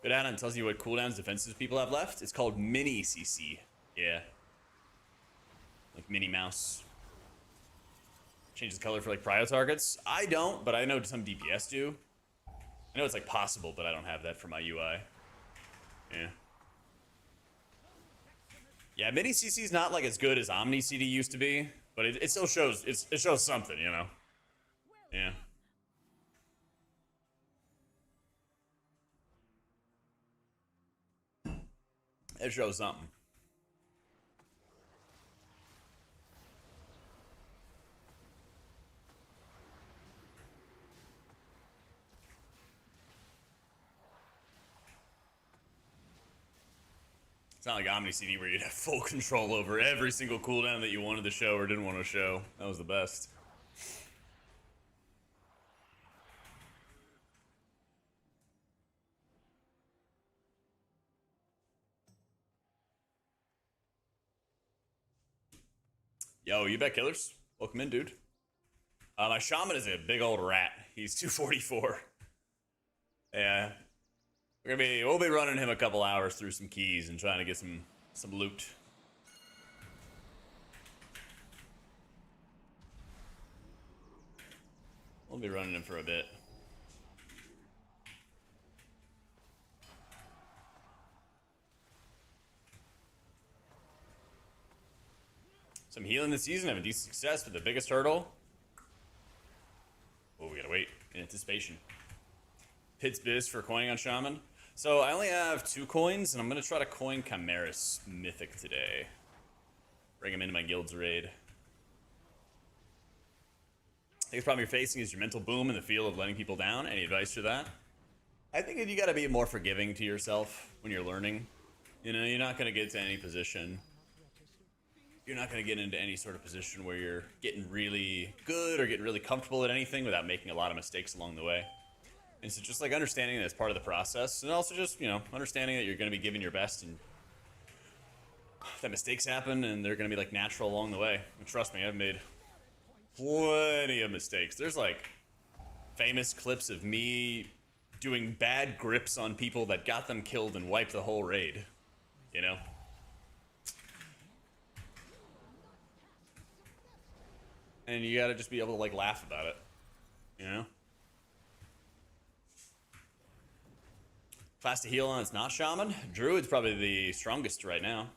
Speaker 1: Go down and tells you what cooldowns defenses people have left. It's called Mini CC. Yeah. Like Minnie Mouse. Changes the color for like prio targets. I don't, but I know some DPS do. I know it's like possible, but I don't have that for my UI. Yeah. Yeah, Mini CC is not like as good as Omni CD used to be, but it still shows it shows something, you know. Yeah. It shows something. It's not like Omni CD where you'd have full control over every single cooldown that you wanted to show or didn't want to show. That was the best. Yo, you bet killers. Welcome in, dude. My Shaman is a big old rat. He's 244. Yeah. We'll be running him a couple hours through some keys and trying to get some loot. We'll be running him for a bit. Some healing this season, having decent success, but the biggest hurdle. Oh, we gotta wait in anticipation. Pit's biz for coining on Shaman. So I only have 2 coins, and I'm gonna try to coin Chimeras Mythic today. Bring him into my guild's raid. Biggest problem you're facing is your mental boom in the field of letting people down. Any advice for that? I think you gotta be more forgiving to yourself when you're learning. You know, you're not gonna get to any position. You're not going to get into any sort of position where you're getting really good or getting really comfortable at anything without making a lot of mistakes along the way. And so just like understanding that it's part of the process, and also just, you know, understanding that you're going to be giving your best and that mistakes happen and they're going to be like natural along the way. And trust me, I've made plenty of mistakes. There's like famous clips of me doing bad grips on people that got them killed and wiped the whole raid, you know? And you gotta just be able to like laugh about it, you know? Class to heal on it's not Shaman. Druid's probably the strongest right now.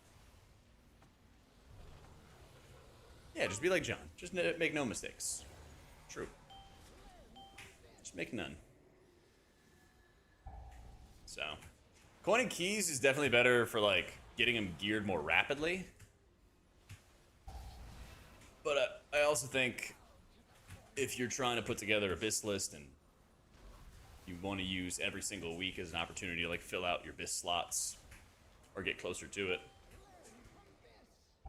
Speaker 1: Yeah, just be like John. Just make no mistakes. True. Just make none. So, coining keys is definitely better for like getting them geared more rapidly. But I also think if you're trying to put together a BIS list and you want to use every single week as an opportunity to like fill out your BIS slots or get closer to it.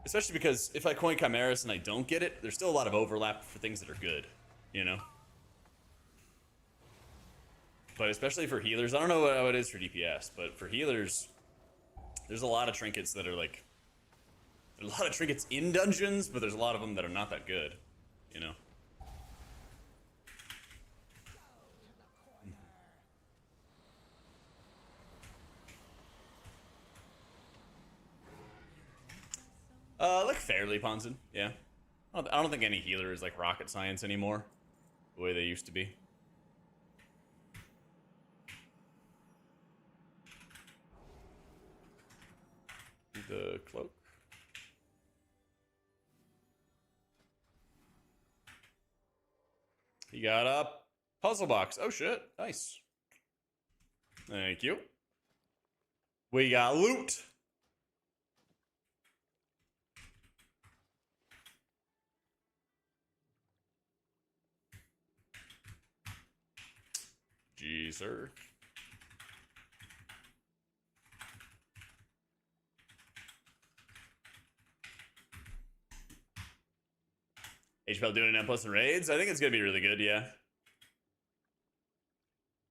Speaker 1: Especially because if I coin Chimeras and I don't get it, there's still a lot of overlap for things that are good, you know? But especially for healers, I don't know how it is for DPS, but for healers, there's a lot of trinkets that are like, there's a lot of trinkets in dungeons, but there's a lot of them that are not that good, you know? Like fairly, Ponson, yeah. I don't think any healer is like rocket science anymore, the way they used to be. The cloak. He got a puzzle box. Oh shit. Nice. Thank you. We got loot. Gee, sir. HPL doing an M plus in raids? I think it's gonna be really good, yeah.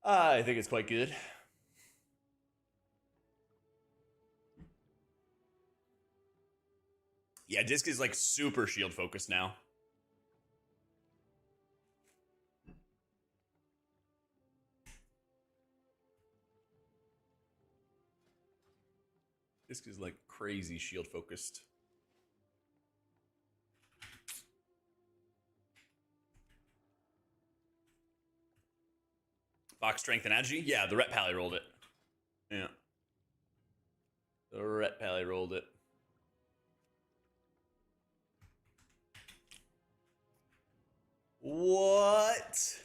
Speaker 1: I think it's quite good. Yeah, Disc is like super shield focused now. Disc is like crazy shield focused. Fox strength and agility? Yeah, the Ret Pally rolled it. Yeah. The Ret Pally rolled it. What?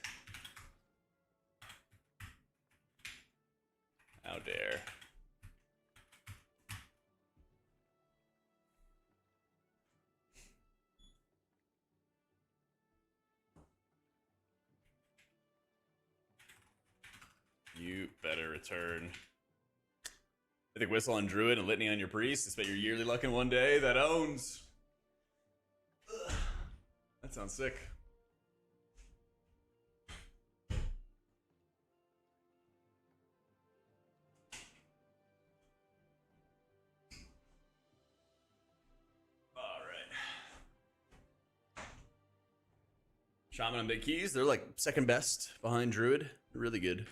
Speaker 1: How dare. You better return. I think Whistle on Druid and Litany on your Priest. Expect your yearly luck in one day. That owns. Ugh. That sounds sick. Alright. Shaman and Big Keys. They're like second best behind Druid. They're really good.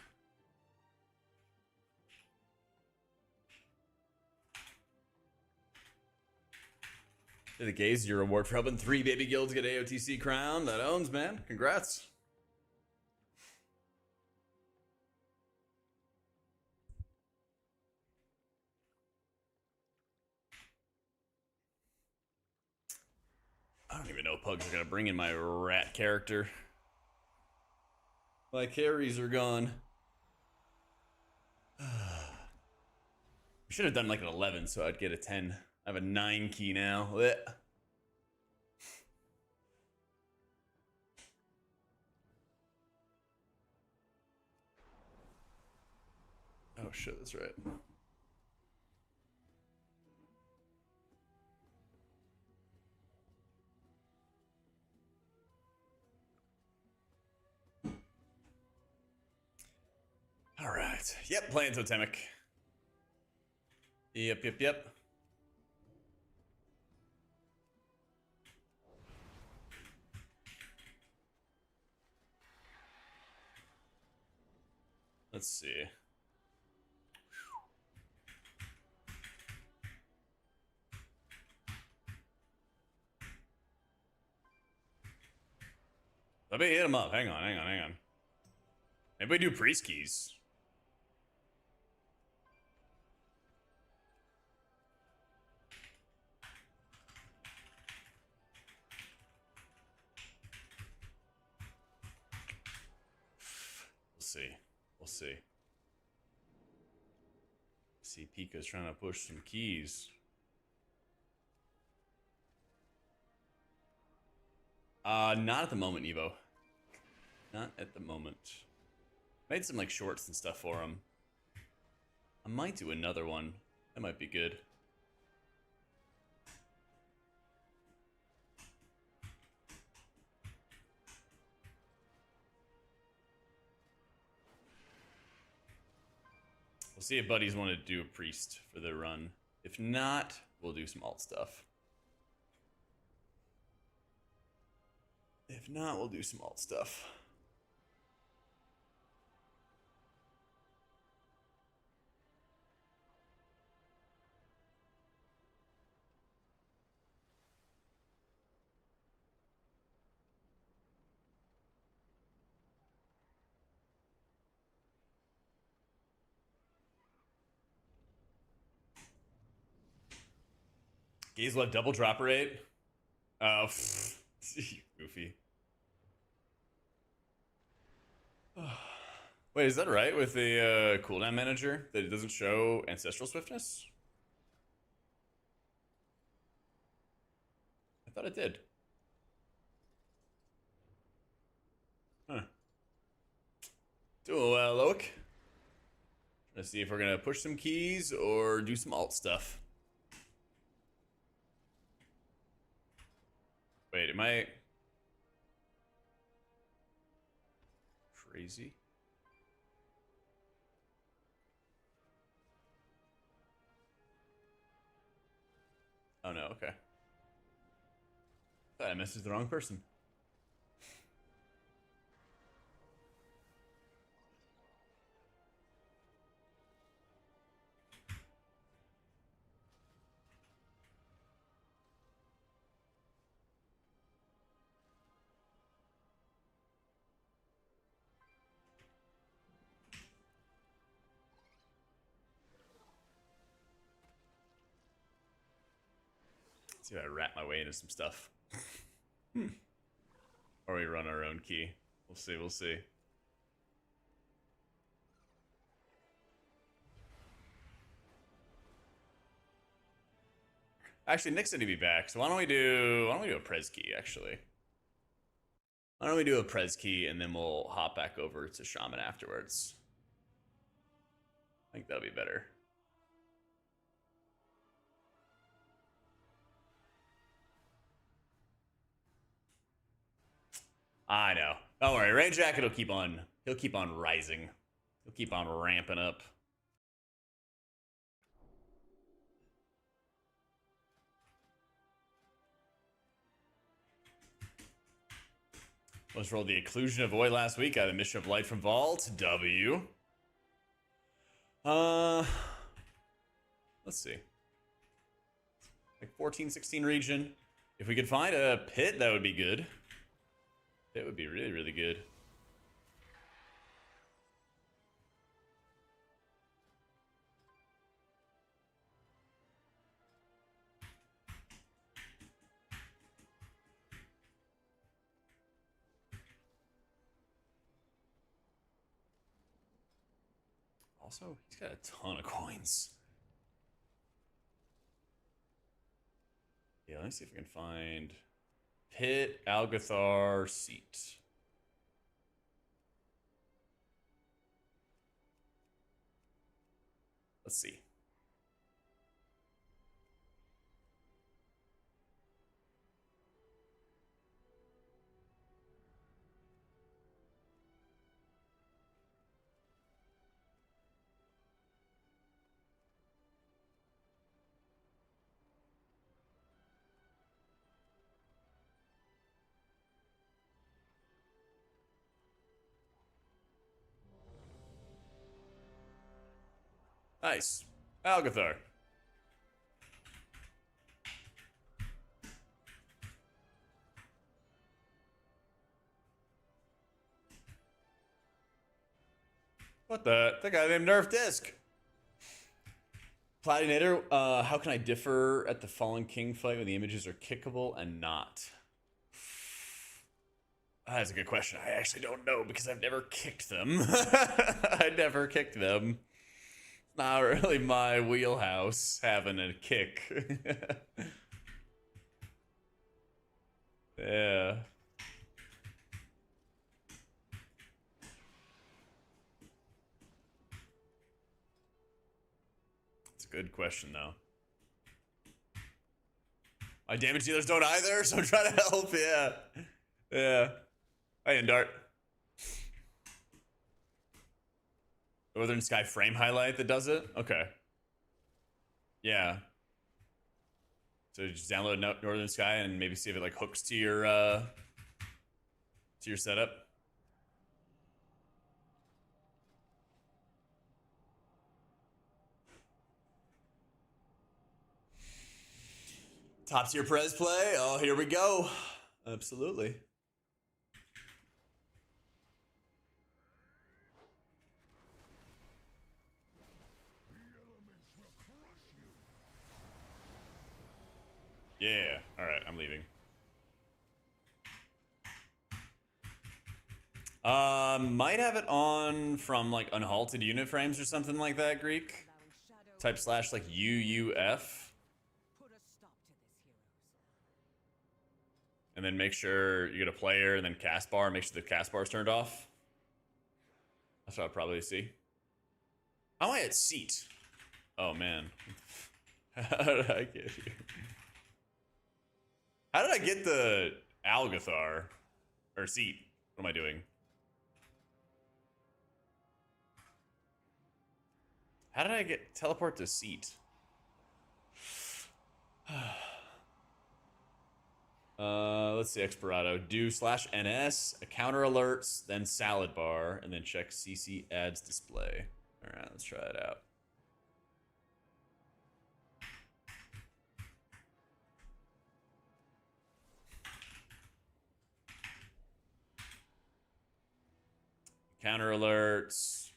Speaker 1: The gaze, your reward for helping 3 baby guilds get AOTC crown. That owns, man. Congrats. I don't even know if Pugs are going to bring in my rat character. My carries are gone. I should have done like an 11 so I'd get a 10. I have a 9 key now. Blech. Oh shit, that's right. All right. Yep, playing Totemic. Yep. Let's see. Let me hit him up. Hang on. Maybe we do priest keys. We'll see. See, Pika's trying to push some keys. Not at the moment, Evo. Not at the moment. Made some like shorts and stuff for him. I might do another one. That might be good. We'll see if buddies want to do a priest for their run. If not, we'll do some alt stuff. Gaze left double drop rate. Oh, goofy. Wait, is that right with the cooldown manager that it doesn't show ancestral swiftness? I thought it did. Huh. Doing well, Loic. Let's see if we're gonna push some keys or do some alt stuff. Wait, am I crazy? Oh no, okay. Thought I messaged the wrong person. Let's see if I rat my way into some stuff. Or we run our own key. We'll see, we'll see. Actually, Nick's gonna be back, so why don't we do a pres key, actually? Why don't we do a pres key and then we'll hop back over to Shaman afterwards? I think that'll be better. I know. Don't worry, Rain Jacket will keep on. He'll keep on rising. He'll keep on ramping up. Let's roll the Occlusion of Void last week. Got a Mission of Light from Vault. W. Let's see. Like 14, 16 region. If we could find a pit, that would be good. It would be really, really good. Also, he's got a ton of coins. Yeah, let me see if we can find pit, Algathar, seat. Let's see. Nice. Algathar. What the? That guy named Nerf Disc. Paladinator, how can I differ at the Fallen King fight when the images are kickable and not? That's a good question. I actually don't know because I've never kicked them. I never kicked them. Not really my wheelhouse, having a kick. Yeah. It's a good question, though. My damage dealers don't either, so I'm trying to help, yeah. Yeah. Hey, Dart. Northern Sky frame highlight that does it? Okay. Yeah. So just download Northern Sky and maybe see if it like hooks to your setup. Top tier Prez play. Oh, here we go. Absolutely. Yeah. All right, I'm leaving. Might have it on from like unhalted unit frames or something like that, Greek. Type slash like UUF.
Speaker 6: Put a stop to this, heroes.
Speaker 1: And then make sure you get a player and then cast bar. Make sure the cast bar is turned off. That's what I'll probably see. How am I at seat? Oh man. How did I get here? How did I get the Algathar? Or seat? What am I doing? How did I get teleport to seat? Let's see, Expirado. Do /NS, a counter alerts, then salad bar, and then check CC ads display. Alright, let's try it out. Counter alerts,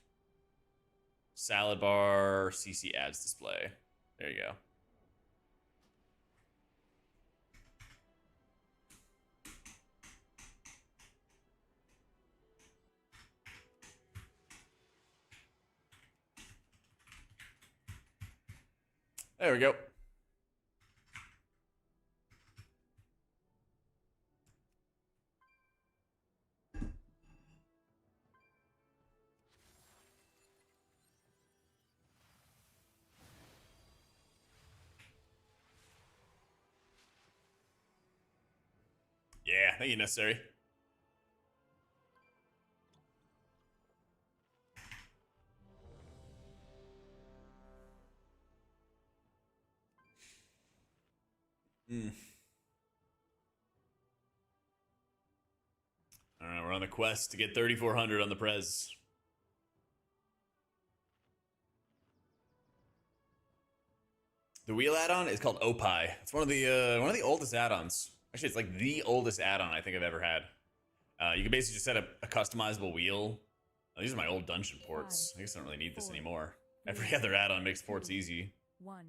Speaker 1: salad bar, CC ads display. There you go. There we go. Yeah, thank you, necessary. All right, we're on the quest to get 3,400 on the Prez. The wheel add-on is called Opie. It's one of the oldest add-ons. Actually, it's like the oldest add-on I think I've ever had. You can basically just set up a customizable wheel. These are my old dungeon ports. I guess I don't really need this anymore. Every other add-on makes ports easy.
Speaker 2: 1.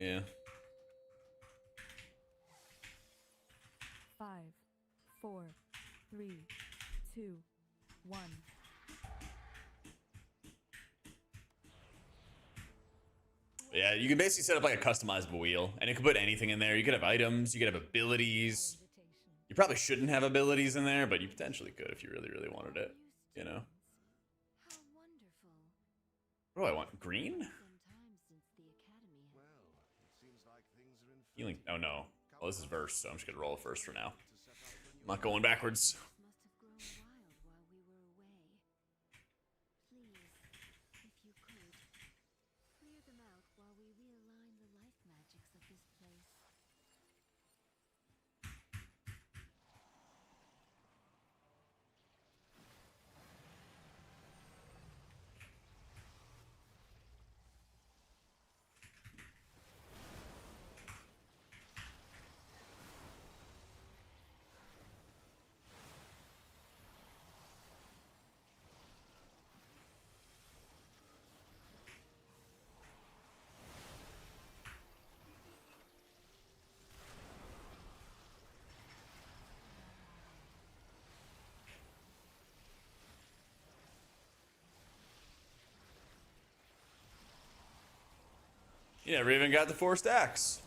Speaker 1: Yeah.
Speaker 2: 5, 4, 3, 2, 1.
Speaker 1: Yeah, you can basically set up like a customizable wheel, and it could put anything in there. You could have items, you could have abilities. You probably shouldn't have abilities in there, but you potentially could if you really, really wanted it. You know?
Speaker 2: How wonderful.
Speaker 1: What do I want? Green?
Speaker 2: Some time since the academy has
Speaker 3: Well, it seems like things are in
Speaker 1: Healing. Oh no. Well, this is verse, so I'm just gonna roll it first for now.
Speaker 3: to set up a new
Speaker 1: I'm not going backwards.
Speaker 2: must have grown wild while we were away. Please, if you could, clear them out while we realign the life magics of this place.
Speaker 1: You never even got the 4 stacks.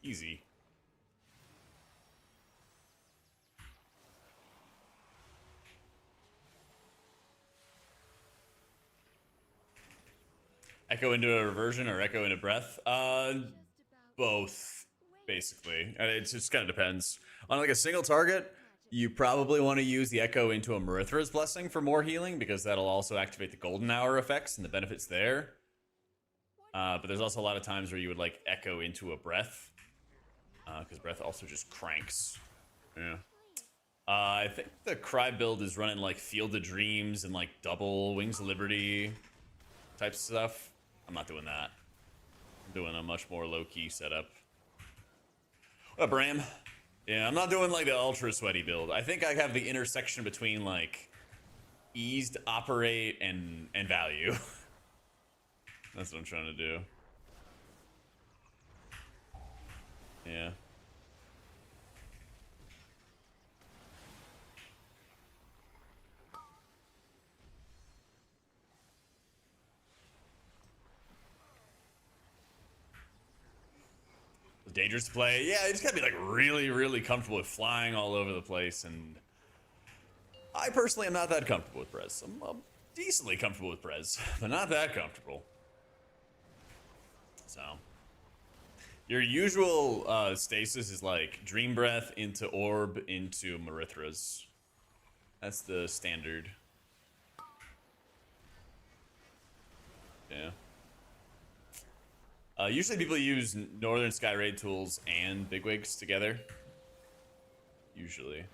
Speaker 1: Easy. Echo into a reversion or echo into breath? Both, basically. It just kind of depends. On like a single target, you probably want to use the echo into a Marithra's Blessing for more healing, because that'll also activate the golden hour effects and the benefits there. But there's also a lot of times where you would like echo into a breath, because breath also just cranks. Yeah. I think the Cry build is running like Field of Dreams and like double Wings of Liberty type stuff. I'm not doing that. I'm doing a much more low-key setup. What up, Bram? Yeah, I'm not doing like the ultra sweaty build. I think I have the intersection between like ease to operate and value. That's what I'm trying to do. Yeah. Dangerous to play. Yeah, you just gotta be like really, really comfortable with flying all over the place. And I personally am not that comfortable with Prez. I'm decently comfortable with Prez, but not that comfortable. So your usual stasis is like Dream Breath into Orb into Marithras. That's the standard. Yeah. Usually people use Northern Sky Raid tools and Bigwigs together. Usually.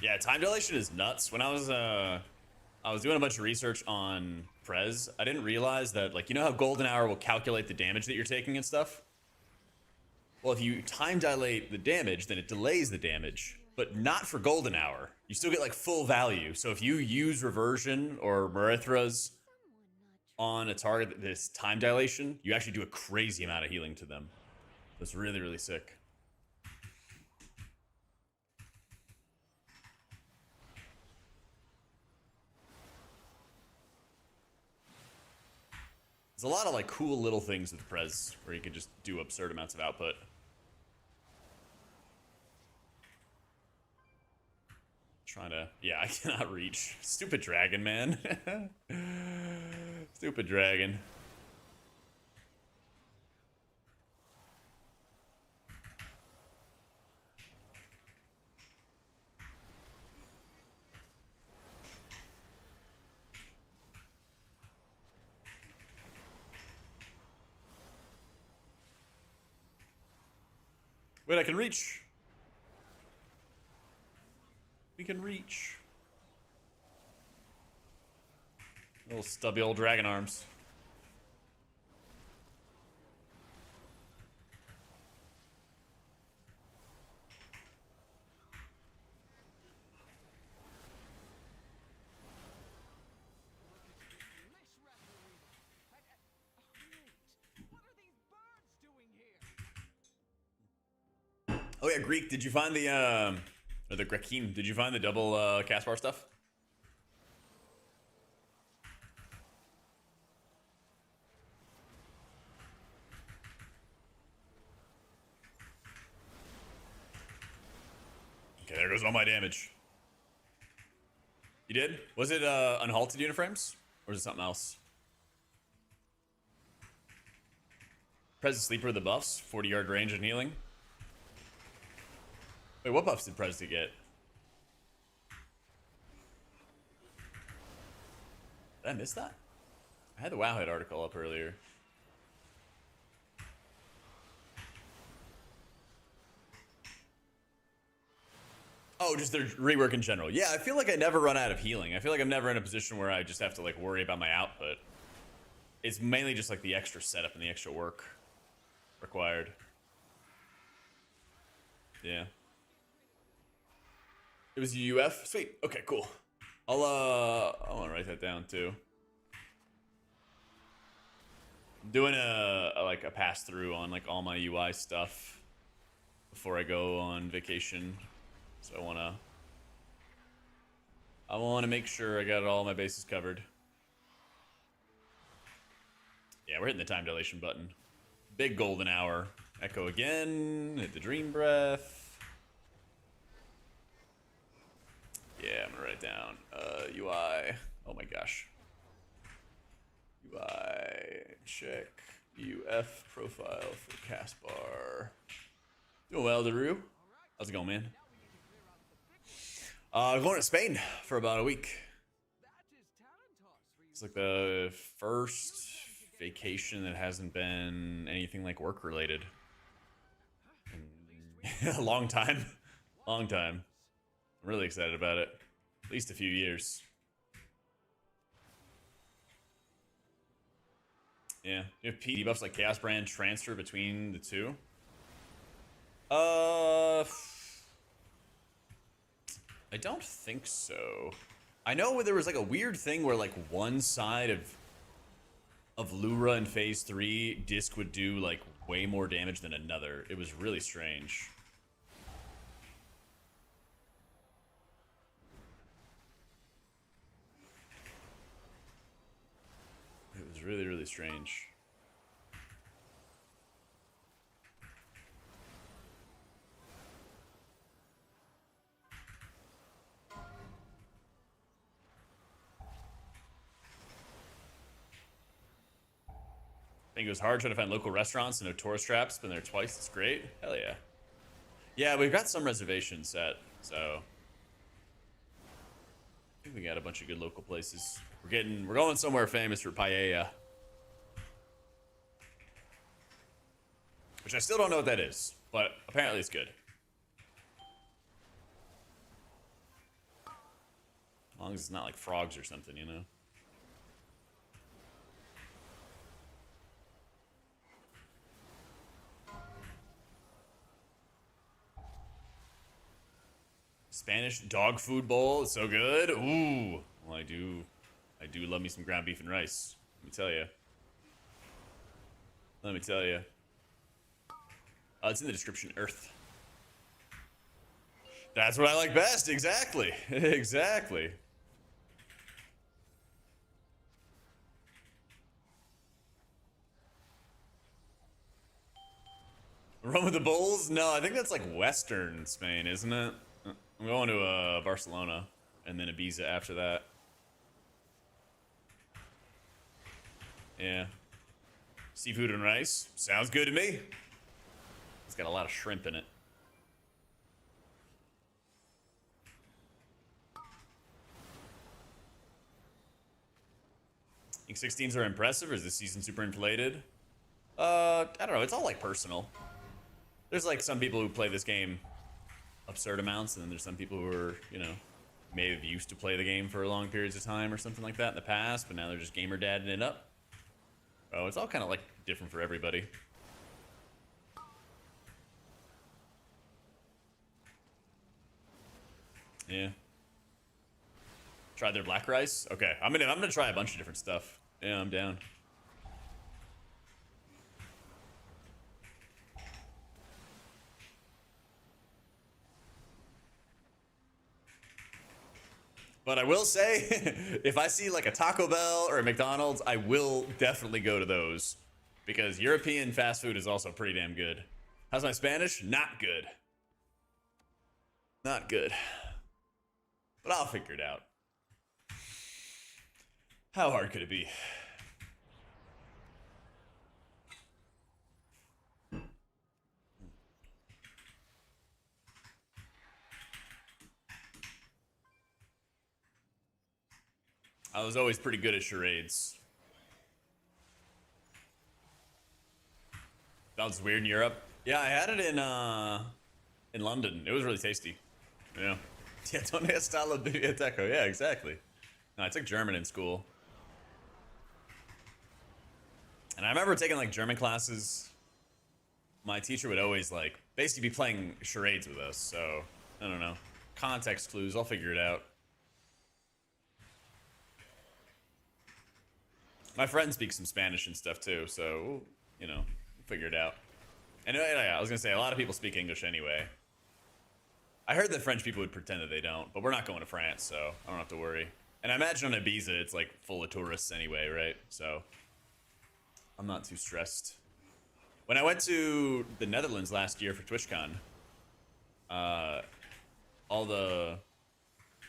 Speaker 1: Yeah, time dilation is nuts. When I was doing a bunch of research on Prez, I didn't realize that, like, you know how Golden Hour will calculate the damage that you're taking and stuff? Well, if you time dilate the damage, then it delays the damage, but not for Golden Hour. You still get like full value. So if you use Reversion or Marithras on a target that's time dilation, you actually do a crazy amount of healing to them. That's really, really sick. There's a lot of like cool little things with Prez where you can just do absurd amounts of output. Trying to, yeah, I cannot reach. Stupid dragon, man. Stupid dragon. Wait, I can reach. We can reach. Little stubby old dragon arms. Oh yeah, Greek, did you find the or the Grekim, did you find the double Caspar stuff? Okay, there goes all my damage. You did? Was it unhalted uniframes? Or is it something else? Prez the sleeper with the buffs, 40-yard range and healing. Wait, what buffs did Prez get? Did I miss that? I had the Wowhead article up earlier. Oh, just their rework in general. Yeah, I feel like I never run out of healing. I feel like I'm never in a position where I just have to like worry about my output. It's mainly just like the extra setup and the extra work required. Yeah. It was UF? Sweet. Okay, cool. I want to write that down too. I'm doing a pass through on like all my UI stuff before I go on vacation. So I wanna make sure I got all my bases covered. Yeah, we're hitting the time dilation button. Big golden hour. Echo again. Hit the dream breath. Yeah, I'm gonna write it down. UI. Oh my gosh. UI check UF profile for cast bar. Doing well, Daru. How's it going, man? Going to Spain for about a week. It's like the first vacation that hasn't been anything like work related in a long time. Long time. I'm really excited about it. At least a few years. Yeah. You have P debuffs like Chaos Brand transfer between the two? I don't think so. I know there was like a weird thing where like one side of Lura in phase 3 disc would do like way more damage than another. It was really strange. It was really, really strange. I think it was hard trying to find local restaurants and no tourist traps. Been there twice. It's great. Hell yeah. Yeah, we've got some reservations set, so I think we got a bunch of good local places. We're going somewhere famous for paella, which I still don't know what that is, but apparently it's good. As long as it's not like frogs or something, you know. Spanish dog food bowl. It's so good. Ooh. Well, I do love me some ground beef and rice. Let me tell you. Let me tell you. It's in the description. Earth. That's what I like best. Exactly. Exactly. Run with the Bulls? No, I think that's like Western Spain, isn't it? I'm going to Barcelona and then Ibiza after that. Yeah. Seafood and rice. Sounds good to me. It's got a lot of shrimp in it. Think 16s are impressive, or is this season super inflated? I don't know. It's all like personal. There's like some people who play this game absurd amounts, and then there's some people who are, you know, may have used to play the game for long periods of time or something like that in the past, but now they're just gamer dadding it up. Oh, it's all kind of like different for everybody. Yeah. Tried their black rice? Okay, I'm gonna try a bunch of different stuff. Yeah, I'm down. But I will say, if I see like a Taco Bell or a McDonald's, I will definitely go to those. Because European fast food is also pretty damn good. How's my Spanish? Not good. Not good. But I'll figure it out. How hard could it be? I was always pretty good at charades. That was weird in Europe. Yeah, I had it in London. It was really tasty. Yeah. Yeah, donde está la biblioteca? Yeah, exactly. No, I took German in school. And I remember taking like German classes. My teacher would always like basically be playing charades with us, so I don't know. Context clues, I'll figure it out. My friend speaks some Spanish and stuff too, so, you know, we'll figure it out. And I was gonna say, a lot of people speak English anyway. I heard that French people would pretend that they don't, but we're not going to France, so I don't have to worry. And I imagine on Ibiza, it's like full of tourists anyway, right? So I'm not too stressed. When I went to the Netherlands last year for TwitchCon,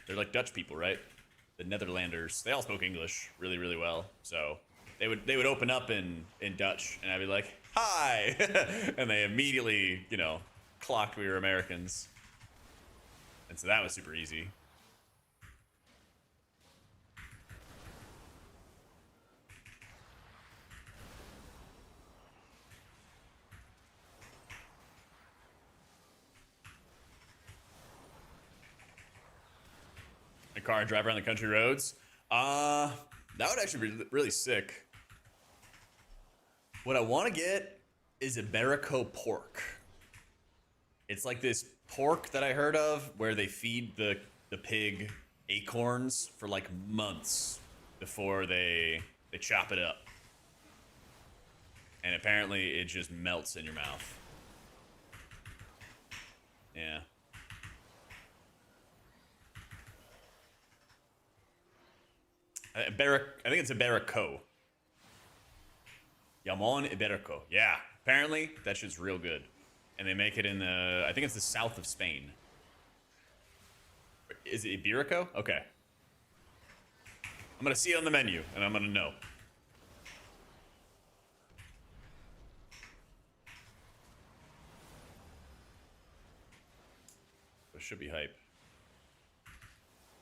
Speaker 1: they're like Dutch people, right? The Netherlanders, they all spoke English really, really well. So they would open up in Dutch, and I'd be like, "Hi," and they immediately, you know, clocked we were Americans, and so that was super easy. A car and drive around the country roads. That would actually be really sick. What I want to get is Iberico pork. It's like this pork that I heard of where they feed the pig acorns for like months before they chop it up. And apparently it just melts in your mouth. Yeah. I think it's Iberico. Jamon Iberico. Yeah. Apparently that shit's real good. And they make it in the, I think it's the south of Spain. Is it Iberico? Okay. I'm gonna see it on the menu and I'm gonna know. It should be hype.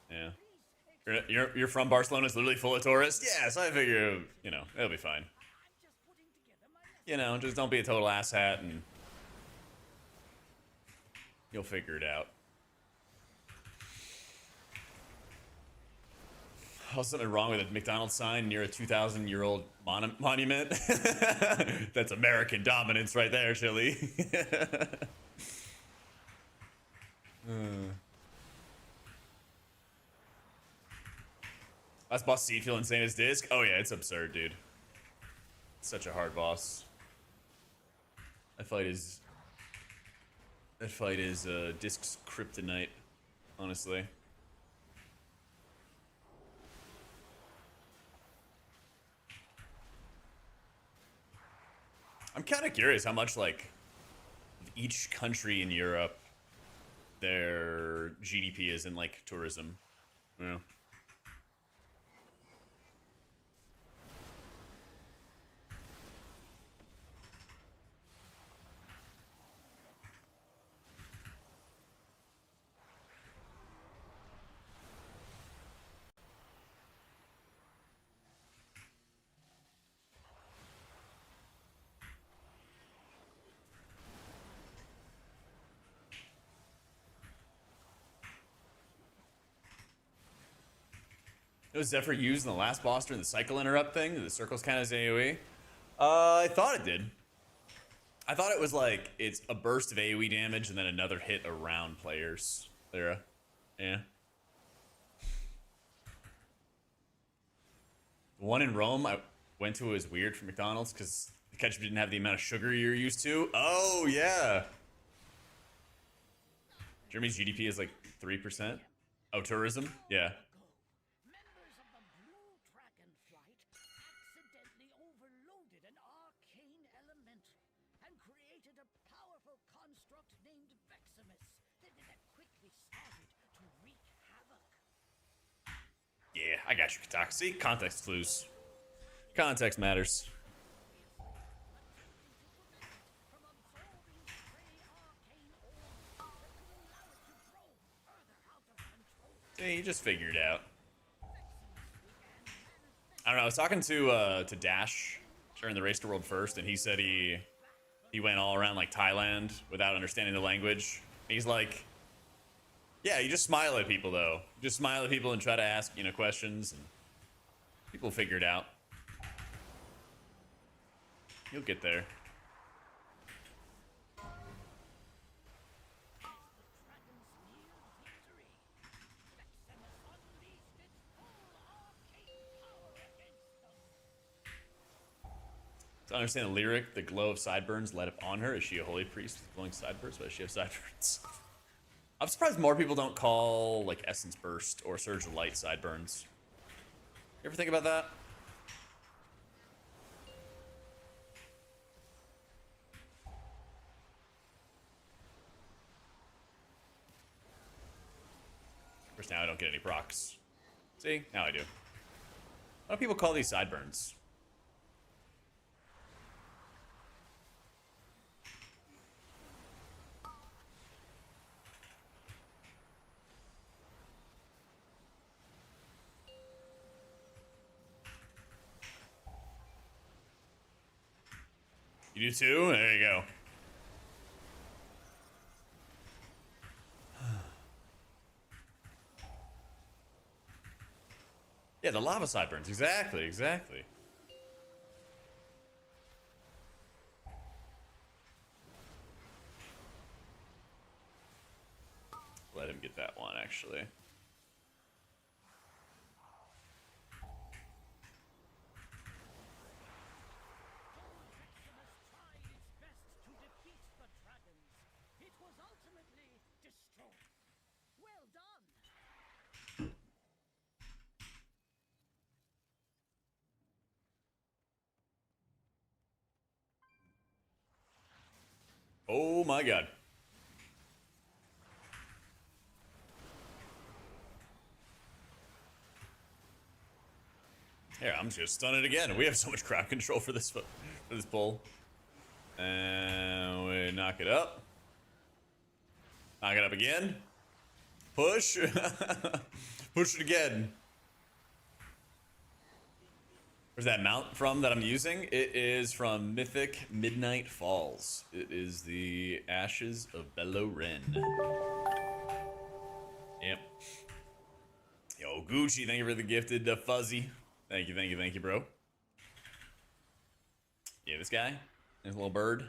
Speaker 1: Yeah. You're from Barcelona. It's literally full of tourists. Yeah, so I figure, you know, it'll be fine. You know, just don't be a total asshat and you'll figure it out. Oh, something wrong with a McDonald's sign near a 2,000-year-old monument? That's American dominance right there, Chili. Last boss seed feel insane as disc? Oh yeah, it's absurd, dude. It's such a hard boss. That fight is disc's kryptonite, honestly. I'm kind of curious how much, like, each country in Europe, their GDP is in, like, tourism. Yeah. Was Zephyr used in the last boss during the cycle interrupt thing? The circles count as AoE? I thought it did. I thought it was like, it's a burst of AoE damage and then another hit around players. Lyra. Yeah. The one in Rome I went to was weird for McDonald's because the ketchup didn't have the amount of sugar you're used to. Oh, yeah. Germany's GDP is like 3%. Oh, tourism? Yeah.
Speaker 7: Members of the Blue Dragon Flight accidentally overloaded an arcane elemental and created a powerful construct named Veximus that quickly started to wreak havoc.
Speaker 1: Yeah, I got you, Katak. See? Context clues. Context matters. Yeah, you just figured it out. I don't know. I was talking to Dash during the Race to World First, and he said he went all around like Thailand without understanding the language. He's like, yeah, you just smile at people though. Just smile at people and try to ask, you know, questions, and people figure it out. You'll get there. To understand the lyric, the glow of sideburns light up on her. Is she a holy priest with glowing sideburns? Why does she have sideburns? I'm surprised more people don't call like Essence Burst or Surge of Light sideburns. You ever think about that? course, now I don't get any procs. See? Now I do. What do people call these sideburns? You do too? There you go. Yeah, the lava sideburns. Exactly, exactly. Let him get that one, actually.
Speaker 7: Maximus tried its best to defeat the dragons. It was ultimately destroyed. Well done.
Speaker 1: Oh my god. Here, I'm just gonna stun it again. We have so much crowd control for this pull. And we knock it up. Knock it up again. Push. Push it again. Where's that mount from that I'm using? It is from Mythic Midnight Falls. It is the Ashes of Belloren. Yep. Yo, Gucci, thank you for the gifted fuzzy. Thank you, bro. Yeah, this guy. This little bird.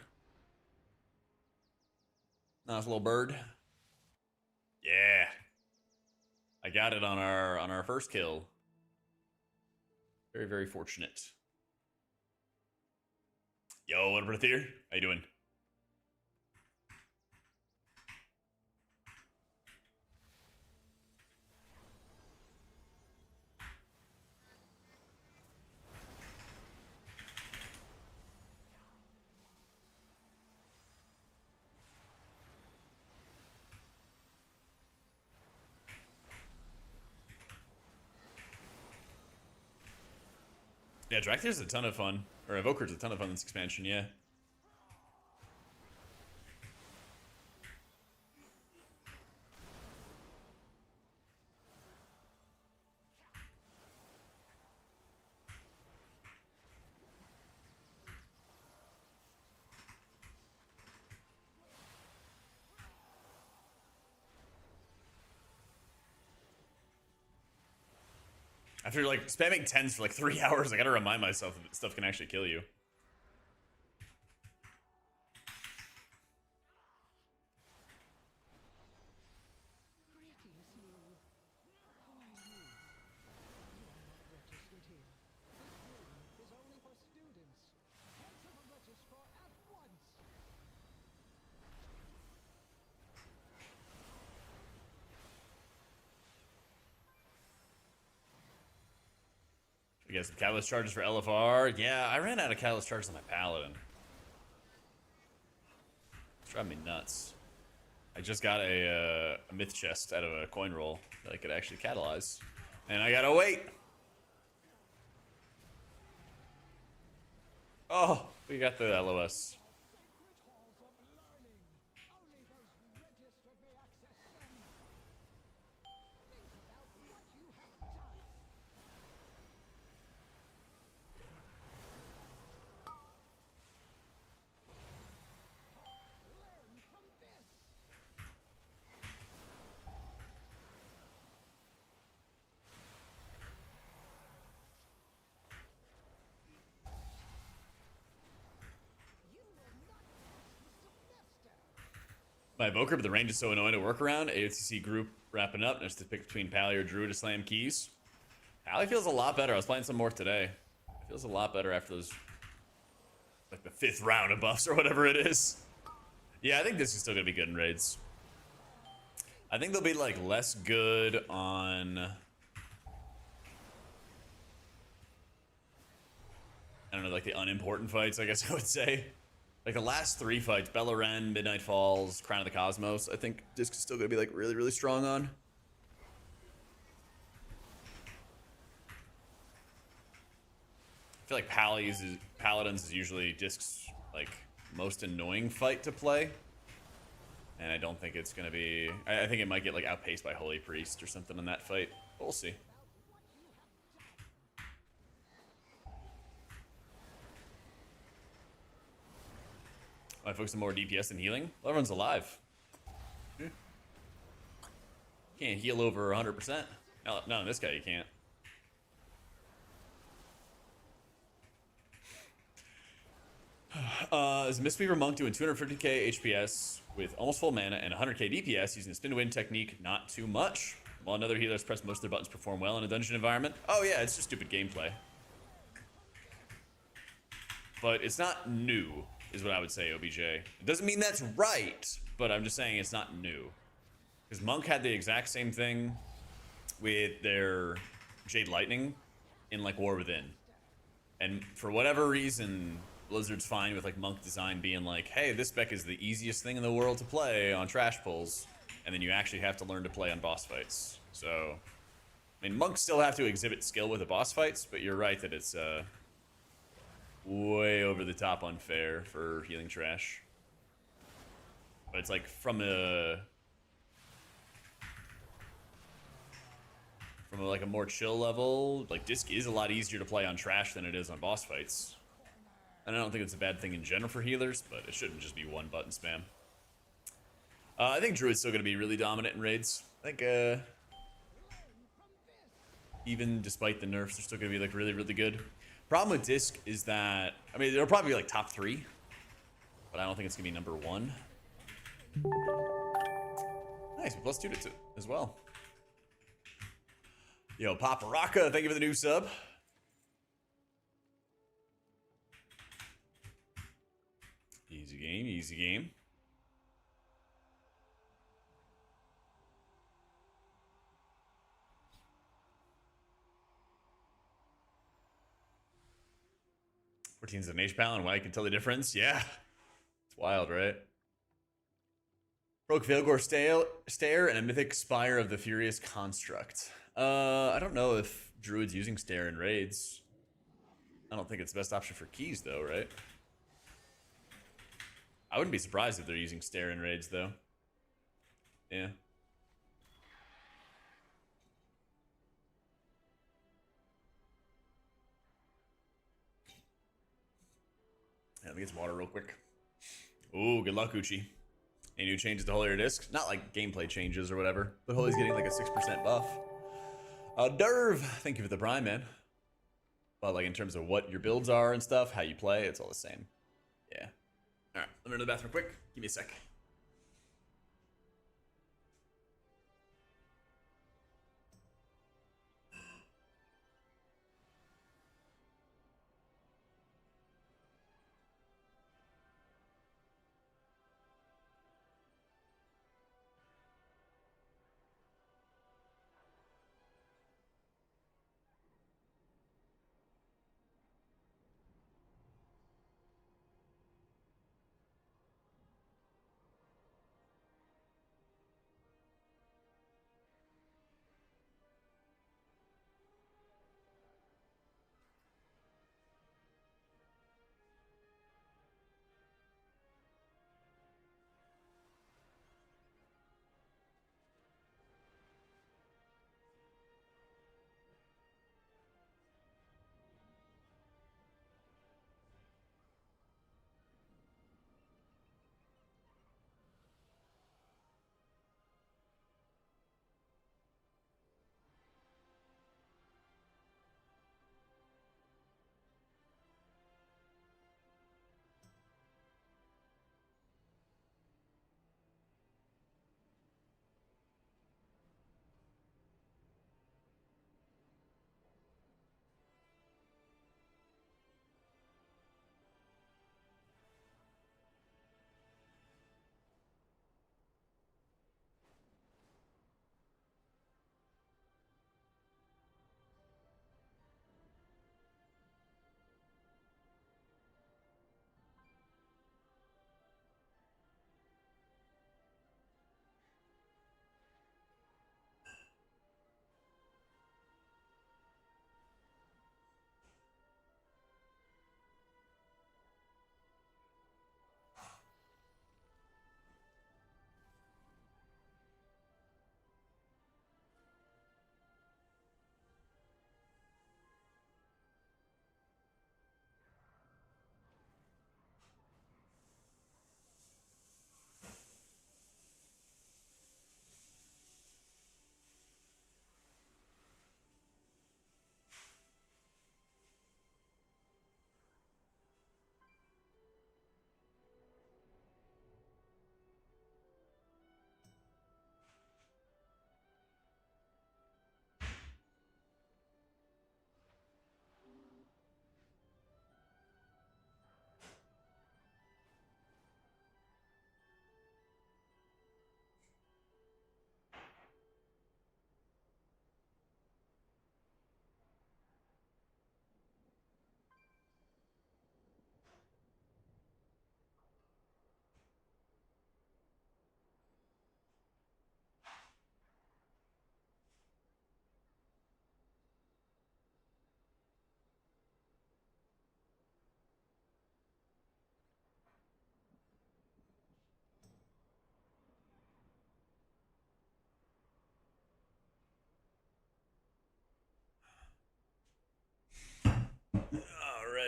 Speaker 1: Nice little bird. Yeah. I got it on our first kill. Very, very fortunate. Yo, what up, here? How you doing? Yeah, Dractyr's a ton of fun. Or Evoker's a ton of fun in this expansion, yeah. After like spamming 10s for like 3 hours, I gotta remind myself that stuff can actually kill you.
Speaker 7: Greetings, you. Who are you? You are not registered here.
Speaker 3: This room is only for students. Cancel the registrar at once.
Speaker 1: We got some catalyst charges for LFR. Yeah, I ran out of catalyst charges on my Paladin. It's driving me nuts. I just got a myth chest out of a coin roll that I could actually catalyze. And I gotta wait. Oh, we got the LOS.
Speaker 3: Halls of learning. Only those registered may access them. Think about what you have done. Learn from this. You will not pass the semester.
Speaker 1: My Evoker, but the range is so annoying to work around. AOTC group wrapping up. There's to pick between Pally or Druid to slam keys. Pally feels a lot better. I was playing some more today. It feels a lot better after those, like the 5th round of buffs or whatever it is. Yeah, I think this is still gonna be good in raids. I think they'll be like less good on, I don't know, like the unimportant fights, I guess I would say. Like the last 3 fights, Belloren, Midnight Falls, Crown of the Cosmos, I think Disc is still gonna be like really, really strong on. feel like Paladins is usually Disc's like most annoying fight to play. And I don't think it's gonna be. I think it might get like outpaced by Holy Priest or something in that fight. But we'll see. I focus on more DPS than healing. Well, everyone's alive. Can't heal over 100%. No, in this guy you can't. Is Mistweaver Monk doing 250k HPS with almost full mana and 100k DPS using the spin to win technique? Not too much. While another healer's press most of their buttons perform well in a dungeon environment. Oh yeah, it's just stupid gameplay. But it's not new, is what I would say, OBJ. It doesn't mean that's right, but I'm just saying it's not new. Because Monk had the exact same thing with their Jade Lightning in like War Within. And for whatever reason, Blizzard's fine with like Monk design being like, hey, this spec is the easiest thing in the world to play on trash pulls, and then you actually have to learn to play on boss fights. So, I mean, Monks still have to exhibit skill with the boss fights, but you're right that it's way over the top unfair for healing trash. But it's like from like a more chill level, like Disc is a lot easier to play on trash than it is on boss fights. And I don't think it's a bad thing in general for healers, but it shouldn't just be one button spam. I think Druid's still going to be really dominant in raids. I think even despite the nerfs, they're still going to be like really, really good. Problem with Disc is that, I mean, they'll probably be like top 3, but I don't think it's going to be number 1. Nice, plus 2 to 2 as well. Yo, Paparaka, thank you for the new sub. Easy game, easy game. Fourteen's an H Paladin, why I can tell the difference? Yeah. It's wild, right? Broke Veilgore Stare and a Mythic Spire of the Furious Construct. I don't know if Druid's using Stare in raids. I don't think it's the best option for keys, though, right? I wouldn't be surprised if they're using Stare in raids, though. Yeah. Let me get some water real quick. Ooh, good luck, Uchi. Any new changes to Holy or Disc? Not like gameplay changes or whatever, but Holy's getting like a 6% buff. Derv, thank you for the prime, man. But like in terms of what your builds are and stuff, how you play, it's all the same. Yeah. All right, let me run to the bathroom quick. Give me a sec.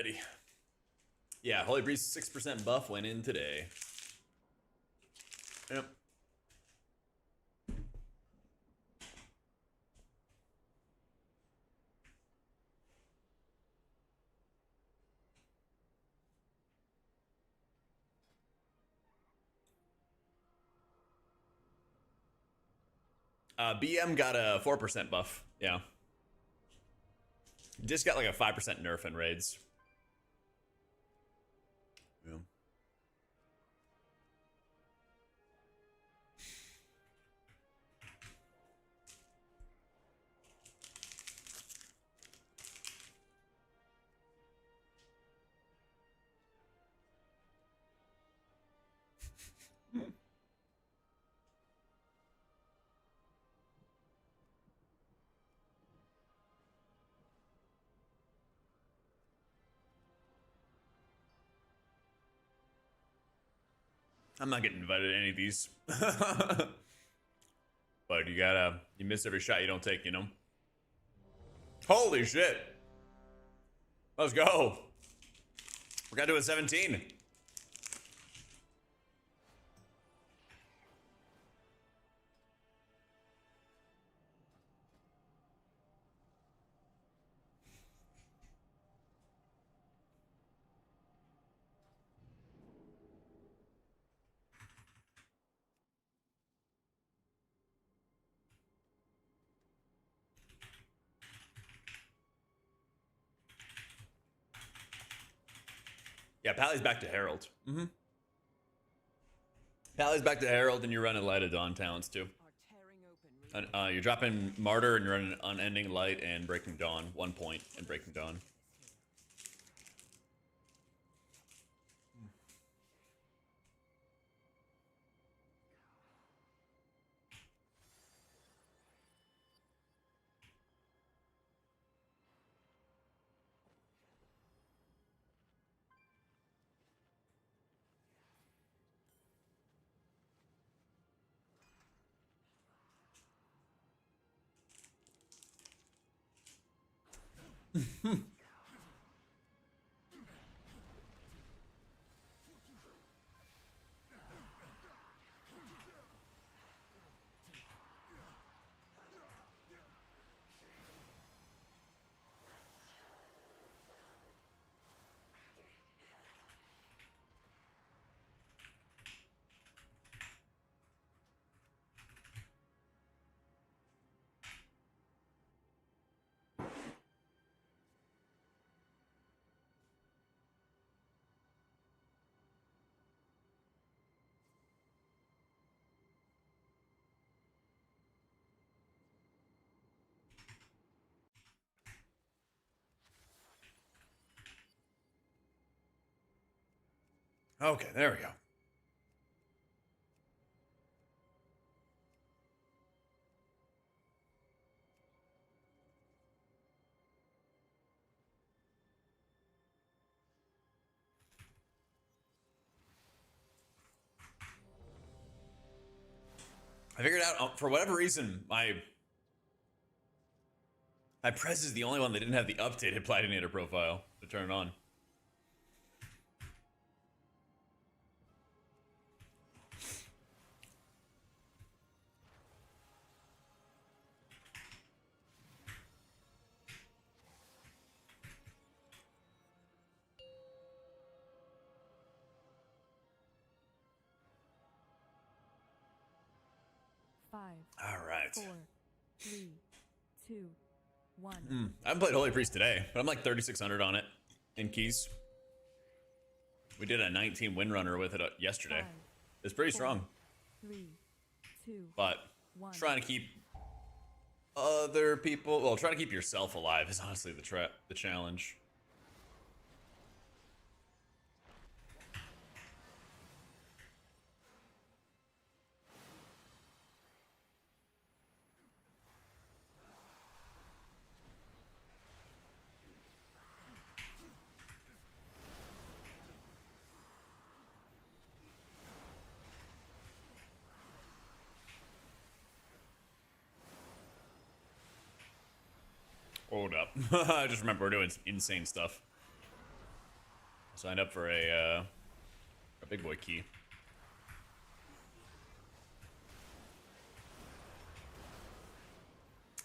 Speaker 1: Alrighty. Yeah, Holy Priest 6% buff went in today. Yep. BM got a 4% buff. Yeah. Just got like a 5% nerf in raids. Yeah. I'm not getting invited to any of these. But you miss every shot you don't take, you know? Holy shit. Let's go. We got to a 17. Yeah, Pally's back to Herald. Mm-hmm. Pally's back to Herald, and you're running Light of Dawn talents too. And, you're dropping Martyr, and you're running Unending Light and Breaking Dawn. 1 point in Breaking Dawn. Okay, there we go. I figured out, for whatever reason, my Prez is the only one that didn't have the updated Platinator profile to turn it on. All right.
Speaker 8: 4, 3, 2, 1.
Speaker 1: I haven't played Holy Priest today, but I'm like 3,600 on it in keys. We did a 19 win runner with it yesterday. It's pretty strong.
Speaker 8: 3, 2,
Speaker 1: But
Speaker 8: 1.
Speaker 1: trying to keep other people, well, trying to keep yourself alive is honestly the challenge. Hold up. I just remember we're doing insane stuff. Signed up for a big boy key.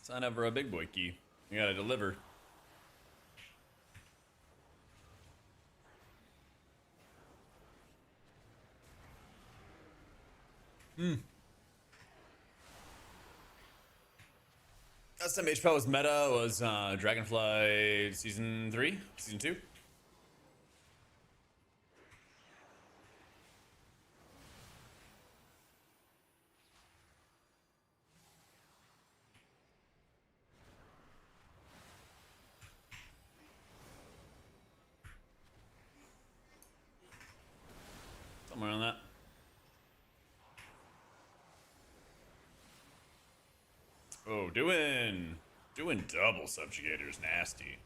Speaker 1: Sign up for a big boy key. You gotta deliver. Last time HPAL was meta was Dragonfly Season 3? Season 2? Somewhere on that. Oh, doing double subjugators nasty.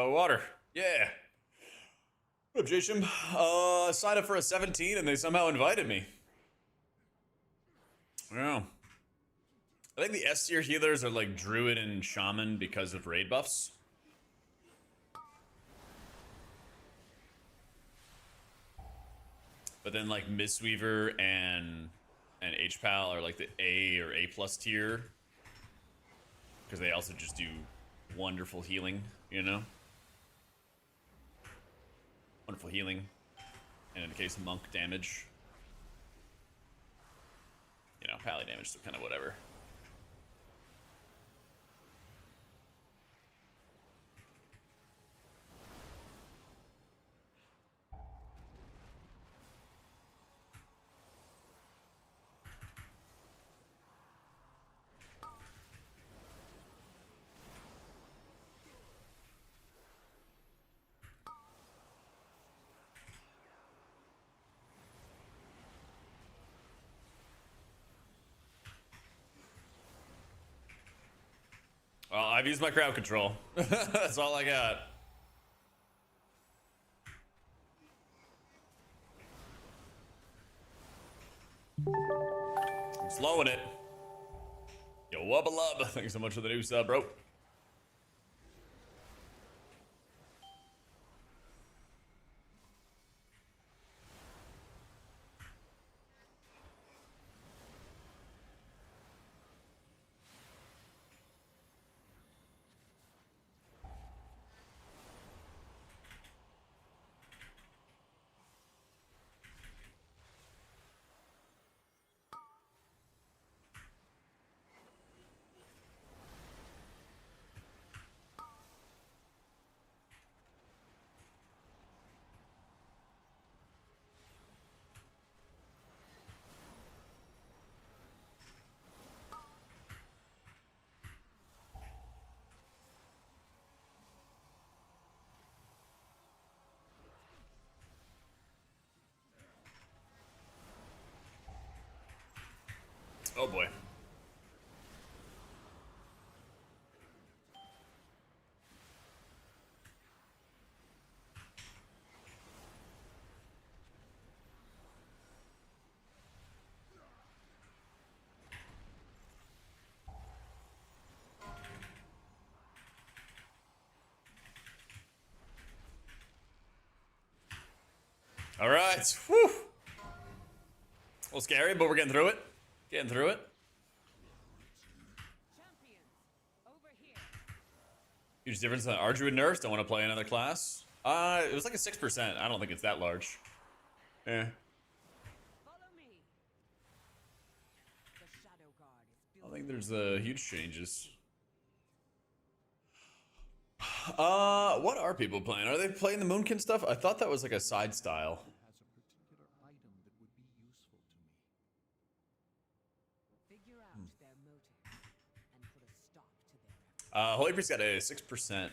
Speaker 1: Water. Yeah. What up, Jason? Signed up for a 17 and they somehow invited me. Yeah. I think the S tier healers are like Druid and Shaman because of raid buffs. But then like Mistweaver and HPAL are like the A or A plus tier. Because they also just do wonderful healing, you know? Wonderful healing. And in the case of monk damage. You know, pally damage, so kind of whatever. Well, I've used my crowd control. That's all I got. I'm slowing it. Yo, wubba lub. Thank you so much for the new sub, bro. Oh boy. All right. Whew. A little scary, but we're getting through it. Getting through it.
Speaker 6: Champions, over here.
Speaker 1: Huge difference on Druid nerfs. Don't want to play another class. It was like a 6%. I don't think it's that large. Eh.
Speaker 6: Follow me. The Shadow Guard is
Speaker 1: I
Speaker 6: built.
Speaker 1: don't think there's huge changes. What are people playing? Are they playing the Moonkin stuff? I thought that was like a side style.
Speaker 3: Has a particular item that would be useful to me.
Speaker 6: Figure out their motive and put a stop to their efforts.
Speaker 1: Holy Priest got a 6%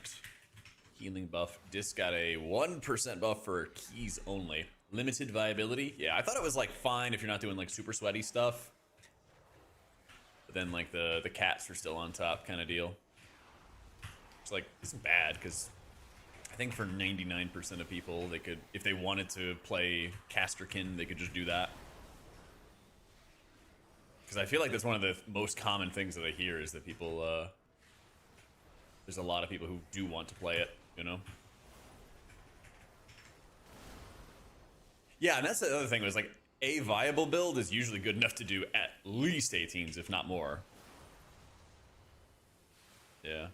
Speaker 1: healing buff. Disc got a 1% buff for keys only. Limited viability. Yeah, I thought it was like fine if you're not doing like super sweaty stuff. But then like the cats are still on top kind of deal. It's like, it's bad because I think for 99% of people, they could, if they wanted to play Casterkin, they could just do that. Because I feel like that's one of the most common things that I hear is that people, there's a lot of people who do want to play it, you know? Yeah, and that's the other thing was like, a viable build is usually good enough to do at least 18s, if not more. Yeah.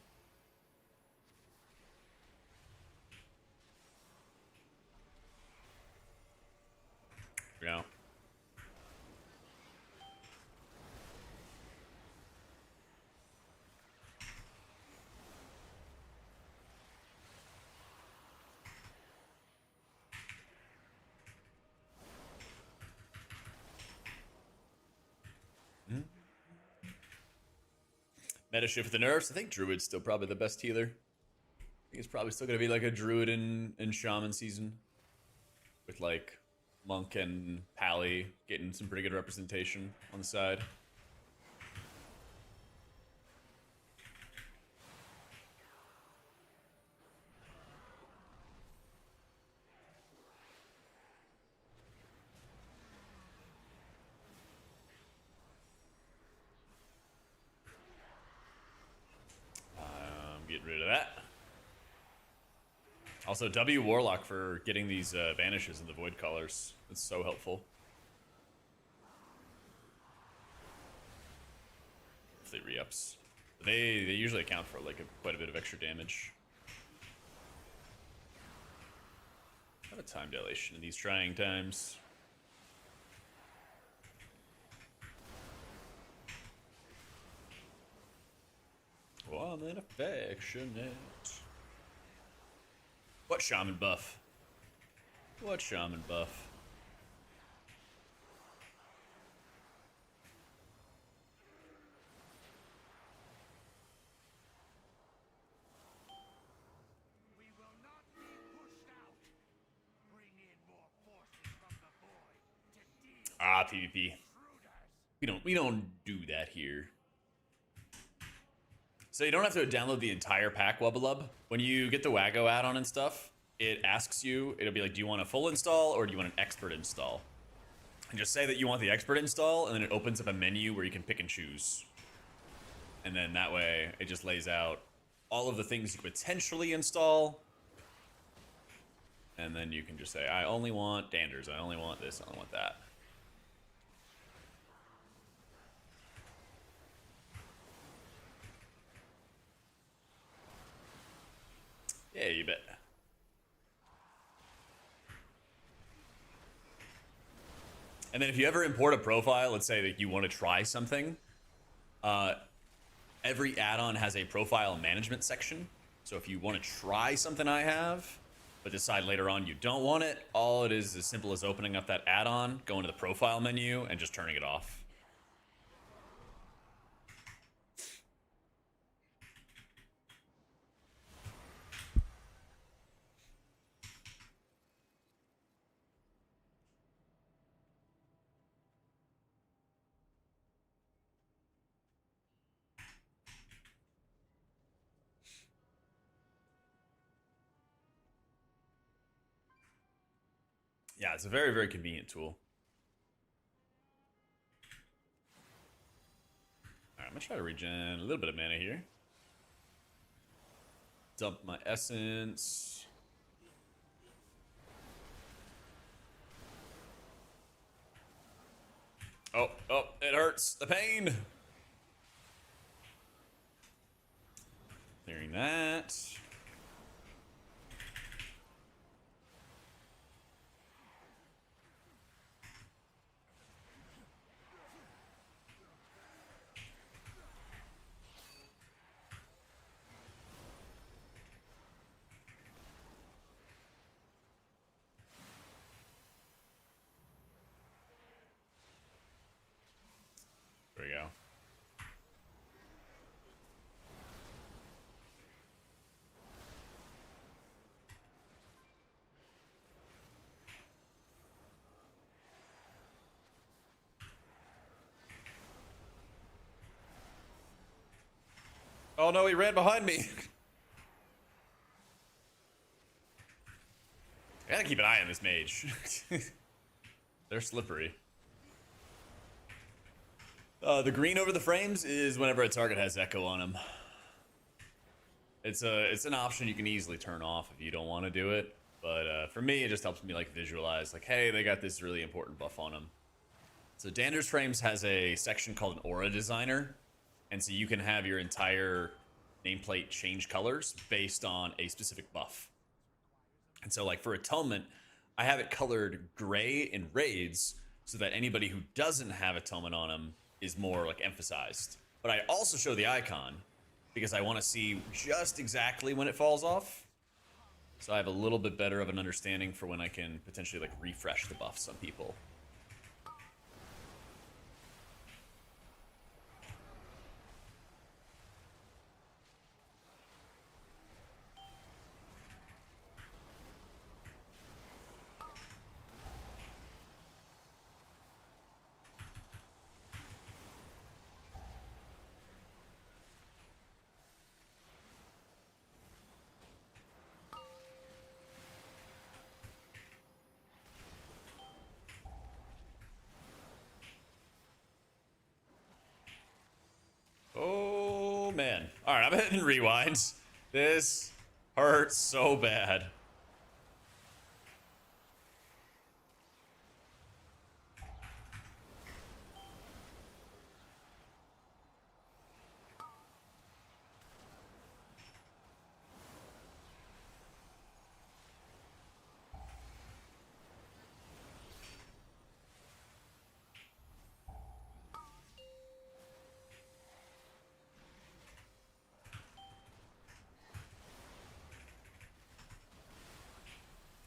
Speaker 1: Yeah. Meta shift the nerfs. I think Druid's still probably the best healer. I think it's probably still gonna be like a Druid in Shaman season. With like Monk and Pally getting some pretty good representation on the side. Get rid of that. Also, W Warlock for getting these vanishes in the Void Callers. It's so helpful. If they re-ups. They usually account for like quite a bit of extra damage. Have a time dilation in these trying times. Warm and affectionate. What Shaman buff? What Shaman buff?
Speaker 3: We will not be pushed out. Bring in more forces from the void to deal
Speaker 1: Ah, PvP.
Speaker 3: intruders.
Speaker 1: We don't do that here. So you don't have to download the entire pack, Wubbalub. When you get the Wago add-on and stuff, it asks you, it'll be like, do you want a full install or do you want an expert install? And just say that you want the expert install, and then it opens up a menu where you can pick and choose. And then that way, it just lays out all of the things you could potentially install. And then you can just say, I only want Danders, I only want this, I only want that. Yeah, you bet. And then if you ever import a profile, let's say that you want to try something, every add-on has a profile management section. So if you want to try something I have, but decide later on you don't want it, all it is as simple as opening up that add-on, going to the profile menu, and just turning it off. Yeah, it's a very, very convenient tool. Alright, I'm gonna try to regen a little bit of mana here. Dump my essence. Oh, it hurts. The pain. Clearing that. Oh no, he ran behind me. I gotta keep an eye on this mage. They're slippery. The green over the frames is whenever a target has echo on him. It's an option you can easily turn off if you don't want to do it. But for me, it just helps me like visualize like, hey, they got this really important buff on them. So Dander's Frames has a section called an aura designer. And so you can have your entire nameplate change colors based on a specific buff. And so like for Atonement, I have it colored gray in raids so that anybody who doesn't have Atonement on them is more like emphasized. But I also show the icon because I want to see just exactly when it falls off. So I have a little bit better of an understanding for when I can potentially like refresh the buffs on people. Oh man. Alright, I'm hitting rewinds. This hurts so bad.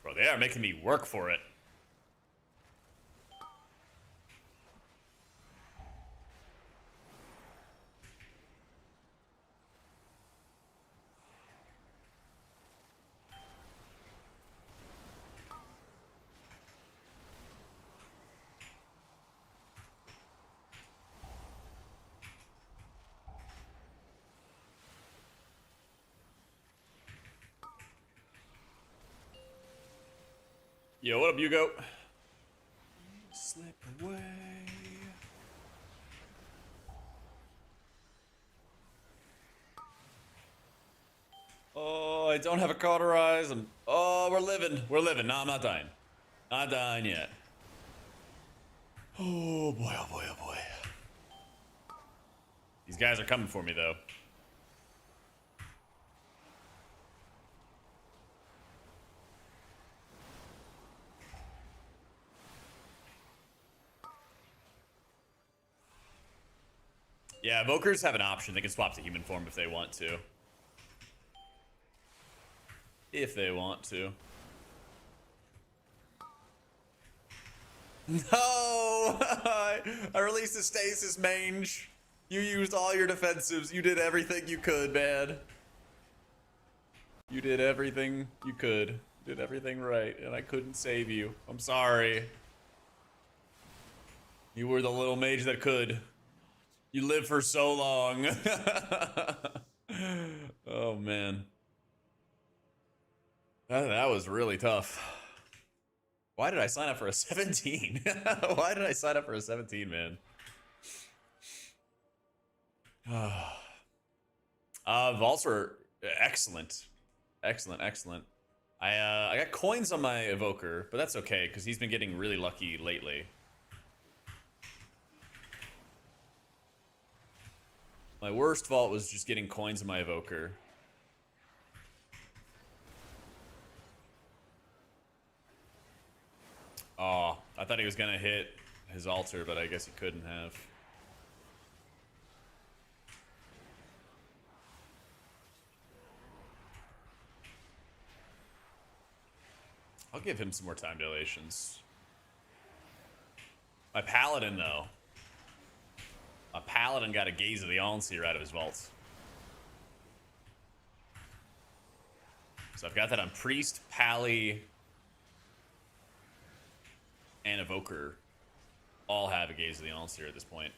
Speaker 1: Bro, they are making me work for it. Yo, what up, Hugo? Slip away. Oh, I don't have a cauterize. Oh, we're living. We're living. No, I'm not dying. Not dying yet. Oh boy, oh boy, oh boy. These guys are coming for me, though. Yeah, Evokers have an option. They can swap to human form if they want to. If they want to. No! I released the stasis mange. You used all your defensives. You did everything you could, man. You did everything you could. You did everything right, and I couldn't save you. I'm sorry. You were the little mage that could. You lived for so long. Oh, man. That was really tough. Why did I sign up for a 17? Why did I sign up for a 17, man? Vaults were excellent. Excellent, excellent. I got coins on my Evoker, but that's okay, because he's been getting really lucky lately. My worst vault was just getting coins in my Evoker. Oh, I thought he was gonna hit his altar, but I guess he couldn't have. I'll give him some more time dilations. My Paladin, though. My Paladin got a Gaze of the Allseer out of his vault. So I've got that on Priest, Pally, and Evoker. All have a Gaze of the Allseer at this point.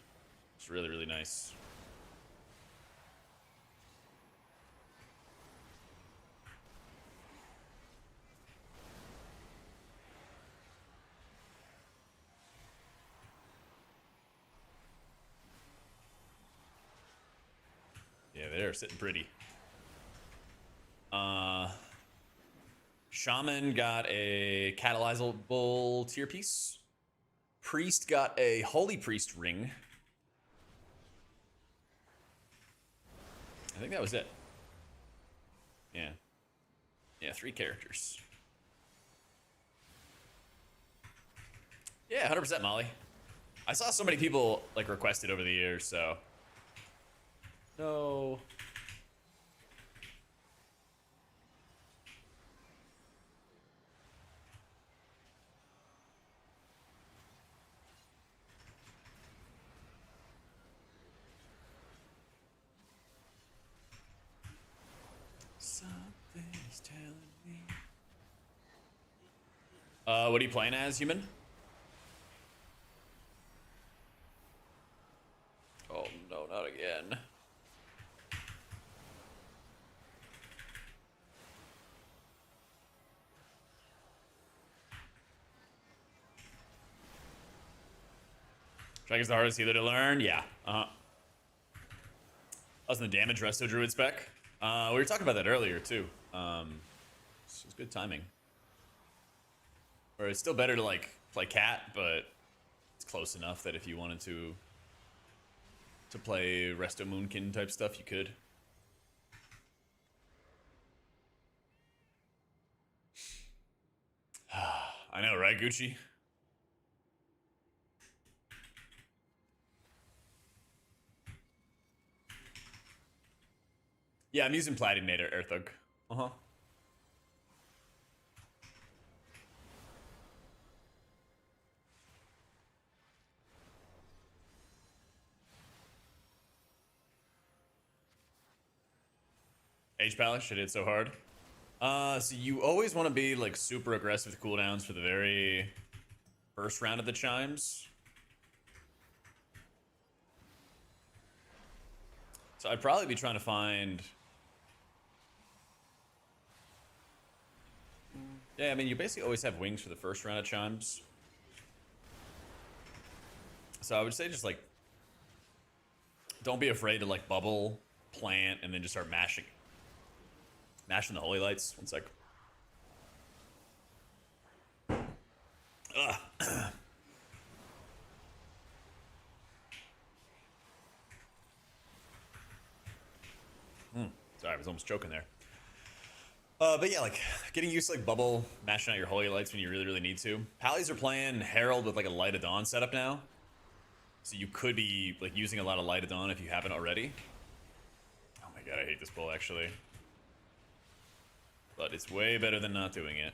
Speaker 1: It's really, really nice. They're sitting pretty. Shaman got a catalyzable tier piece. Priest got a Holy Priest ring. I think that was it. Yeah. Yeah, 3 characters. Yeah, 100% Molly. I saw so many people like request it over the years, so. No. Something's telling me. What are you playing as, human? Oh no, not again. Dragon's the hardest healer to learn? Yeah. I was in the damage resto druid spec. We were talking about that earlier too. This was good timing. Or it's still better to like play cat, but it's close enough that if you wanted to play resto moonkin type stuff, you could. I know, right, Gucci? Yeah, I'm using Platinator Earthug. Uh-huh. Age Palace, I did so hard. So you always want to be like super aggressive with cooldowns for the very first round of the chimes. So I'd probably be trying to find. Yeah, I mean, you basically always have wings for the first round of chimes. So I would say just like, don't be afraid to like bubble, plant, and then just start mashing the holy lights. One sec. Ugh. Sorry, I was almost choking there. But yeah, like getting used to like bubble, mashing out your holy lights when you really, really need to. Pallies are playing Herald with like a Light of Dawn setup now. So you could be like using a lot of Light of Dawn if you haven't already. Oh my god, I hate this bull actually. But it's way better than not doing it.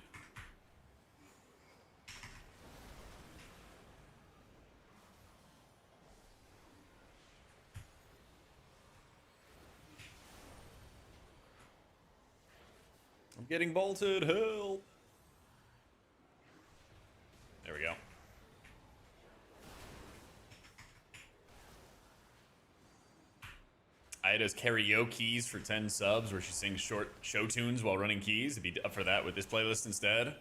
Speaker 1: I'm getting bolted, help! There we go. Ida's karaoke's for 10 subs where she sings short show tunes while running keys. I'd be up for that with this playlist instead.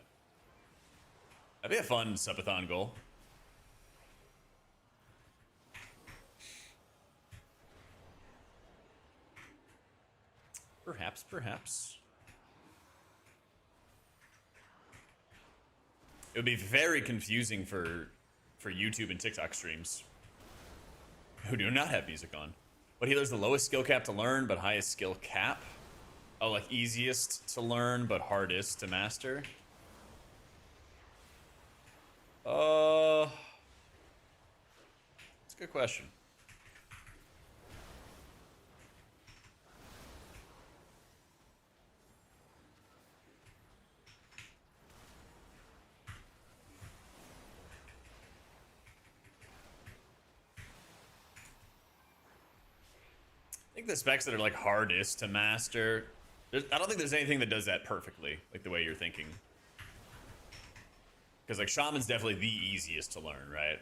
Speaker 1: That'd be a fun subathon goal. Perhaps, perhaps. It would be very confusing for YouTube and TikTok streams who do not have music on. What healer's the lowest skill cap to learn, but highest skill cap? Oh, like easiest to learn, but hardest to master? That's a good question. I think the specs that are like hardest to master, I don't think there's anything that does that perfectly, like the way you're thinking. Because like Shaman's definitely the easiest to learn, right?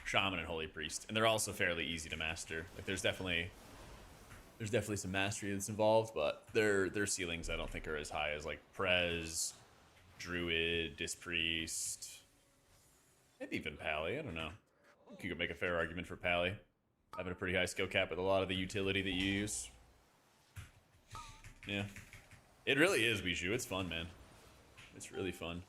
Speaker 1: Shaman and Holy Priest, and they're also fairly easy to master. Like there's definitely some mastery that's involved, but their ceilings I don't think are as high as like Prez, Druid, Dispriest, maybe even Pally. I don't know. I think you could make a fair argument for Pally having a pretty high skill cap with a lot of the utility that you use. Yeah. It really is, Bijou. It's fun, man. It's really fun.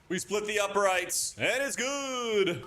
Speaker 1: We split the uprights, and it's good.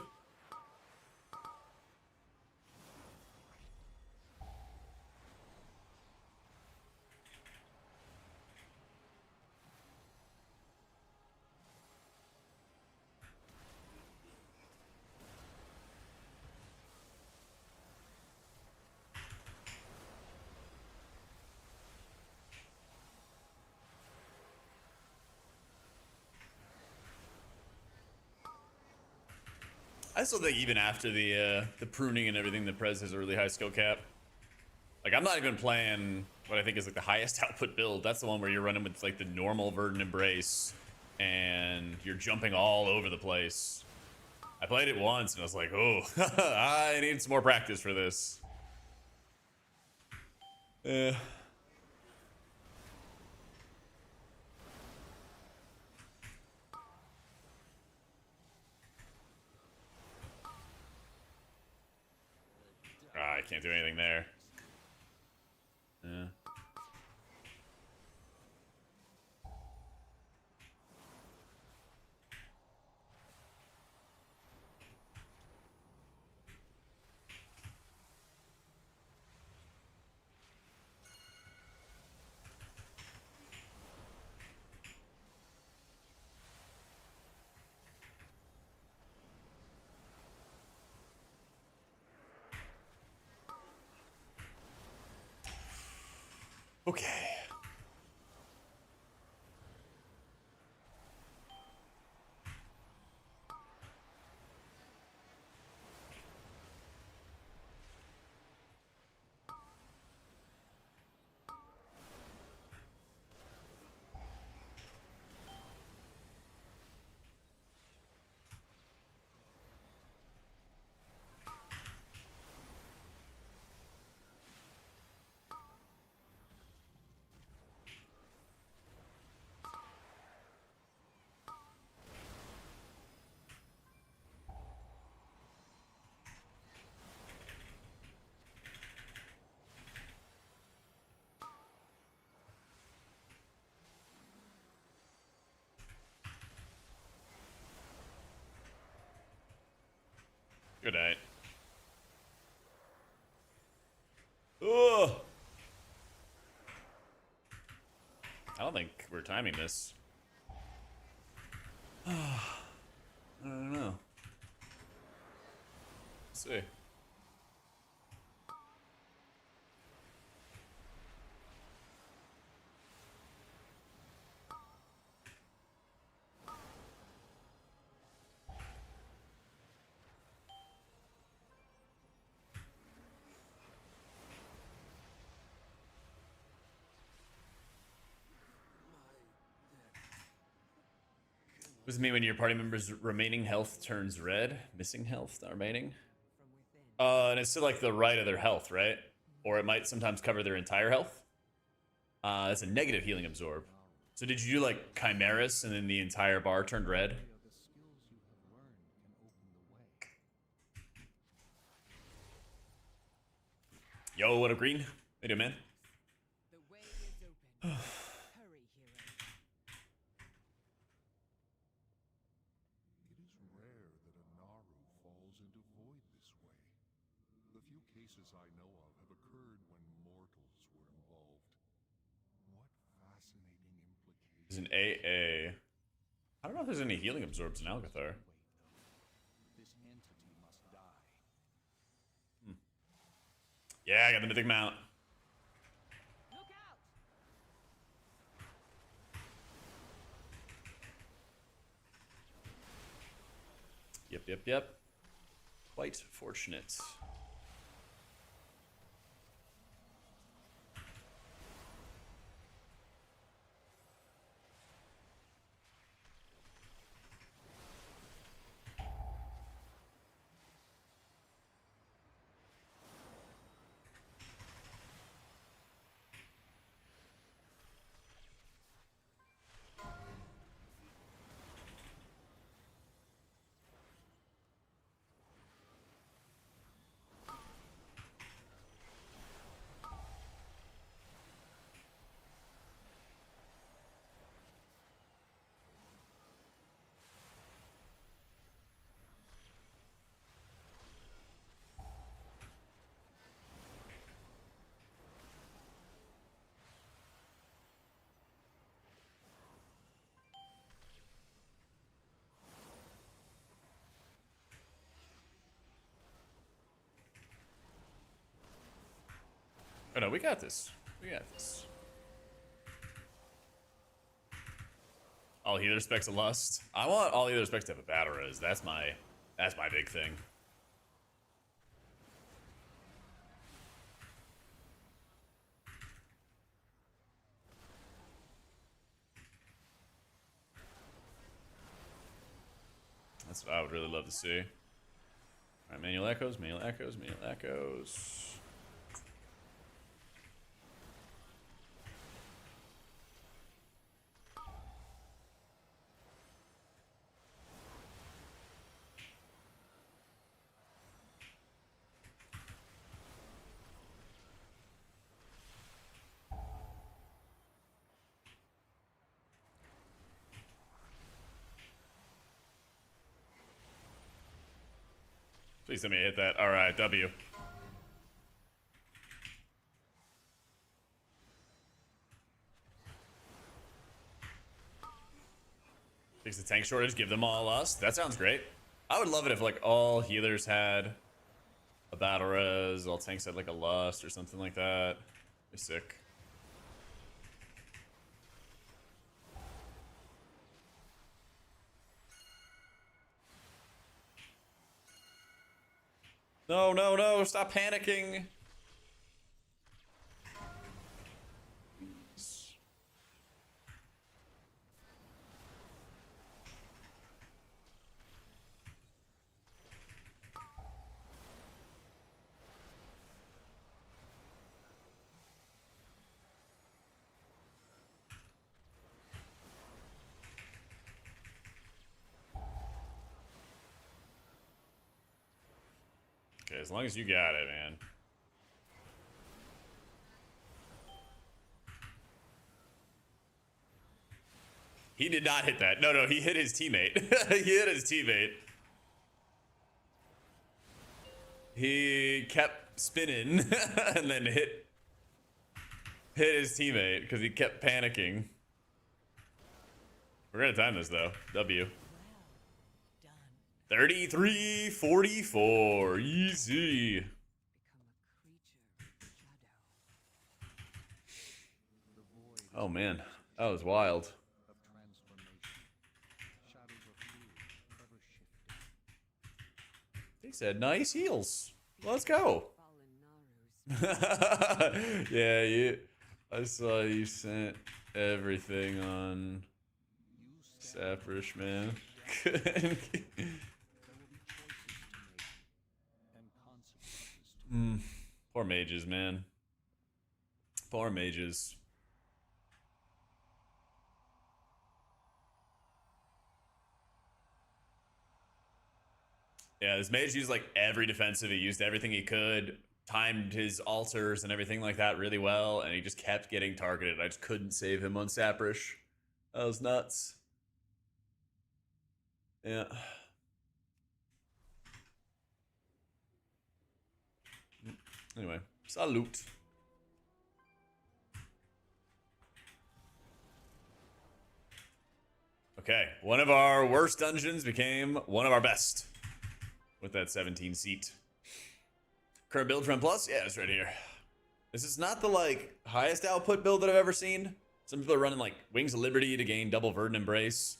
Speaker 1: I still think even after the pruning and everything, the Prez has a really high skill cap. Like, I'm not even playing what I think is like the highest output build. That's the one where you're running with like the normal Verdant Embrace and you're jumping all over the place. I played it once and I was like, oh, I need some more practice for this. Yeah. I can't do anything there. Yeah. Okay. Good night. Ugh. I don't think we're timing this. I don't know. Let's see. What does it mean when your party member's remaining health turns red? Missing health, not remaining? And it's to like the right of their health, right? Or it might sometimes cover their entire health. That's a negative healing absorb. So did you do like Chimeras and then the entire bar turned red? Yo, what up, Green? How you doing, man?
Speaker 6: The way is open. Hurry, hero.
Speaker 9: It is rare that a Naru falls into void this way. The few cases I know of have occurred when mortals were involved. What fascinating implications.
Speaker 1: There's an AA. I don't know if there's any healing absorbs in Alcathar.
Speaker 9: This entity must die.
Speaker 1: Yeah, I got the mythic mount.
Speaker 6: Look out!
Speaker 1: Yep. Quite fortunate. Oh no, we got this. We got this. All healer specs of lust. I want all healer specs to have a battle res. That's my big thing. That's what I would really love to see. All right, manual echoes, manual echoes, manual echoes. Please let me hit that. All right, W. Fix the tank shortage, give them all lust. That sounds great. I would love it if like all healers had a battle res, all tanks had like a lust or something like that. Be sick. No, no, no, stop panicking. Okay, as long as you got it, man. He did not hit that. No, no, he hit his teammate. He hit his teammate. He kept spinning and then hit his teammate because he kept panicking. We're gonna time this though. W. 33-44. Easy. Oh man, that was wild. He said nice heals. Let's go. Yeah, I saw you sent everything on Saprish, man. Poor mages, man. Poor mages. Yeah, this mage used like every defensive. He used everything he could, timed his altars and everything like that really well, and he just kept getting targeted. I just couldn't save him on Saprish. That was nuts. Yeah. Anyway, salute. Okay, one of our worst dungeons became one of our best with that 17 seat. Current build from Plus? Yeah, it's right here. This is not the like highest output build that I've ever seen. Some people are running like Wings of Liberty to gain double Verdant Embrace.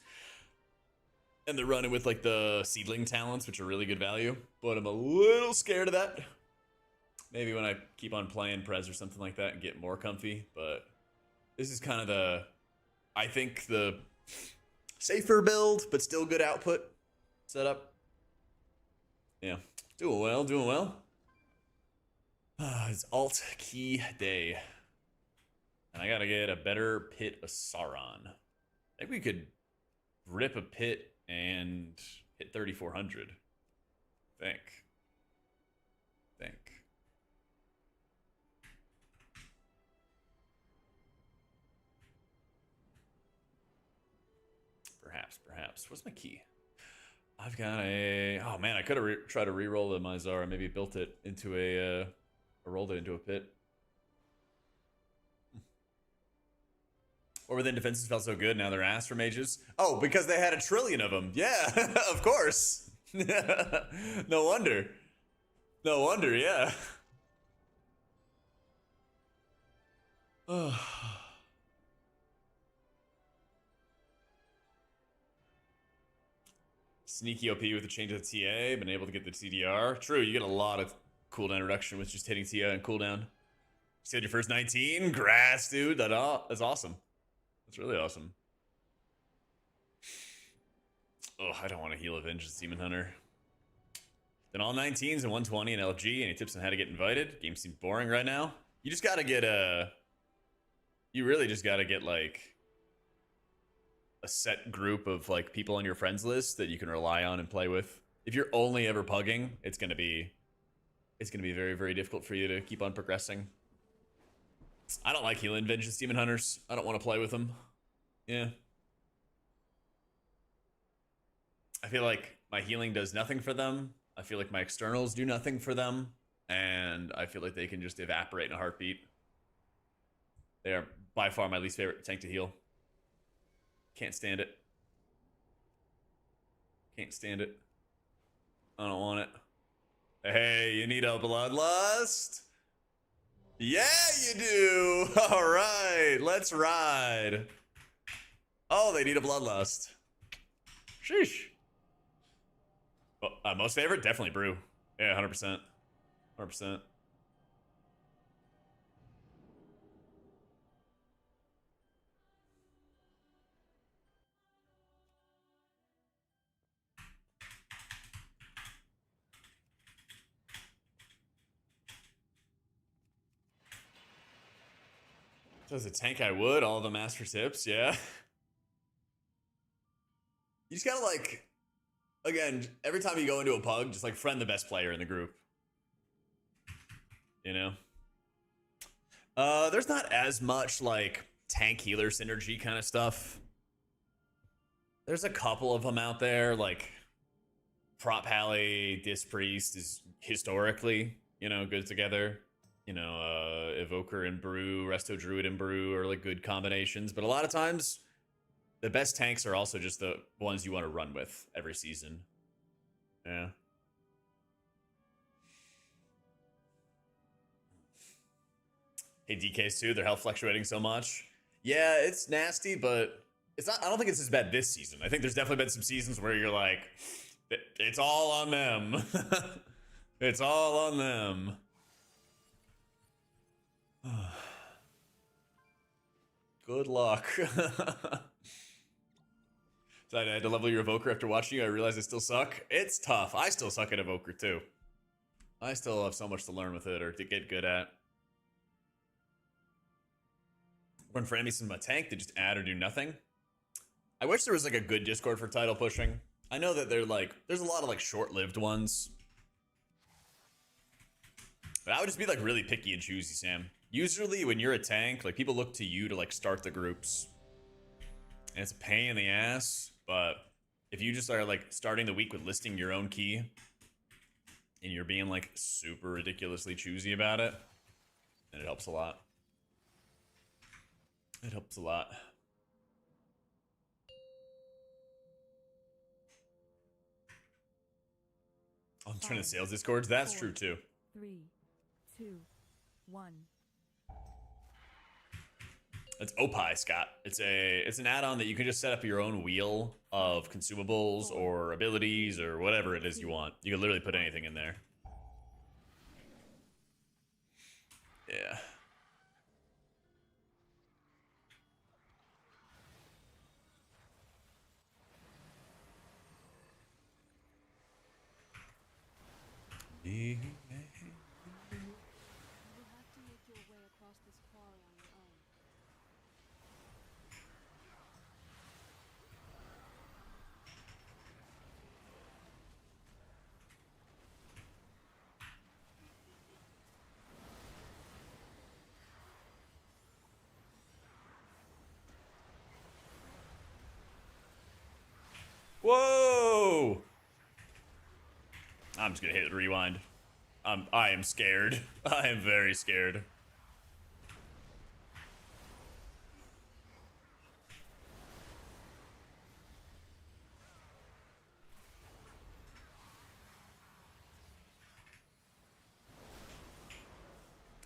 Speaker 1: And they're running with like the seedling talents, which are really good value. But I'm a little scared of that. Maybe when I keep on playing Prez or something like that and get more comfy. But this is kind of the, I think the safer build, but still good output setup. Yeah, doing well, doing well. It's alt key day. And I gotta get a better Pit of Sauron. Maybe we could rip a pit and hit 3,400. Think. Perhaps. What's my key? I've got a... Oh man, I could have tried to re-roll the Mizar. Maybe built it into a... or rolled it into a pit. Or within defenses felt so good, now they're ass for mages. Oh, because they had 1 trillion of them. Yeah, of course. No wonder. No wonder, yeah. Sneaky OP with the change of the TA, been able to get the TDR. True, you get a lot of cooldown reduction with just hitting TA and cooldown. You said your first 19? Grass, dude. That's awesome. That's really awesome. Oh, I don't want to heal a Vengeance Demon Hunter. Then all 19s and 120 and LG. Any tips on how to get invited? Game seems boring right now. You just gotta get you really just gotta get like a set group of like people on your friends list that you can rely on and play with. If you're only ever pugging, it's gonna be very, very difficult for you to keep on progressing. I don't like healing Vengeance Demon Hunters. I don't want to play with them. Yeah. I feel like my healing does nothing for them. I feel like my externals do nothing for them. And I feel like they can just evaporate in a heartbeat. They are by far my least favorite tank to heal. Can't stand it. Can't stand it. I don't want it. Hey, you need a bloodlust? Yeah, you do. All right, let's ride. Oh, they need a bloodlust. Sheesh. Well, most favorite? Definitely brew. Yeah, 100%. 100%. So as a tank, I would. All the master tips, yeah. You just gotta like, again, every time you go into a pug, just like friend the best player in the group. You know? There's not as much like tank healer synergy kind of stuff. There's a couple of them out there, like Prop Halley, Disc Priest is historically, you know, good together. You know, Evoker and Brew, Resto Druid and Brew are like good combinations. But a lot of times, the best tanks are also just the ones you want to run with every season. Yeah. Hey, DKs too, their health fluctuating so much. Yeah, it's nasty, but it's not. I don't think it's as bad this season. I think there's definitely been some seasons where you're like, it's all on them. It's all on them. Good luck. So I had to level your Evoker after watching you. I realized I still suck. It's tough. I still suck at Evoker too. I still have so much to learn with it or to get good at. Run for enemies in my tank to just add or do nothing. I wish there was like a good Discord for title pushing. I know that they're like, there's a lot of like short-lived ones. But I would just be like really picky and choosy, Sam. Usually when you're a tank, like people look to you to like start the groups. And it's a pain in the ass, but if you just are like starting the week with listing your own key and you're being like super ridiculously choosy about it, then it helps a lot. It helps a lot. I'm turning to sales discords. That's true too.
Speaker 8: 3, 2, 1.
Speaker 1: It's Opie, Scott. It's an add-on that you can just set up your own wheel of consumables or abilities or whatever it is you want. You can literally put anything in there. Yeah.
Speaker 2: You will have to make your way across this quarry on your own.
Speaker 1: Whoa! I'm just gonna hit rewind. I am scared. I am very scared.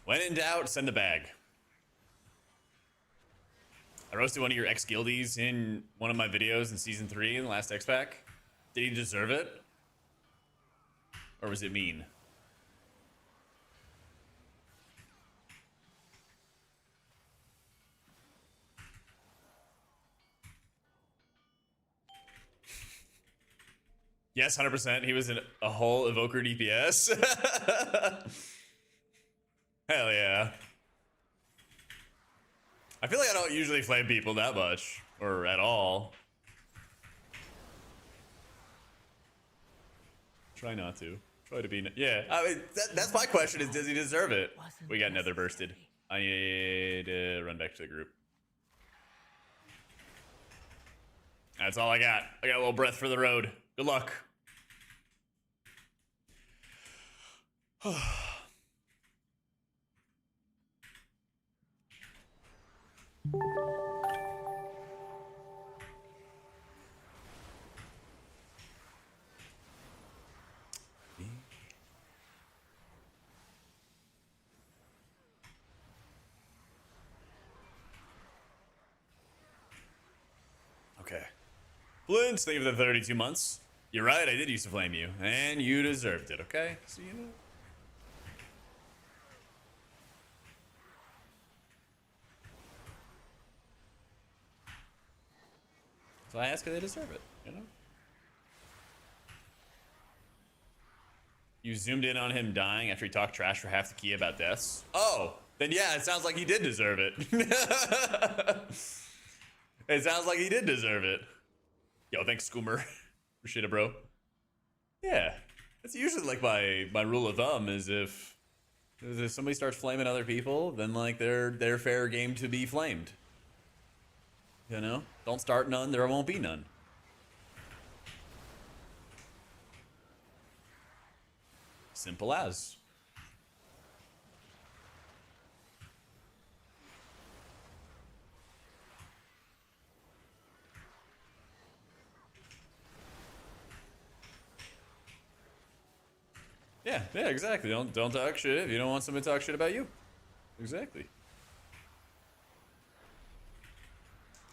Speaker 1: When in doubt, send the bag. I roasted one of your ex-guildies in one of my videos in Season 3 in the last X-Pack. Did he deserve it? Or was it mean? Yes, 100%. He was a whole Evoker DPS. Hell yeah. I feel like I don't usually flame people that much. Or at all. Try not to. Try to be... Yeah, I mean, that's my question is, does he deserve it? We got nether bursted. I need to run back to the group. That's all I got. I got a little breath for the road. Good luck. Okay. Blintz, thank you for the 32 months. You're right, I did used to flame you. And you deserved it, okay? So you know. So I ask if they deserve it, you know? You zoomed in on him dying after he talked trash for half the key about deaths? Oh, then yeah, it sounds like he did deserve it. It sounds like he did deserve it. Yo, thanks, Scoomer. Appreciate it, bro. Yeah, that's usually like my rule of thumb is if somebody starts flaming other people, then like they're fair game to be flamed. You know, don't start none, there won't be none. Simple as. Yeah, exactly. Don't talk shit if you don't want someone to talk shit about you. Exactly.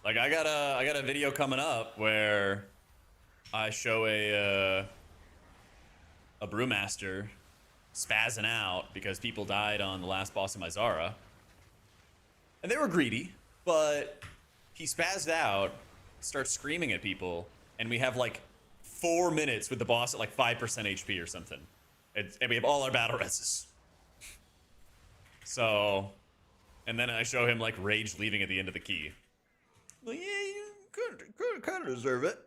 Speaker 1: Like I got a video coming up where I show a brewmaster spazzing out because people died on the last boss of my Zara. And they were greedy, but he spazzed out, starts screaming at people, and we have like 4 minutes with the boss at like 5% HP or something. And we have all our battle reses. So, and then I show him like rage leaving at the end of the key. Well, yeah, you could kind of deserve it.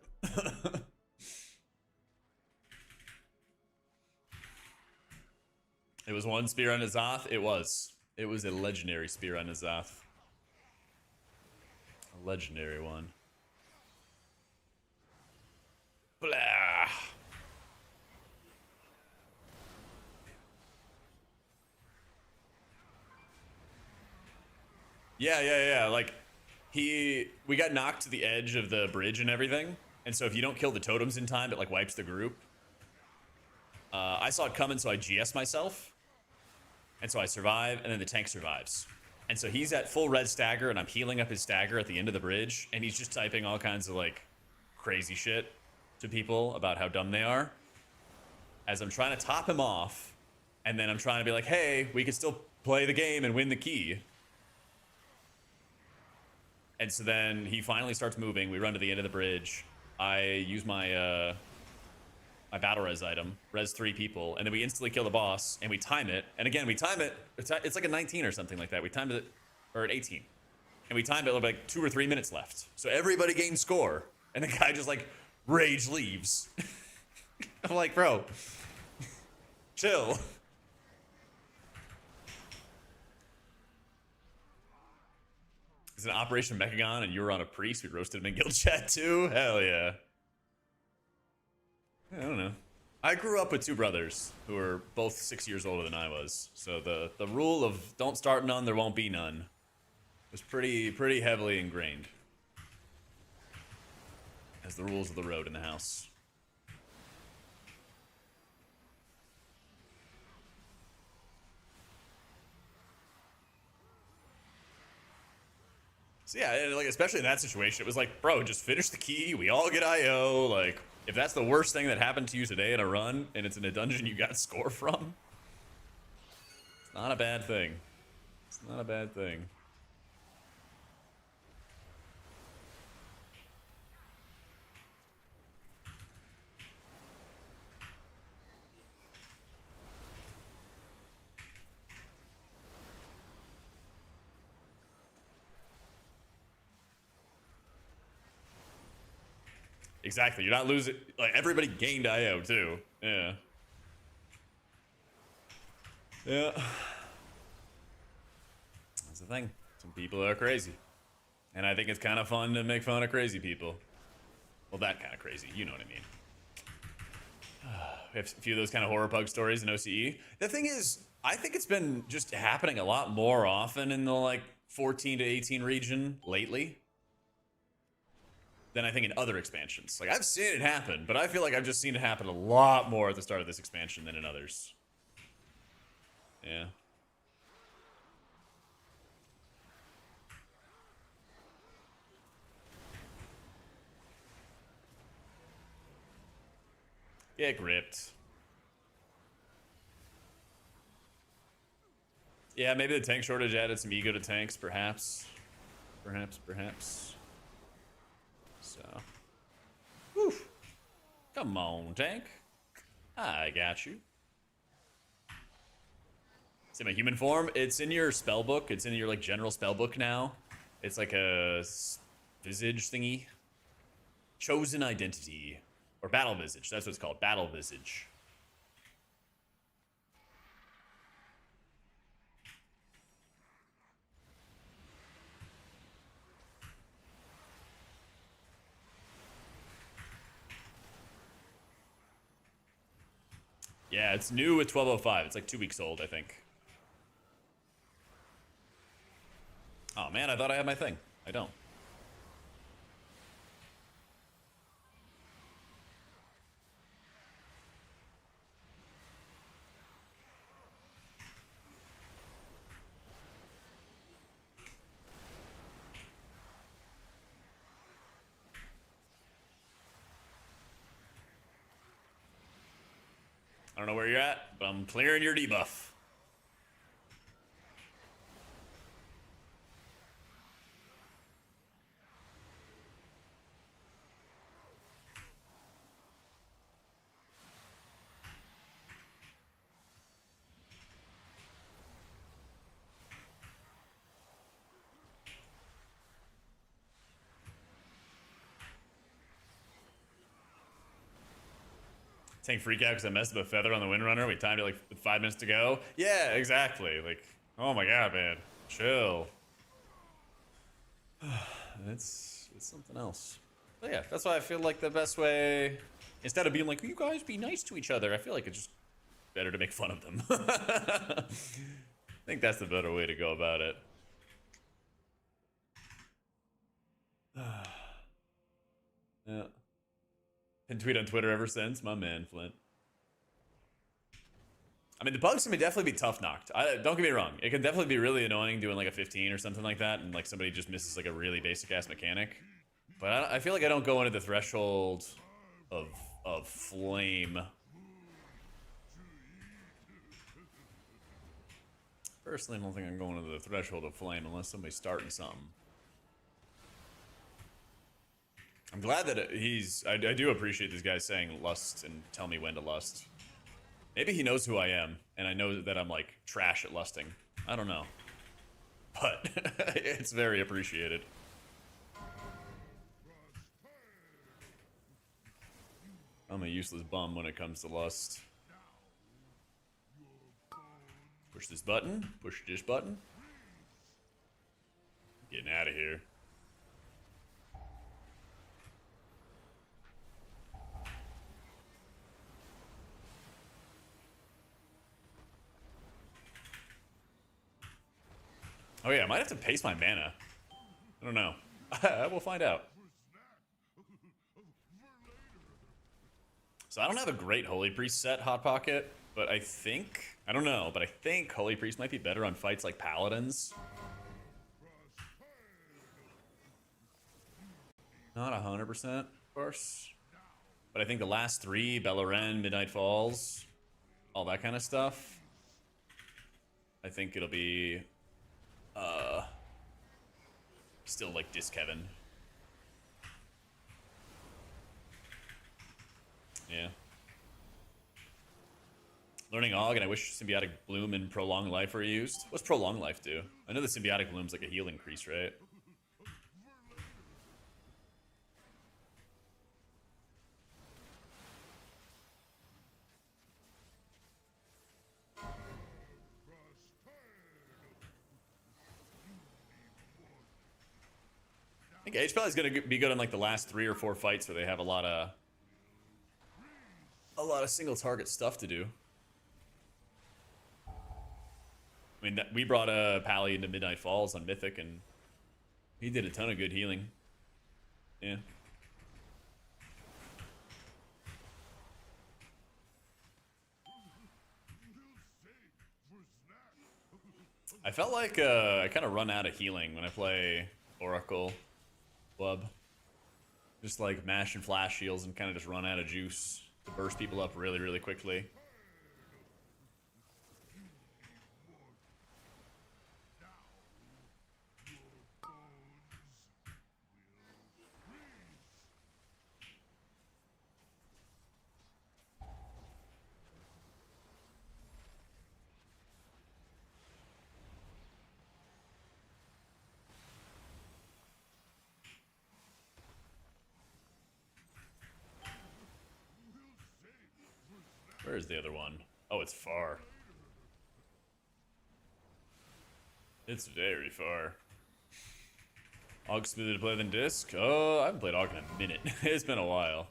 Speaker 1: It was one spear on Azoth. It was a legendary spear on Azoth. A legendary one. Blah. Yeah. Like, we got knocked to the edge of the bridge and everything. And so if you don't kill the totems in time, it like wipes the group. I saw it coming, so I GS myself. And so I survive, and then the tank survives. And so he's at full red stagger, and I'm healing up his stagger at the end of the bridge. And he's just typing all kinds of like crazy shit to people about how dumb they are. As I'm trying to top him off. And then I'm trying to be like, hey, we can still play the game and win the key. And so then he finally starts moving. We run to the end of the bridge. I use my my battle res item, res 3 people, and then we instantly kill the boss, and we time it. And again, we time it. It's like a 19 or something like that. We timed it, or at 18. And we timed it with like 2 or 3 minutes left. So everybody gained score. And the guy just like rage leaves. I'm like, bro, chill. It's an Operation Mechagon, and you were on a priest. We roasted him in guild chat too. Hell yeah. I don't know. I grew up with 2 brothers who were both 6 years older than I was. So the rule of don't start none, there won't be none was pretty heavily ingrained as the rules of the road in the house. So yeah, and like especially in that situation, it was like, bro, just finish the key. We all get IO. Like, if that's the worst thing that happened to you today in a run, and it's in a dungeon you got score from, it's not a bad thing. It's not a bad thing. Exactly. You're not losing. Like, everybody gained IO too. Yeah. Yeah. That's the thing. Some people are crazy. And I think it's kind of fun to make fun of crazy people. Well, that kind of crazy. You know what I mean. We have a few of those kind of horror pug stories in OCE. The thing is, I think it's been just happening a lot more often in the like 14 to 18 region lately than I think in other expansions. Like, I've seen it happen, but I feel like I've just seen it happen a lot more at the start of this expansion than in others. Yeah. Get gripped. Yeah, maybe the tank shortage added some ego to tanks, perhaps. Perhaps. So. Whew. Come on, tank. I got you. See my human form? It's in your spell book. It's in your like general spell book now. It's like a visage thingy. Chosen identity. Or battle visage. That's what it's called. Battle visage. Yeah, it's new with 1205. It's like 2 weeks old, I think. Oh man, I thought I had my thing. I don't. I don't know where you're at, but I'm clearing your debuff. Tank freak out because I messed up a feather on the Windrunner. We timed it like 5 minutes to go. Yeah, exactly. Like, oh my god, man. Chill. It's something else. But yeah, that's why I feel like the best way, instead of being like, you guys be nice to each other, I feel like it's just better to make fun of them. I think that's the better way to go about it. Yeah. Been tweet on Twitter ever since. My man, Flint. I mean, the bugs can definitely be tough knocked. Don't get me wrong. It can definitely be really annoying doing like a 15 or something like that, and like somebody just misses like a really basic ass mechanic. But I feel like I don't go into the threshold of flame. Personally, I don't think I'm going into the threshold of flame unless somebody's starting something. I'm glad that I do appreciate these guys saying lust and tell me when to lust. Maybe he knows who I am, and I know that I'm like trash at lusting. I don't know. But it's very appreciated. I'm a useless bum when it comes to lust. Push this button. Push this button. Getting out of here. Oh yeah, I might have to pace my mana. I don't know. We'll find out. So I don't have a great Holy Priest set, Hot Pocket, but I think, I don't know, but I think Holy Priest might be better on fights like Paladins. Not 100%, of course. But I think the last three, Belloren, Midnight Falls, all that kind of stuff, I think it'll be still like Disc Heaven. Yeah. Learning Aug, and I wish Symbiotic Bloom and Prolonged Life were used. What's Prolonged Life do? I know the Symbiotic Bloom's like a heal increase, right? I think H is gonna be good on like the last 3 or 4 fights where they have a lot of single target stuff to do. I mean, we brought a Pally into Midnight Falls on Mythic, and he did a ton of good healing. Yeah. I felt like I kind of run out of healing when I play Oracle Club. Just like mash and flash heals and kind of just run out of juice to burst people up really, really quickly. Where is the other one? Oh, it's far. It's very far. Aug smoother to play than Disc? Oh, I haven't played Aug in a minute. It's been a while.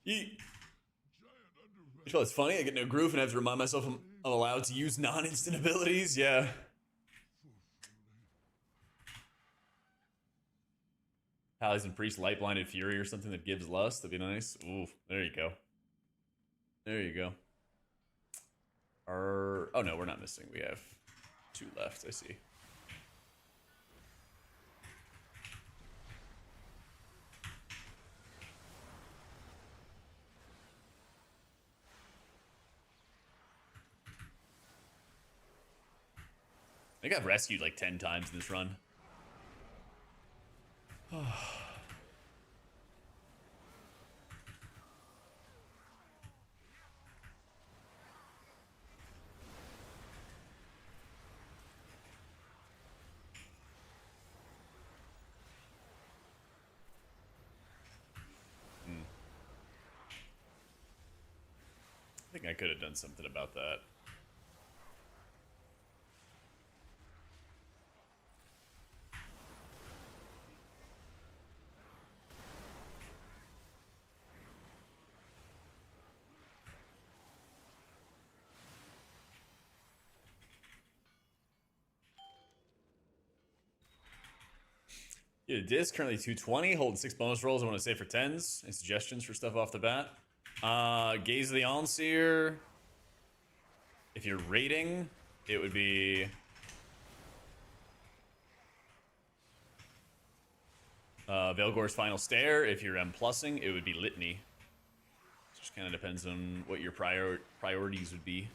Speaker 1: Yeet. You know, it's funny, I get no groove and I have to remind myself I'm allowed to use non-instant abilities. Yeah. Paladin Priest, Light Blinded Fury or something that gives lust. That'd be nice. Ooh, there you go. There you go. Oh no, we're not missing. We have 2 left, I see. I think I've rescued like 10 times in this run. I think I could have done something about that. Yeah, disc currently 220, holding 6 bonus rolls. I want to say for 10s and suggestions for stuff off the bat. Gaze of the Allseer. If you're rating, it would be Velgor's Final Stare. If you're M+ing, it would be Litany. Just kind of depends on what your priorities would be,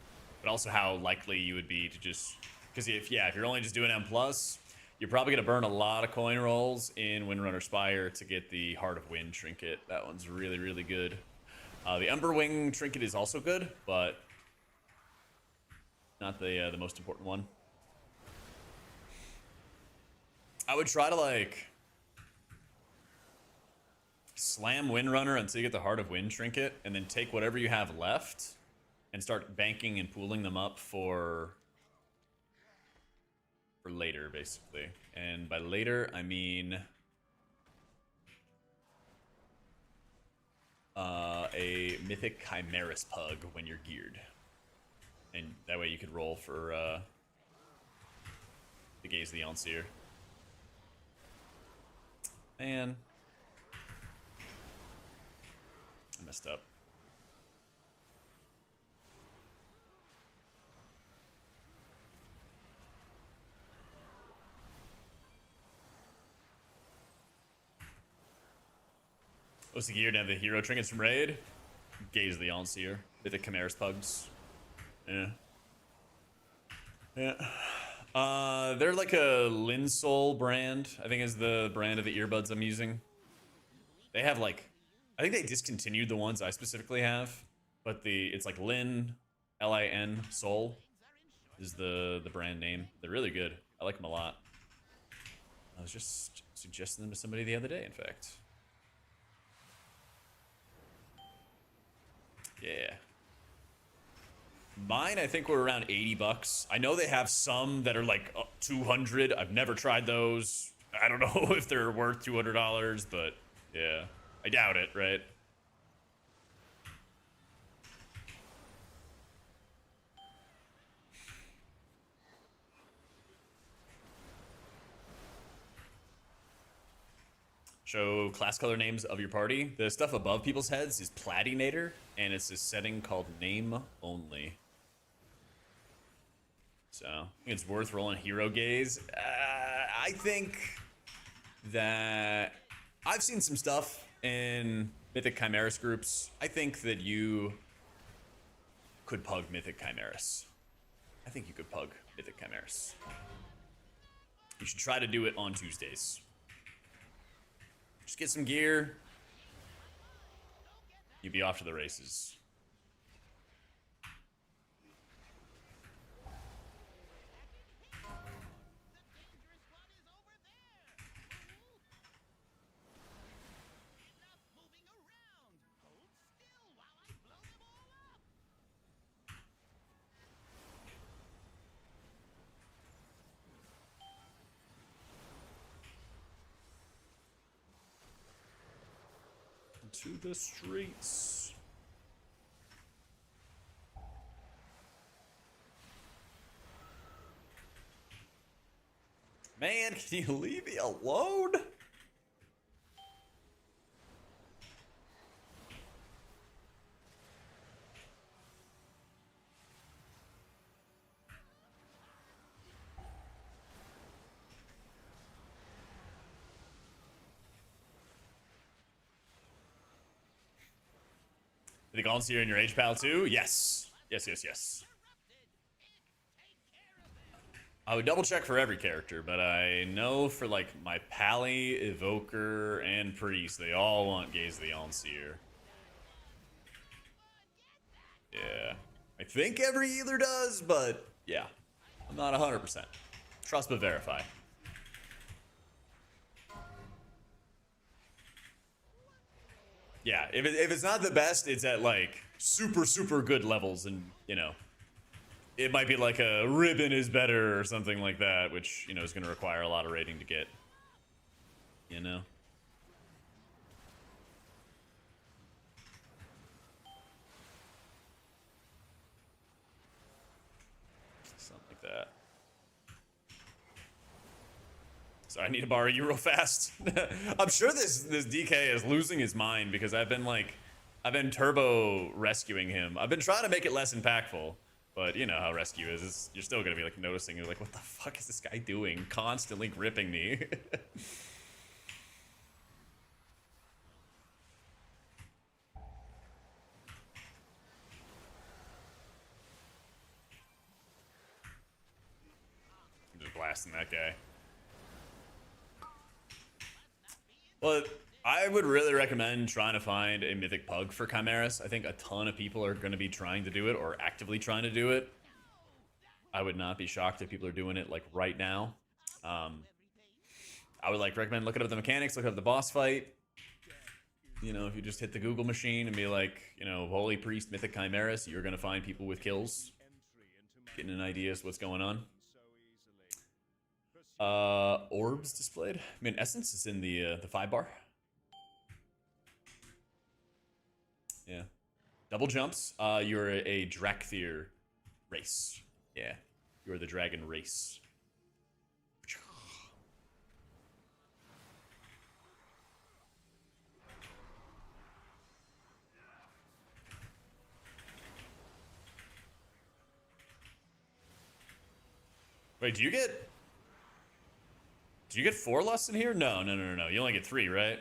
Speaker 1: but also how likely you would be to just, because if you're only just doing M+, you're probably going to burn a lot of coin rolls in Windrunner Spire to get the Heart of Wind trinket. That one's really, really good. The Umberwing trinket is also good, but not the most important one. I would try to like slam Windrunner until you get the Heart of Wind trinket, and then take whatever you have left and start banking and pooling them up for later, basically. And by later, I mean a Mythic Chimeras Pug when you're geared. And that way you could roll for the Gaze of the Allseer. Man. I'm messed up. What's the gear to have the hero trinkets from Raid? Gaze the Onseer. With the Chimeras pugs. Yeah. Yeah. They're like a Linsol brand, I think is the brand of the earbuds I'm using. They have like, I think they discontinued the ones I specifically have, but it's like Lin, L-I-N, Soul is the brand name. They're really good. I like them a lot. I was just suggesting them to somebody the other day, in fact. Yeah. Mine, I think, were around 80 bucks. I know they have some that are like 200. I've never tried those. I don't know if they're worth $200, but yeah. I doubt it, right? Show class color names of your party. The stuff above people's heads is Platinator, and it's a setting called Name Only. So, I think it's worth rolling Hero Gaze. I think that I've seen some stuff in Mythic Chimeras groups. I think that you could pug Mythic Chimeras. I think you could pug Mythic Chimeras. You should try to do it on Tuesdays. Just get some gear. You'd be off to the races. To the streets. Man, can you leave me alone? The Gonsier in your H pal too? Yes. Yes. I would double check for every character, but I know for like my Pally, Evoker, and Priest, they all want Gaze the Onseer. Yeah. I think every healer does, but yeah. I'm not 100%. Trust but verify. Yeah, if it's not the best, it's at like super good levels, and you know, it might be like a ribbon is better or something like that, which you know is going to require a lot of rating to get. You know. Something like that. So I need to borrow you real fast. I'm sure this DK is losing his mind because I've been turbo rescuing him. I've been trying to make it less impactful, but you know how rescue is. You're still gonna be like noticing. You're like, what the fuck is this guy doing? Constantly gripping me. I'm just blasting that guy. Well, I would really recommend trying to find a mythic pug for Chimeras. I think a ton of people are going to be trying to do it or actively trying to do it. I would not be shocked if people are doing it like right now. I would like recommend looking up the mechanics, look up the boss fight. You know, if you just hit the Google machine and be like, you know, Holy Priest, Mythic Chimeras, you're going to find people with kills. Getting an idea as to what's going on. Orbs displayed. I mean, Essence is in the 5-bar. Yeah. Double jumps. You're a Drakthir race. Yeah. You're the dragon race. Wait, do you get 4 lusts in here? No. You only get 3, right?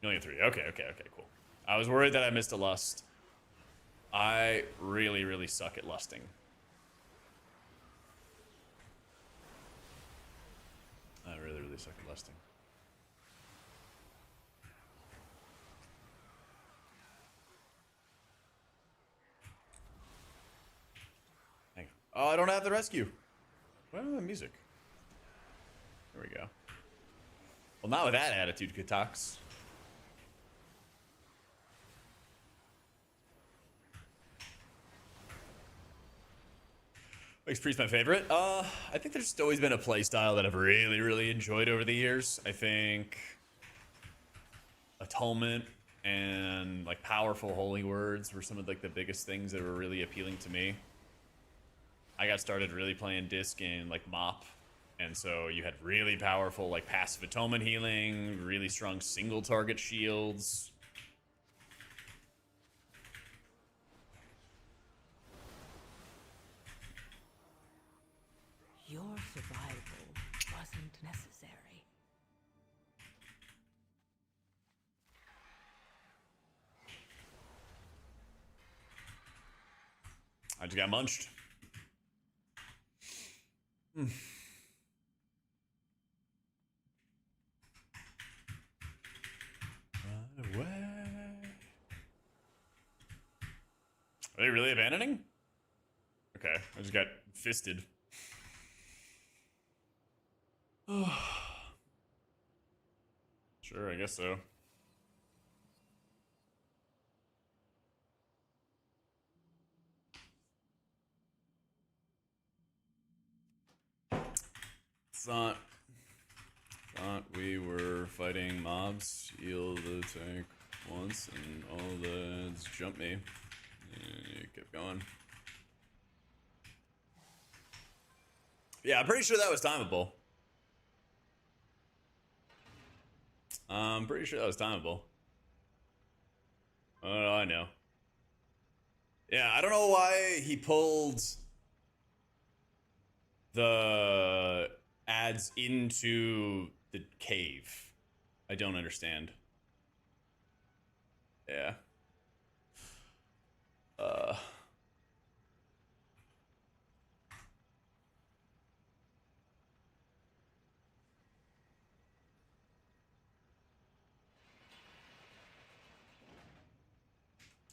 Speaker 1: You only get 3. Okay, cool. I was worried that I missed a lust. I really, really suck at lusting. I really, really suck at lusting. Hang on. Oh, I don't have the rescue. Well, the music. There we go. Well, not with that attitude, Katox. Makes Priest my favorite. I think there's just always been a playstyle that I've really, really enjoyed over the years. I think Atonement and like powerful holy words were some of like the biggest things that were really appealing to me. I got started really playing disc in like Mop, and so you had really powerful like passive atonement healing, really strong single target shields.
Speaker 6: Your survival wasn't necessary.
Speaker 1: I just got munched. Run away. Are they really abandoning? Okay, I just got fisted. Sure, I guess so. Thought we were fighting mobs, heal the tank once, and all the ads jumped me. And it kept going. Yeah, I'm pretty sure that was timeable. I'm pretty sure that was timeable. Oh, I know. Yeah, I don't know why he pulled the ads into the cave. I don't understand. Yeah.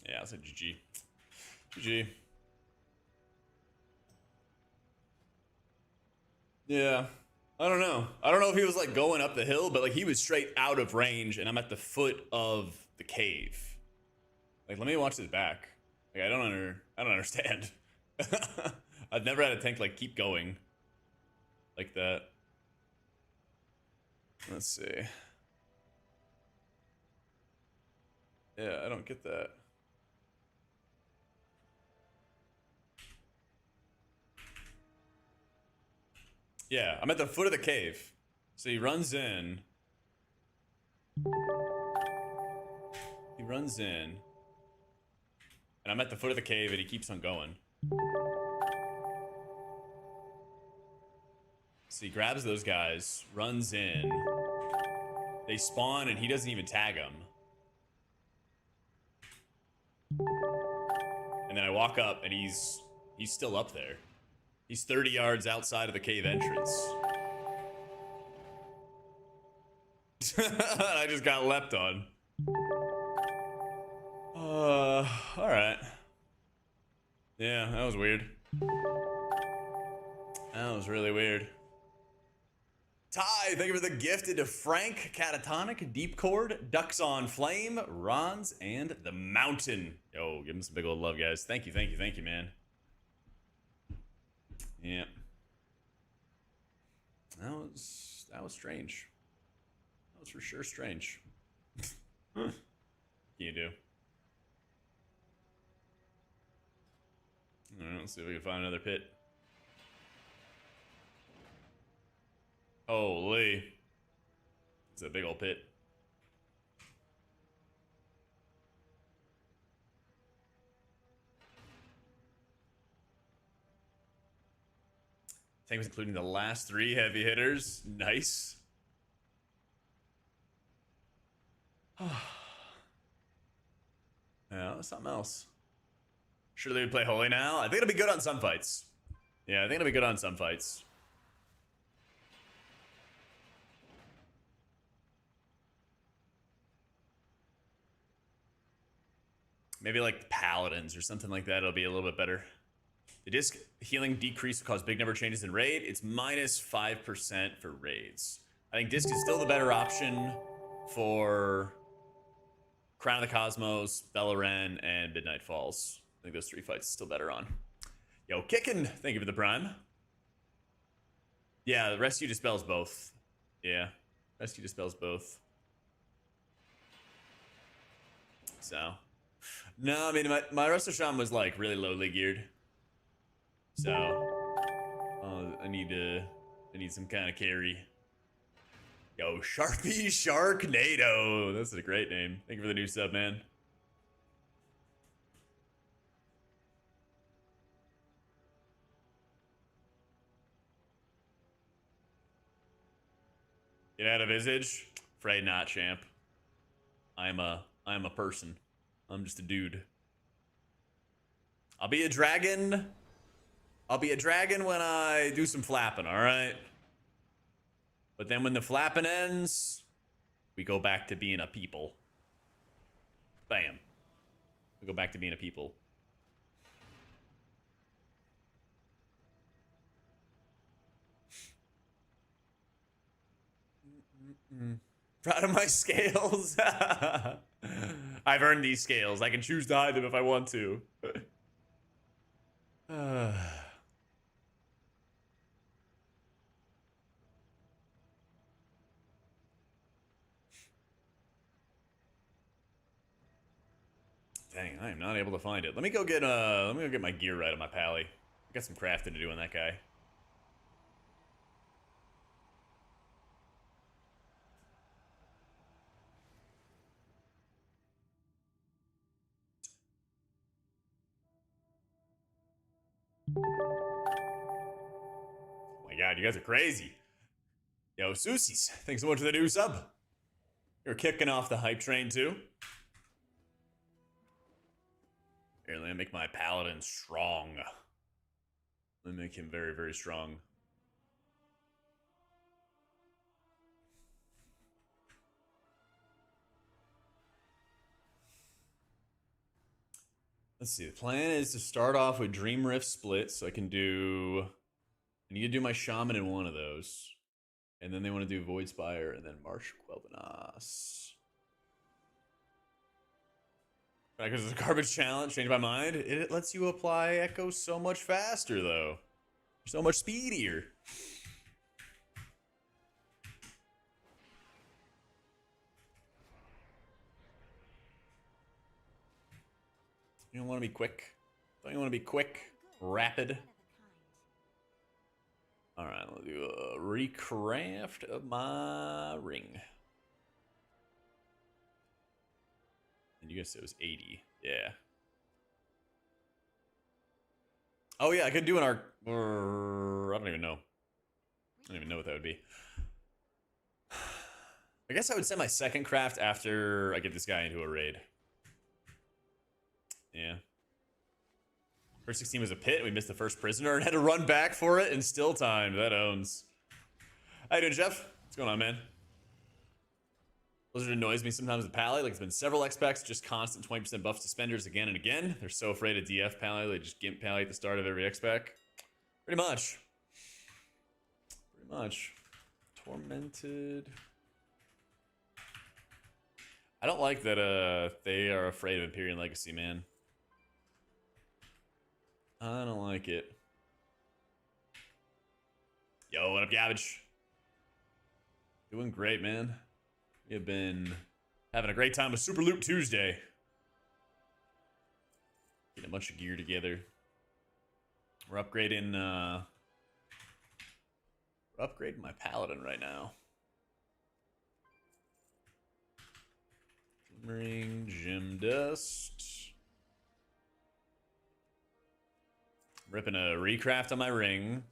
Speaker 1: Yeah, it's a GG. GG. Yeah. I don't know. I don't know if he was like going up the hill, but like he was straight out of range and I'm at the foot of the cave. Like, let me watch this back. Like, I don't understand. I've never had a tank like keep going like that. Let's see. Yeah, I don't get that. Yeah, I'm at the foot of the cave. So he runs in. He runs in. And I'm at the foot of the cave and he keeps on going. So he grabs those guys, runs in. They spawn and he doesn't even tag them. And then I walk up and he's still up there. He's 30 yards outside of the cave entrance. I just got leapt on. Alright. Yeah, that was weird. That was really weird. Ty, thank you for the gift into Frank, Catatonic, Deep Chord, Ducks on Flame, Rons, and The Mountain. Yo, give him some big old love, guys. Thank you, man. Yeah. That was strange. That was for sure strange. What can you do? Alright, let's see if we can find another pit. Holy. It's a big old pit. Tank was including the last 3 heavy hitters. Nice. Yeah, something else. Sure they would play Holy now? I think it'll be good on some fights. Yeah, I think it'll be good on some fights. Maybe like Paladins or something like that. It'll be a little bit better. The disc healing decrease will cause big number changes in raid. It's minus 5% for raids. I think disc is still the better option for Crown of the Cosmos, Beleren, and Midnight Falls. I think those 3 fights are still better on. Yo, Kickin', thank you for the prime. Yeah, Rescue dispels both. Yeah, Rescue dispels both. So, no, I mean, my Resto Shaman was like really lowly geared. So, I need some kind of carry. Yo, Sharpie Sharknado. That's a great name. Thank you for the new sub, man. Get out of Visage? Afraid not, champ. I'm a person. I'm just a dude. I'll be a dragon. I'll be a dragon when I do some flapping, alright? But then when the flapping ends, we go back to being a people. Bam. We go back to being a people. Proud of my scales. I've earned these scales. I can choose to hide them if I want to. Dang, I am not able to find it. Let me go get my gear right on my pally. I got some crafting to do on that guy. Oh my god, you guys are crazy. Yo, Susies, thanks so much for the new sub. You're kicking off the hype train too. Here, let me make my paladin strong. Let me make him very, very strong. Let's see, the plan is to start off with Dream Rift split, so I need to do my Shaman in one of those. And then they want to do Void Spire and then Marsh Quel'Thanas. Because it's a garbage challenge, changed my mind. It lets you apply Echo so much faster, though. So much speedier. You don't want to be quick? Don't you want to be quick? Rapid? Alright, I'll do a recraft of my ring. And you guys said it was 80. Yeah. Oh yeah, I could do an arc. I don't even know. I don't even know what that would be. I guess I would send my second craft after I get this guy into a raid. Yeah. First 16 was a pit. We missed the first prisoner and had to run back for it in still time. That owns. How you doing, Jeff? What's going on, man? Blizzard annoys me sometimes with Pally. Like, it's been several X-Packs, just constant 20% buff suspenders again and again. They're so afraid of DF Pally, they just gimp Pally at the start of every X-Pack. Pretty much. Pretty much. Tormented. I don't like that they are afraid of Empyrean Legacy, man. I don't like it. Yo, what up, Gavage? Doing great, man. We have been having a great time with Super Loot Tuesday. Getting a bunch of gear together. We're upgrading my Paladin right now. Gem dust. Ripping a recraft on my ring.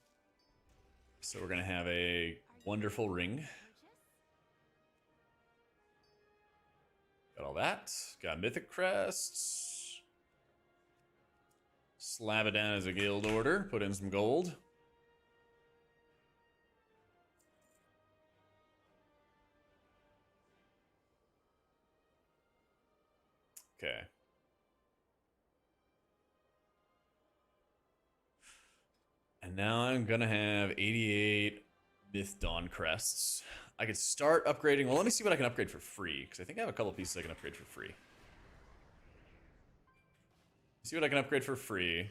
Speaker 1: So we're gonna have a wonderful ring. Got all that. Got mythic crests. Slab it down as a guild order. Put in some gold. Okay. And now I'm gonna have 88 Myth Dawn crests. I could start upgrading. Well, let me see what I can upgrade for free, because I think I have a couple pieces I can upgrade for free. See what I can upgrade for free.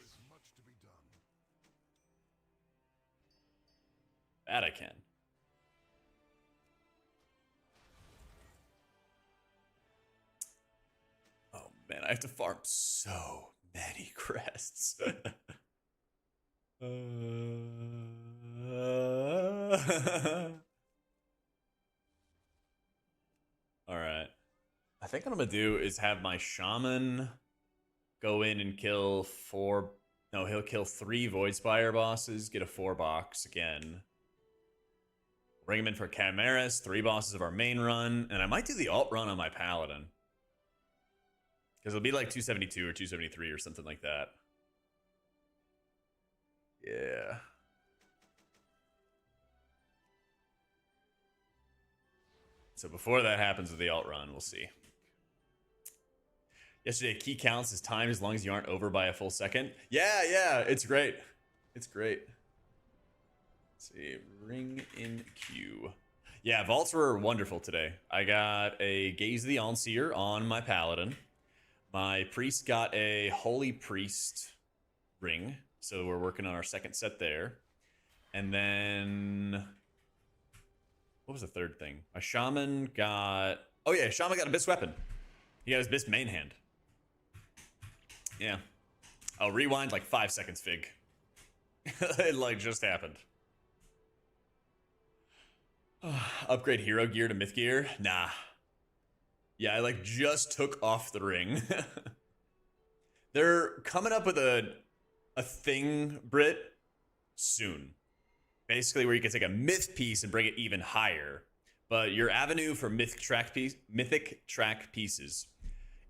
Speaker 1: That I can. Oh man, I have to farm so many crests. Alright. I think what I'm gonna do is have my Shaman go in and kill 4... No, he'll kill 3 Voidspire bosses, get a 4 box again. Bring him in for Chimeras, 3 bosses of our main run, and I might do the alt run on my Paladin. Because it'll be like 272 or 273 or something like that. Yeah. So before that happens with the alt run, we'll see. Yesterday, key counts is timed as long as you aren't over by a full second. Yeah, it's great. It's great. Let's see, ring in queue. Yeah, vaults were wonderful today. I got a Gaze of the Allseer on my Paladin. My priest got a Holy Priest ring, so we're working on our second set there. And then... what was the third thing? My Shaman got... oh yeah, Shaman got a Abyss weapon. He got his Abyss main hand. Yeah. I'll rewind like 5 seconds, Fig. It like just happened. Upgrade hero gear to myth gear? Nah. Yeah, I like just took off the ring. They're coming up with a thing, Brit, soon. Basically where you can take a myth piece and bring it even higher. But your avenue for mythic track pieces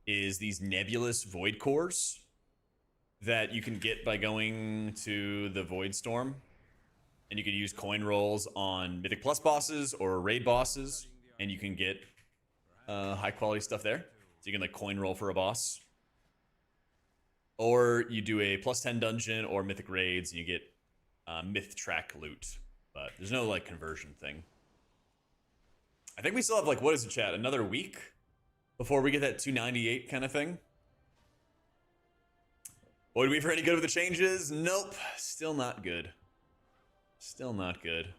Speaker 1: is these nebulous void cores that you can get by going to the Void Storm. And you can use coin rolls on Mythic Plus bosses or raid bosses, and you can get high quality stuff there. So you can like coin roll for a boss. Or you do a +10 dungeon or Mythic raids, and you get myth track loot. But there's no like conversion thing. I think we still have like, what is the chat? Another week before we get that 298 kind of thing. Would we for any good with the changes? Nope. Still not good. Still not good.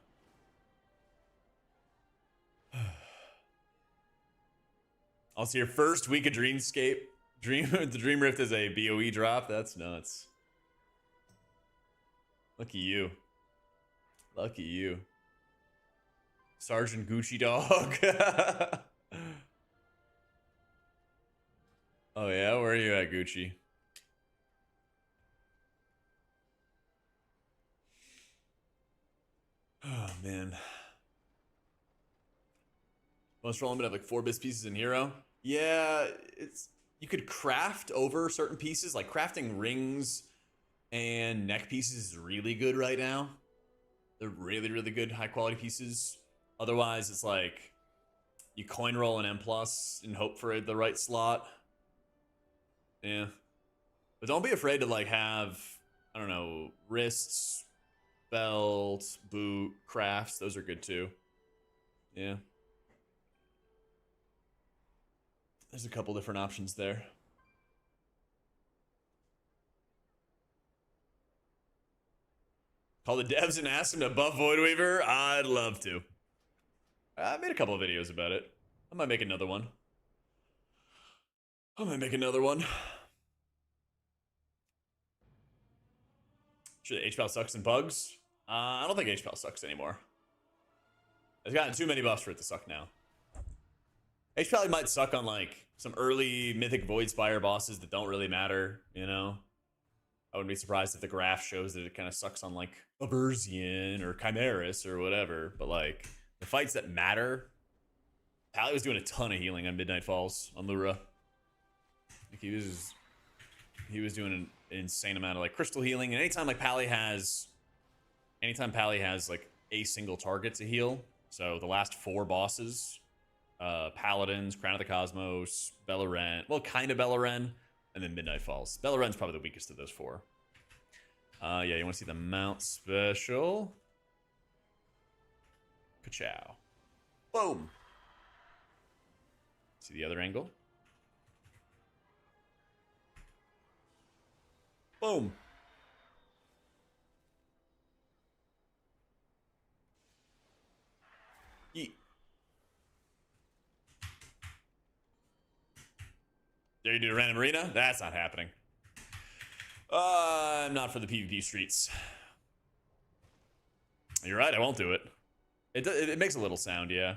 Speaker 1: Also, your first week of Dreamscape. The Dream Rift is a BOE drop. That's nuts. Lucky you. Lucky you. Sergeant Gucci Dog. Oh yeah, where are you at, Gucci? Oh man. Most roll limit of like 4 Abyss pieces in hero. Yeah, it's you could craft over certain pieces, like crafting rings and neck pieces is really good right now. They're really, really good high quality pieces. Otherwise, it's like you coin roll an M+ and hope for the right slot. Yeah. But don't be afraid to like have, I don't know, wrists, belt, boot, crafts. Those are good too. Yeah. There's a couple different options there. Call the devs and ask them to buff Voidweaver? I'd love to. I made a couple of videos about it. I might make another one. Should HPAL sucks and bugs? I don't think HPAL sucks anymore. It's gotten too many buffs for it to suck now. H probably might suck on like some early Mythic Void Spire bosses that don't really matter, you know? I wouldn't be surprised if the graph shows that it kind of sucks on like Aversian or Chimeras or whatever, but like the fights that matter, Pally was doing a ton of healing on Midnight Falls on Lura. Like he was doing an insane amount of like crystal healing, and anytime Pally has like a single target to heal, so the last 4 bosses, Paladins, Crown of the Cosmos, Beleren, well, kind of Beleren, and then Midnight Falls. Beleren's probably the weakest of those 4. Yeah, you want to see the mount special? Ka-chow. Boom. See the other angle? Boom. Yeet. Dare you do a random arena? That's not happening. I'm not for the PvP streets. You're right, I won't do it. It makes a little sound, yeah.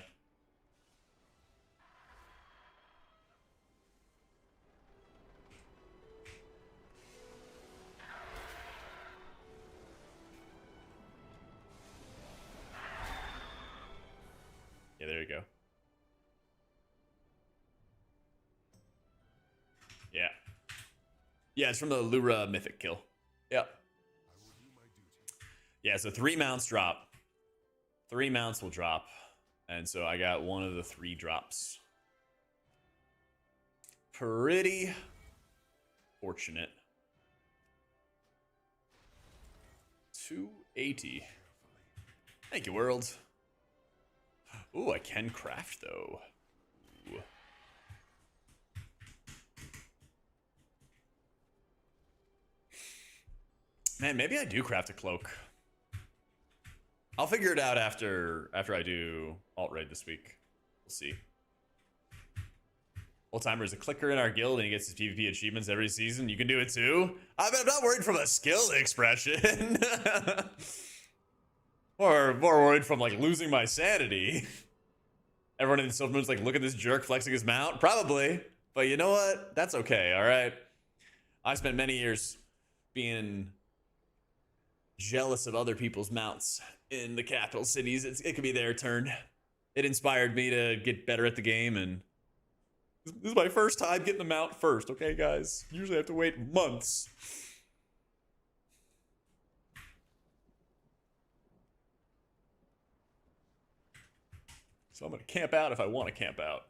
Speaker 1: Yeah, there you go. Yeah. Yeah, it's from the Lura Mythic kill. Yep. Yeah, so 3 mounts drop. 3 mounts will drop. And so I got one of the 3 drops. Pretty fortunate. 280. Thank you, world. Ooh, I can craft, though. Ooh. Man, maybe I do craft a cloak. I'll figure it out after I do alt raid this week. We'll see. Old timer is a clicker in our guild and he gets his PvP achievements every season. You can do it too. I'm not worried from a skill expression. Or more worried from like losing my sanity. Everyone in the Silver Moon's like, look at this jerk flexing his mount. Probably, but you know what? That's okay. All right. I spent many years being jealous of other people's mounts in the capital cities. It could be their turn. It inspired me to get better at the game, and this is my first time getting the mount first. Okay, guys. Usually I have to wait months. So I'm gonna camp out if I want to camp out.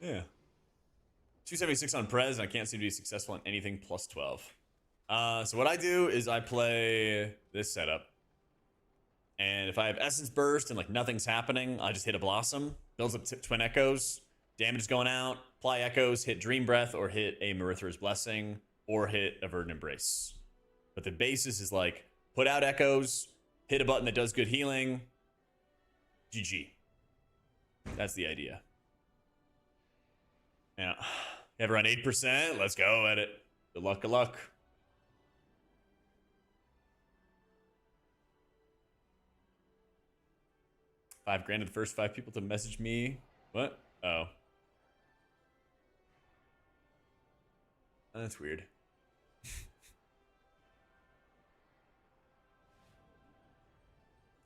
Speaker 1: Yeah. 276 on Prez, and I can't seem to be successful on anything plus 12. So what I do is I play this setup. And if I have Essence Burst and like nothing's happening, I just hit a Blossom, builds up Twin Echoes, damage is going out, apply Echoes, hit Dream Breath, or hit a Marithra's Blessing, or hit a Verdant Embrace. But the basis is like, put out Echoes, hit a button that does good healing, GG. That's the idea. Yeah. You have around 8%. Let's go at it. Good luck, good luck. $5,000 to the first 5 people to message me. What? Oh. That's weird.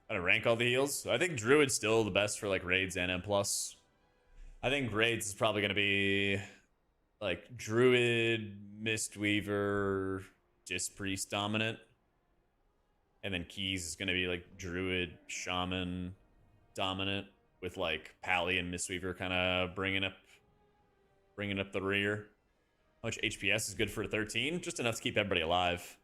Speaker 1: Gotta rank all the heals. I think Druid's still the best for like raids and M+. I think raids is probably gonna be like Druid, Mistweaver, Disc Priest dominant. And then Keys is gonna be like Druid, Shaman dominant, with like Pally and Mistweaver kind of bringing up the rear. How much HPS is good for a 13? Just enough to keep everybody alive.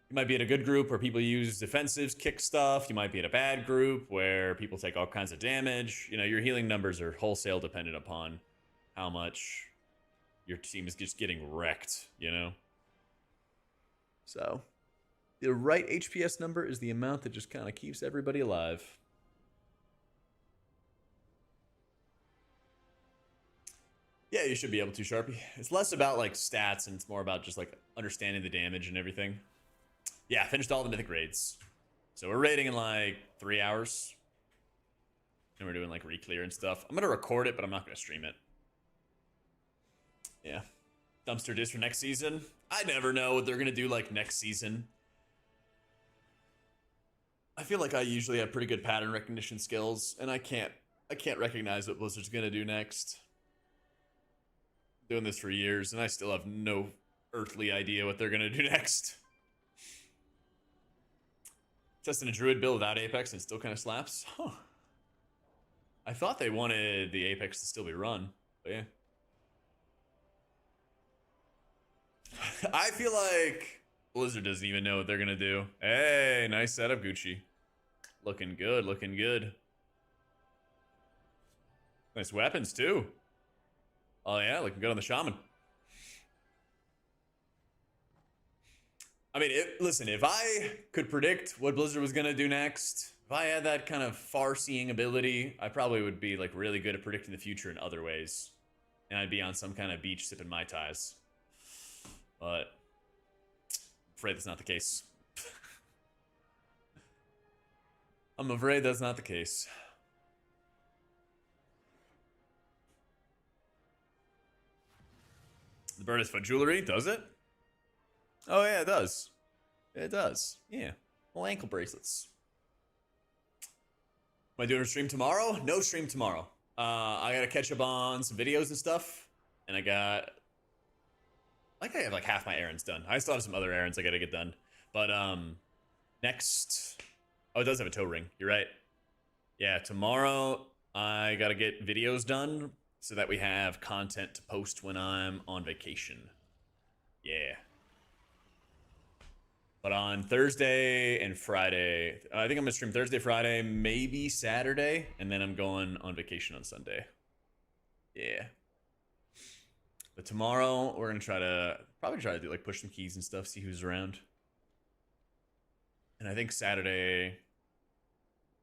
Speaker 1: You might be in a good group where people use defensives, kick stuff. You might be in a bad group where people take all kinds of damage. You know, your healing numbers are wholesale dependent upon how much your team is just getting wrecked, you know? So, the right HPS number is the amount that just kind of keeps everybody alive. Yeah, you should be able to, Sharpie. It's less about like stats and it's more about just like understanding the damage and everything. Yeah, finished all the mythic raids. So we're raiding in like 3 hours. and we're doing like re-clear and stuff. I'm gonna record it, but I'm not gonna stream it. Yeah. Dumpster disc for next season. I never know what they're gonna do like next season. I feel like I usually have pretty good pattern recognition skills, and I can't recognize what Blizzard's gonna do next. Doing this for years, and I still have no earthly idea what they're gonna do next. Testing a druid build without Apex and still kind of slaps. Huh. I thought they wanted the Apex to still be run, but yeah. I feel like Blizzard doesn't even know what they're gonna do. Hey, nice setup, Gucci. Looking good, looking good. Nice weapons too. Oh yeah, looking good on the Shaman. I mean, listen, if I could predict what Blizzard was gonna do next, if I had that kind of far-seeing ability, I probably would be like really good at predicting the future in other ways. And I'd be on some kind of beach sipping Mai Tais. But I'm afraid that's not the case. I'm afraid that's not the case. The Bird's foot jewelry, does it? Oh yeah, it does. It does. Yeah. Little ankle bracelets. Am I doing a stream tomorrow? No stream tomorrow. I gotta catch up on some videos and stuff. And I have like half my errands done. I still have some other errands I gotta get done. But next, oh, it does have a toe ring. You're right. Yeah, tomorrow I gotta get videos done so that we have content to post when I'm on vacation. Yeah. But on Thursday and Friday, I think I'm gonna stream Thursday, Friday, maybe Saturday, and then I'm going on vacation on Sunday. Yeah. But tomorrow we're gonna probably try to do like push some keys and stuff, see who's around. And I think Saturday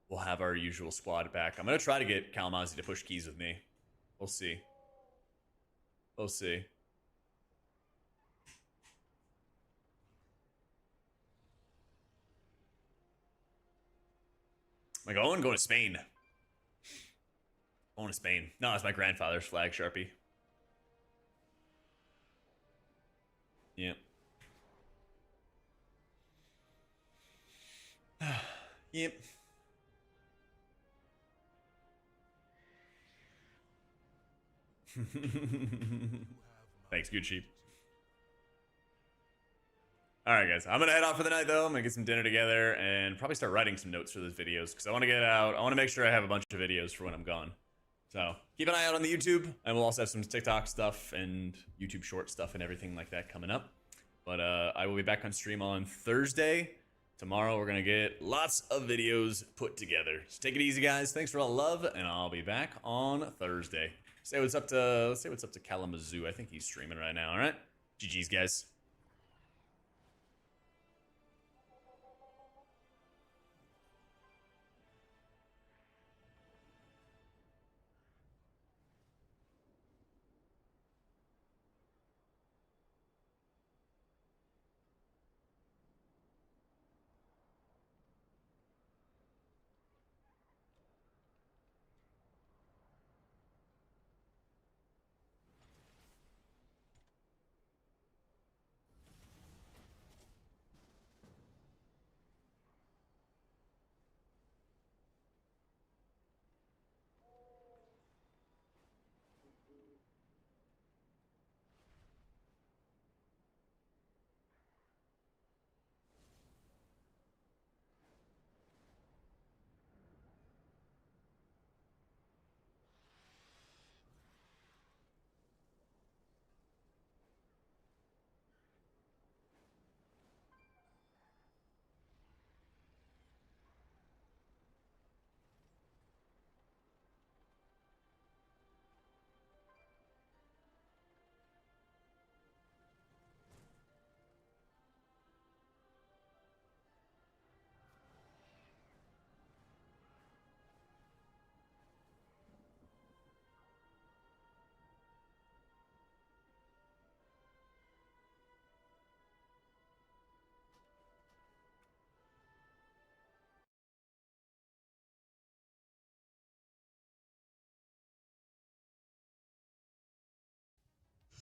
Speaker 1: we'll have our usual squad back. I'm gonna try to get Kalamazoo to push keys with me. We'll see. We'll see. Am I going? Going to Spain. Going to Spain. No, it's my grandfather's flag, Sharpie. Yep. Yep. Thanks, Gucci. Alright guys, I'm gonna head off for the night though. I'm gonna get some dinner together and probably start writing some notes for those videos because I want to get out. I want to make sure I have a bunch of videos for when I'm gone. So keep an eye out on the YouTube, and we'll also have some TikTok stuff and YouTube short stuff and everything like that coming up. But I will be back on stream on Thursday. Tomorrow we're gonna get lots of videos put together. So take it easy, guys. Thanks for all the love, and I'll be back on Thursday. Say what's up to Kalamazoo. I think he's streaming right now. All right, GG's, guys.